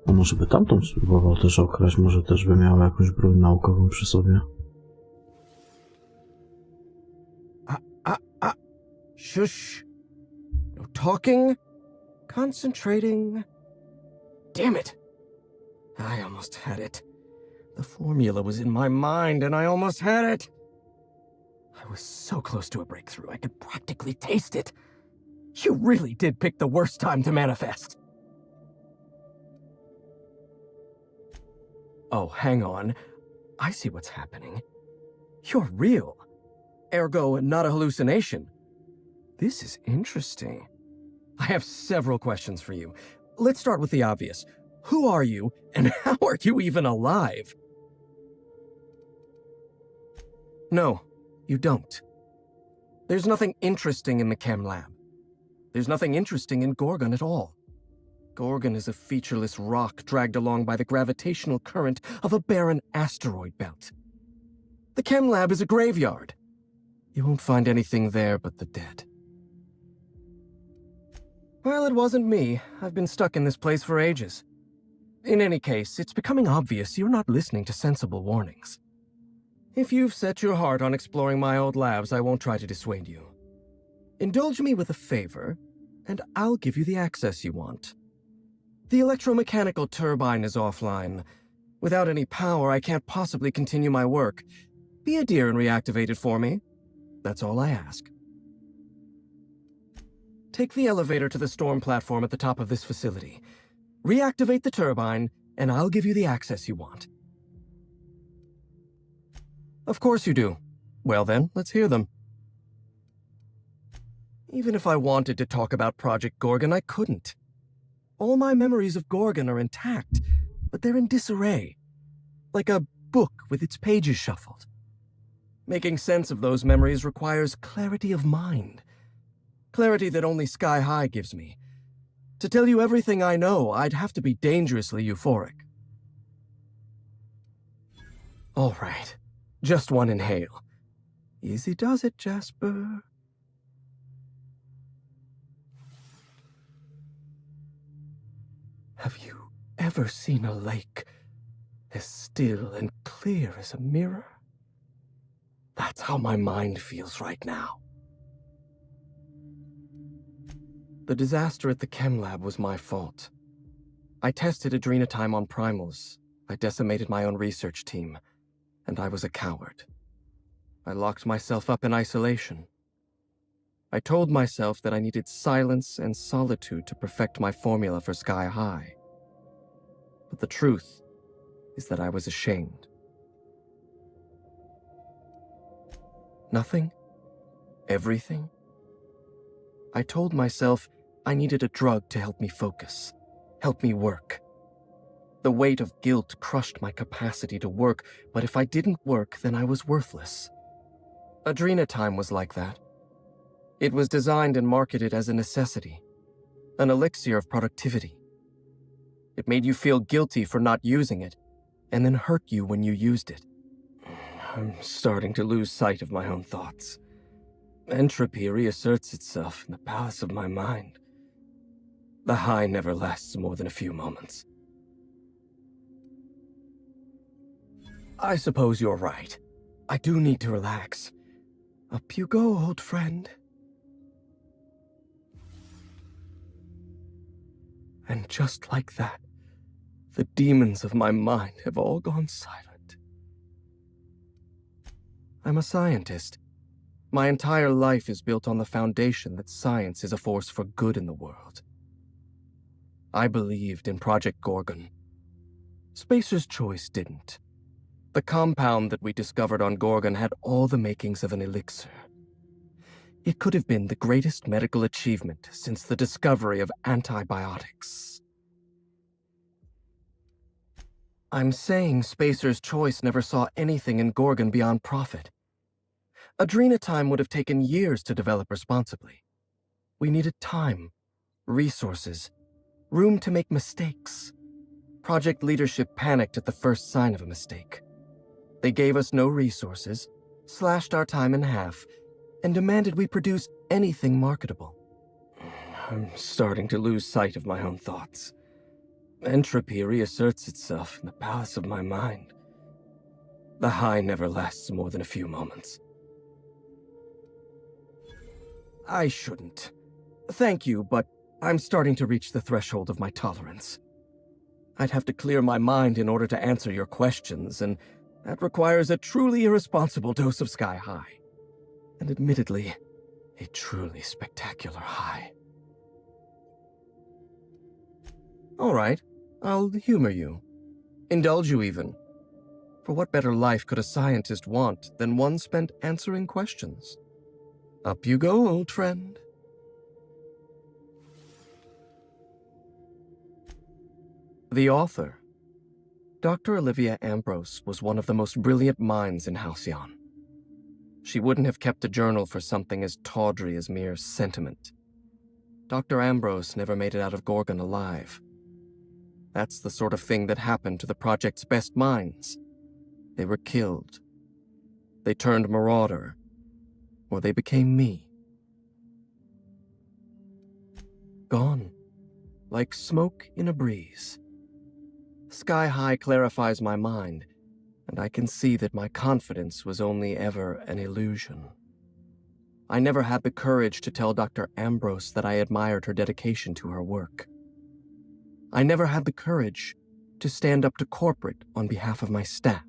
A może by tamtą spróbował też okraść, może też by miał jakąś broń naukową przy sobie. Shush. No talking. Concentrating. Damn it. I almost had it. The formula was in my mind and I almost had it. I was so close to a breakthrough, I could practically taste it. You really did pick the worst time to manifest. Oh, hang on. I see what's happening. You're real. Ergo, not a hallucination. This is interesting. I have several questions for you. Let's start with the obvious. Who are you, and how are you even alive? No, you don't. There's nothing interesting in the chem lab. There's nothing interesting in Gorgon at all. Gorgon is a featureless rock dragged along by the gravitational current of a barren asteroid belt. The chem lab is a graveyard. You won't find anything there but the dead. Well, it wasn't me. I've been stuck in this place for ages. In any case, it's becoming obvious you're not listening to sensible warnings. If you've set your heart on exploring my old labs, I won't try to dissuade you. Indulge me with a favor, and I'll give you the access you want. The electromechanical turbine is offline. Without any power, I can't possibly continue my work. Be a dear and reactivate it for me. That's all I ask. Take the elevator to the storm platform at the top of this facility. Reactivate the turbine, and I'll give you the access you want. Of course you do. Well then, let's hear them. Even if I wanted to talk about Project Gorgon, I couldn't. All my memories of Gorgon are intact, but they're in disarray. Like a book with its pages shuffled. Making sense of those memories requires clarity of mind. Clarity that only Sky High gives me. To tell you everything I know, I'd have to be dangerously euphoric. All right, just one inhale. Easy does it, Jasper. Have you ever seen a lake as still and clear as a mirror? That's how my mind feels right now. The disaster at the chem lab was my fault. I tested adrenatime on primals. I decimated my own research team. And I was a coward. I locked myself up in isolation. I told myself that I needed silence and solitude to perfect my formula for Sky High. But the truth is that I was ashamed. Nothing? Everything? I told myself I needed a drug to help me focus, help me work. The weight of guilt crushed my capacity to work, but if I didn't work, then I was worthless. Adrenatime was like that. It was designed and marketed as a necessity, an elixir of productivity. It made you feel guilty for not using it, and then hurt you when you used it. I'm starting to lose sight of my own thoughts. Entropy reasserts itself in the palace of my mind. The high never lasts more than a few moments. I suppose you're right. I do need to relax. Up you go, old friend. And just like that, the demons of my mind have all gone silent. I'm a scientist. My entire life is built on the foundation that science is a force for good in the world. I believed in Project Gorgon. Spacer's Choice didn't. The compound that we discovered on Gorgon had all the makings of an elixir. It could have been the greatest medical achievement since the discovery of antibiotics. I'm saying Spacer's Choice never saw anything in Gorgon beyond profit. Adrenatime would have taken years to develop responsibly. We needed time, resources, room to make mistakes. Project leadership panicked at the first sign of a mistake. They gave us no resources, slashed our time in half, and demanded we produce anything marketable. I'm starting to lose sight of my own thoughts. Entropy reasserts itself in the palace of my mind. The high never lasts more than a few moments. I shouldn't. Thank you, but I'm starting to reach the threshold of my tolerance. I'd have to clear my mind in order to answer your questions, and that requires a truly irresponsible dose of Sky High. And admittedly, a truly spectacular high. All right, I'll humor you. Indulge you even. For what better life could a scientist want than one spent answering questions? Up you go, old friend. The author, Dr. Olivia Ambrose, was one of the most brilliant minds in Halcyon. She wouldn't have kept a journal for something as tawdry as mere sentiment. Dr. Ambrose never made it out of Gorgon alive. That's the sort of thing that happened to the project's best minds. They were killed. They turned marauder. Or they became me. Gone. Like smoke in a breeze. Sky High clarifies my mind, and I can see that my confidence was only ever an illusion. I never had the courage to tell Dr. Ambrose that I admired her dedication to her work. I never had the courage to stand up to corporate on behalf of my staff.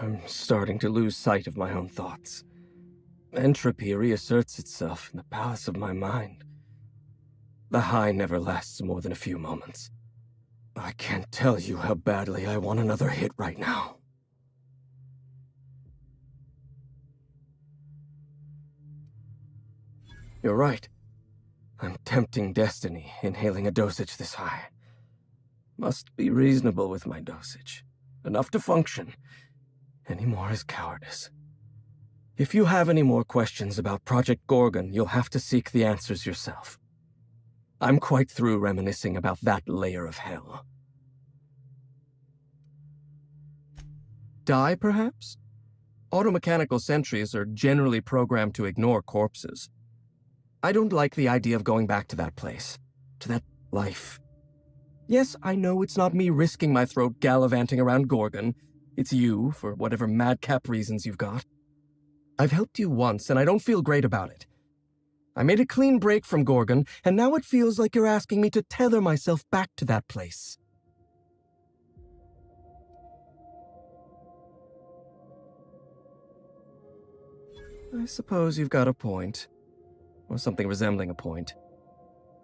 I'm starting to lose sight of my own thoughts. Entropy reasserts itself in the palace of my mind. The high never lasts more than a few moments. I can't tell you how badly I want another hit right now. You're right. I'm tempting destiny, inhaling a dosage this high. Must be reasonable with my dosage. Enough to function. Any more is cowardice. If you have any more questions about Project Gorgon, you'll have to seek the answers yourself. I'm quite through reminiscing about that layer of hell. Die, perhaps? Automechanical sentries are generally programmed to ignore corpses. I don't like the idea of going back to that place, to that life. Yes, I know it's not me risking my throat gallivanting around Gorgon. It's you, for whatever madcap reasons you've got. I've helped you once, and I don't feel great about it. I made a clean break from Gorgon, and now it feels like you're asking me to tether myself back to that place. I suppose you've got a point. Or something resembling a point.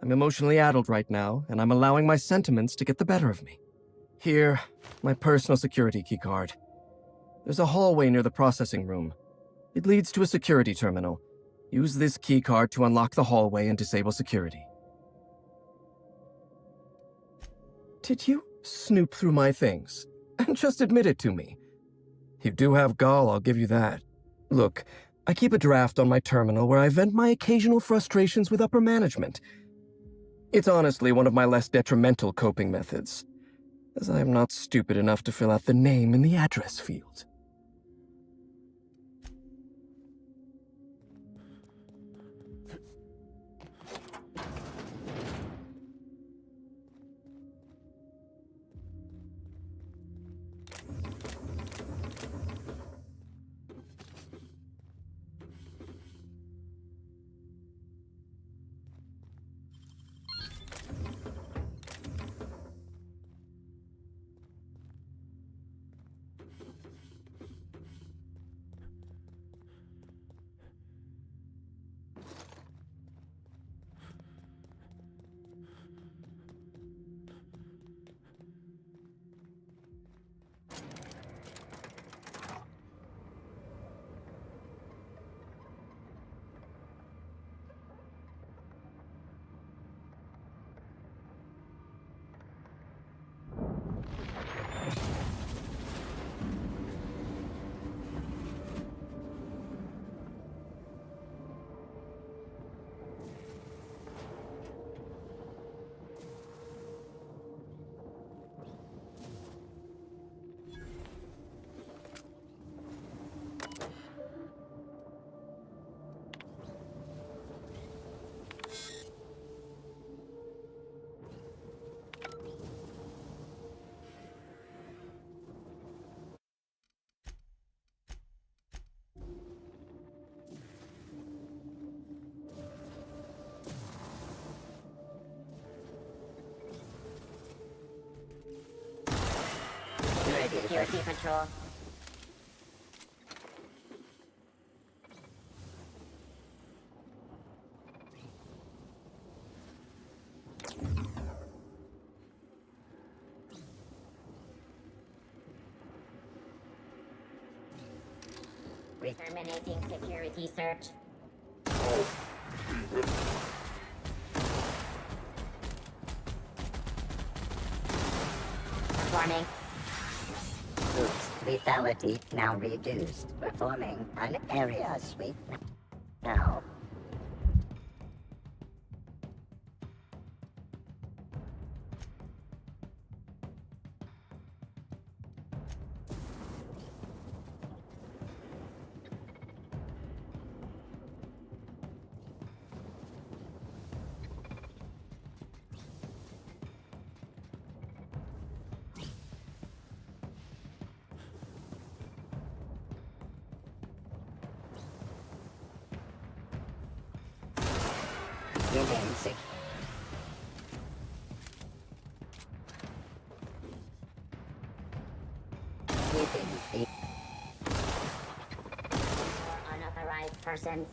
I'm emotionally addled right now, and I'm allowing my sentiments to get the better of me. Here, my personal security keycard. There's a hallway near the processing room. It leads to a security terminal. Use this keycard to unlock the hallway and disable security. Did you snoop through my things? And just admit it to me. You do have gall, I'll give you that. Look, I keep a draft on my terminal where I vent my occasional frustrations with upper management. It's honestly one of my less detrimental coping methods, as I am not stupid enough to fill out the name in the address field. Security patrol. We're terminating security search. Performing. Oops, lethality now reduced. Performing an area sweep now. Sick. Unauthorized persons.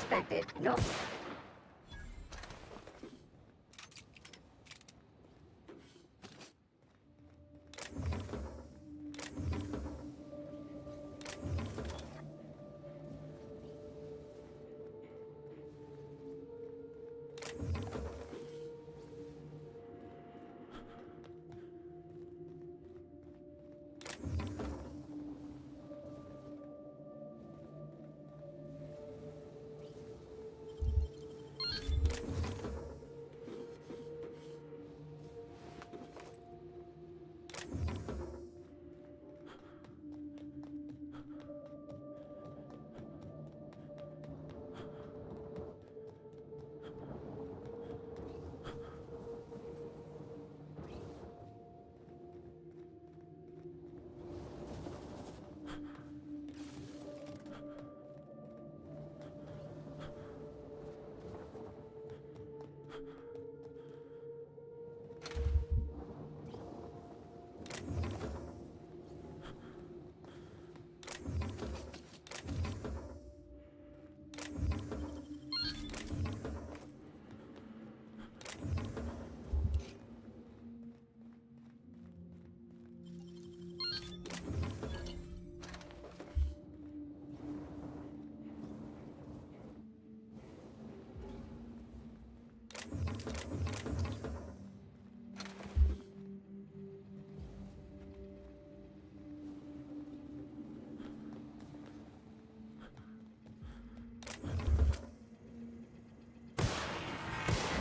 expected. No.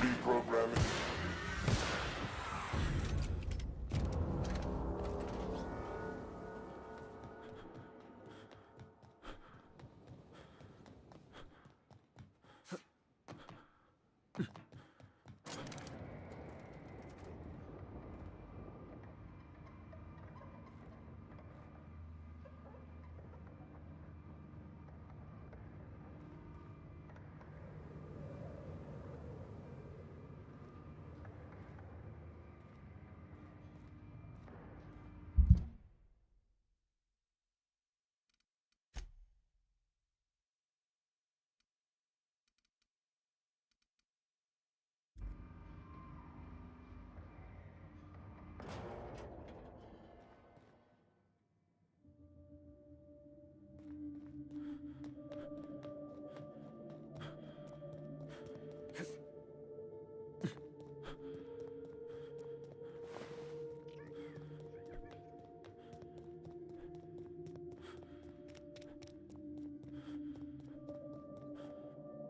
Reprogramming.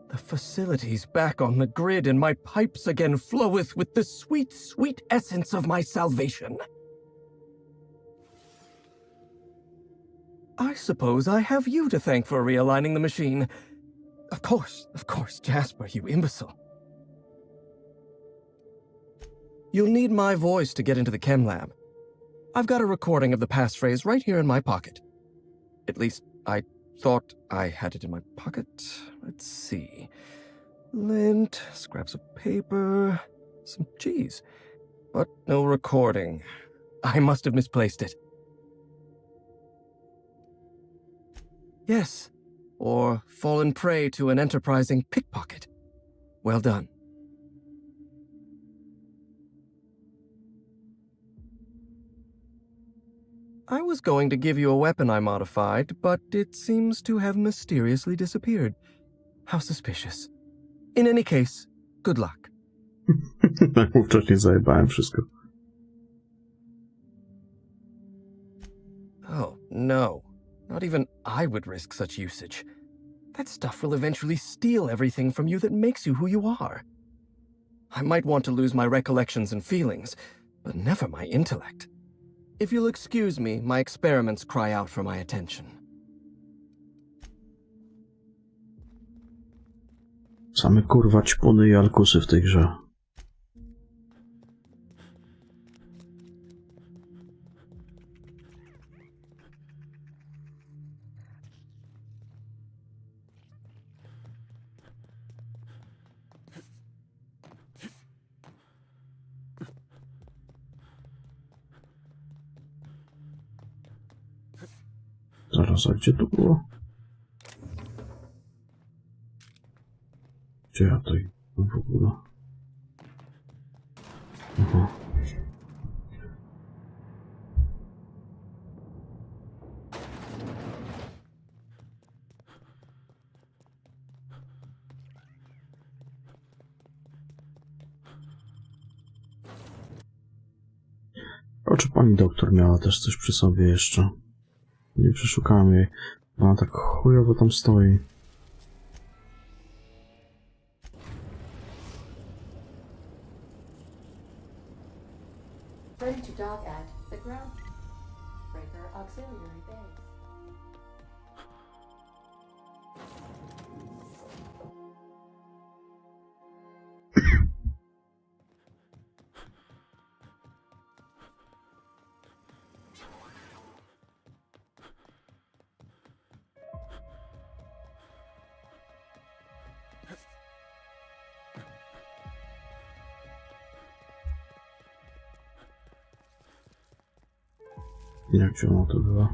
The facility's back on the grid, and my pipes again floweth with the sweet, sweet essence of my salvation. I suppose I have you to thank for realigning the machine. Of course, Jasper, you imbecile. You'll need my voice to get into the chem lab. I've got a recording of the passphrase right here in my pocket. At least, I thought I had it in my pocket. Let's see. Lint, scraps of paper, some cheese. But no recording. I must have misplaced it. Yes, or fallen prey to an enterprising pickpocket. Well done. I was going to give you a weapon I modified, but it seems to have mysteriously disappeared. How suspicious. In any case, good luck. Wcześniej zajebałem wszystko. Oh, no. Not even I would risk such usage. That stuff will eventually steal everything from you that makes you who you are. I might want to lose my recollections and feelings, but never my intellect. If you'll excuse me, my experiments cry out for my attention. Same kurwa ćpuny i alkusy w tej grze. Zaraz, a gdzie to było? Gdzie ja tutaj w ogóle? Aha. O, czy pani doktor miała też coś przy sobie jeszcze? Nie przeszukałem jej. Ona tak chujowo tam stoi. Ready to dock at the ground breaker auxiliary base. Jak się ona to była?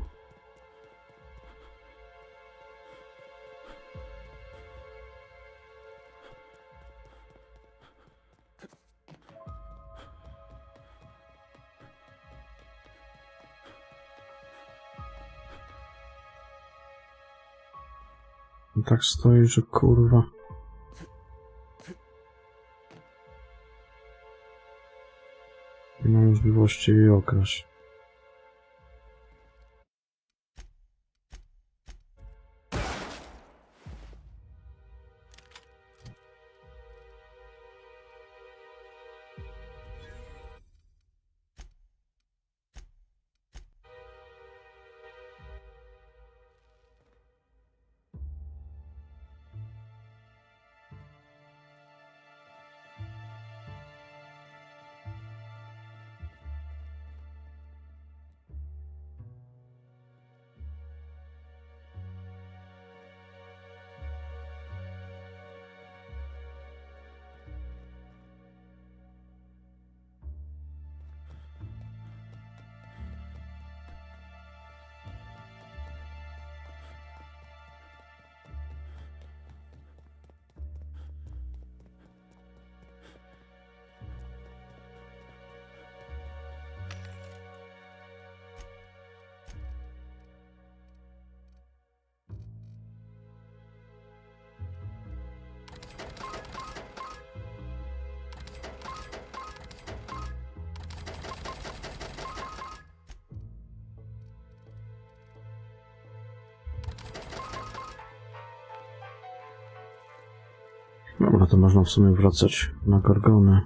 I tak stoi, że kurwa. Nie ma możliwości jej okraść. Dobra, to można w sumie wracać na Gorgonę.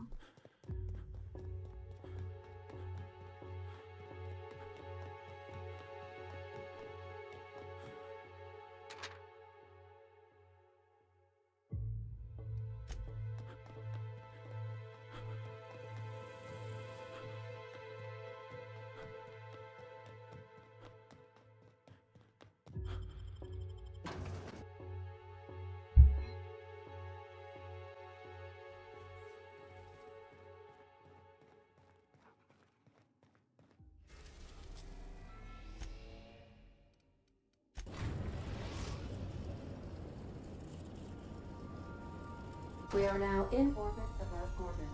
We are now in orbit above Gorgon.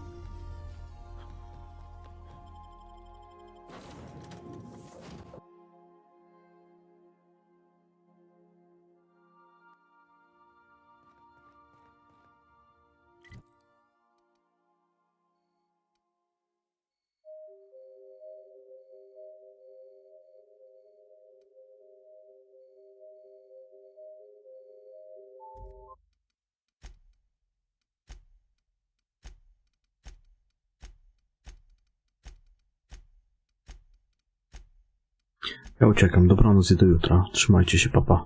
Ja uciekam, dobranoc i do jutra. Trzymajcie się, papa.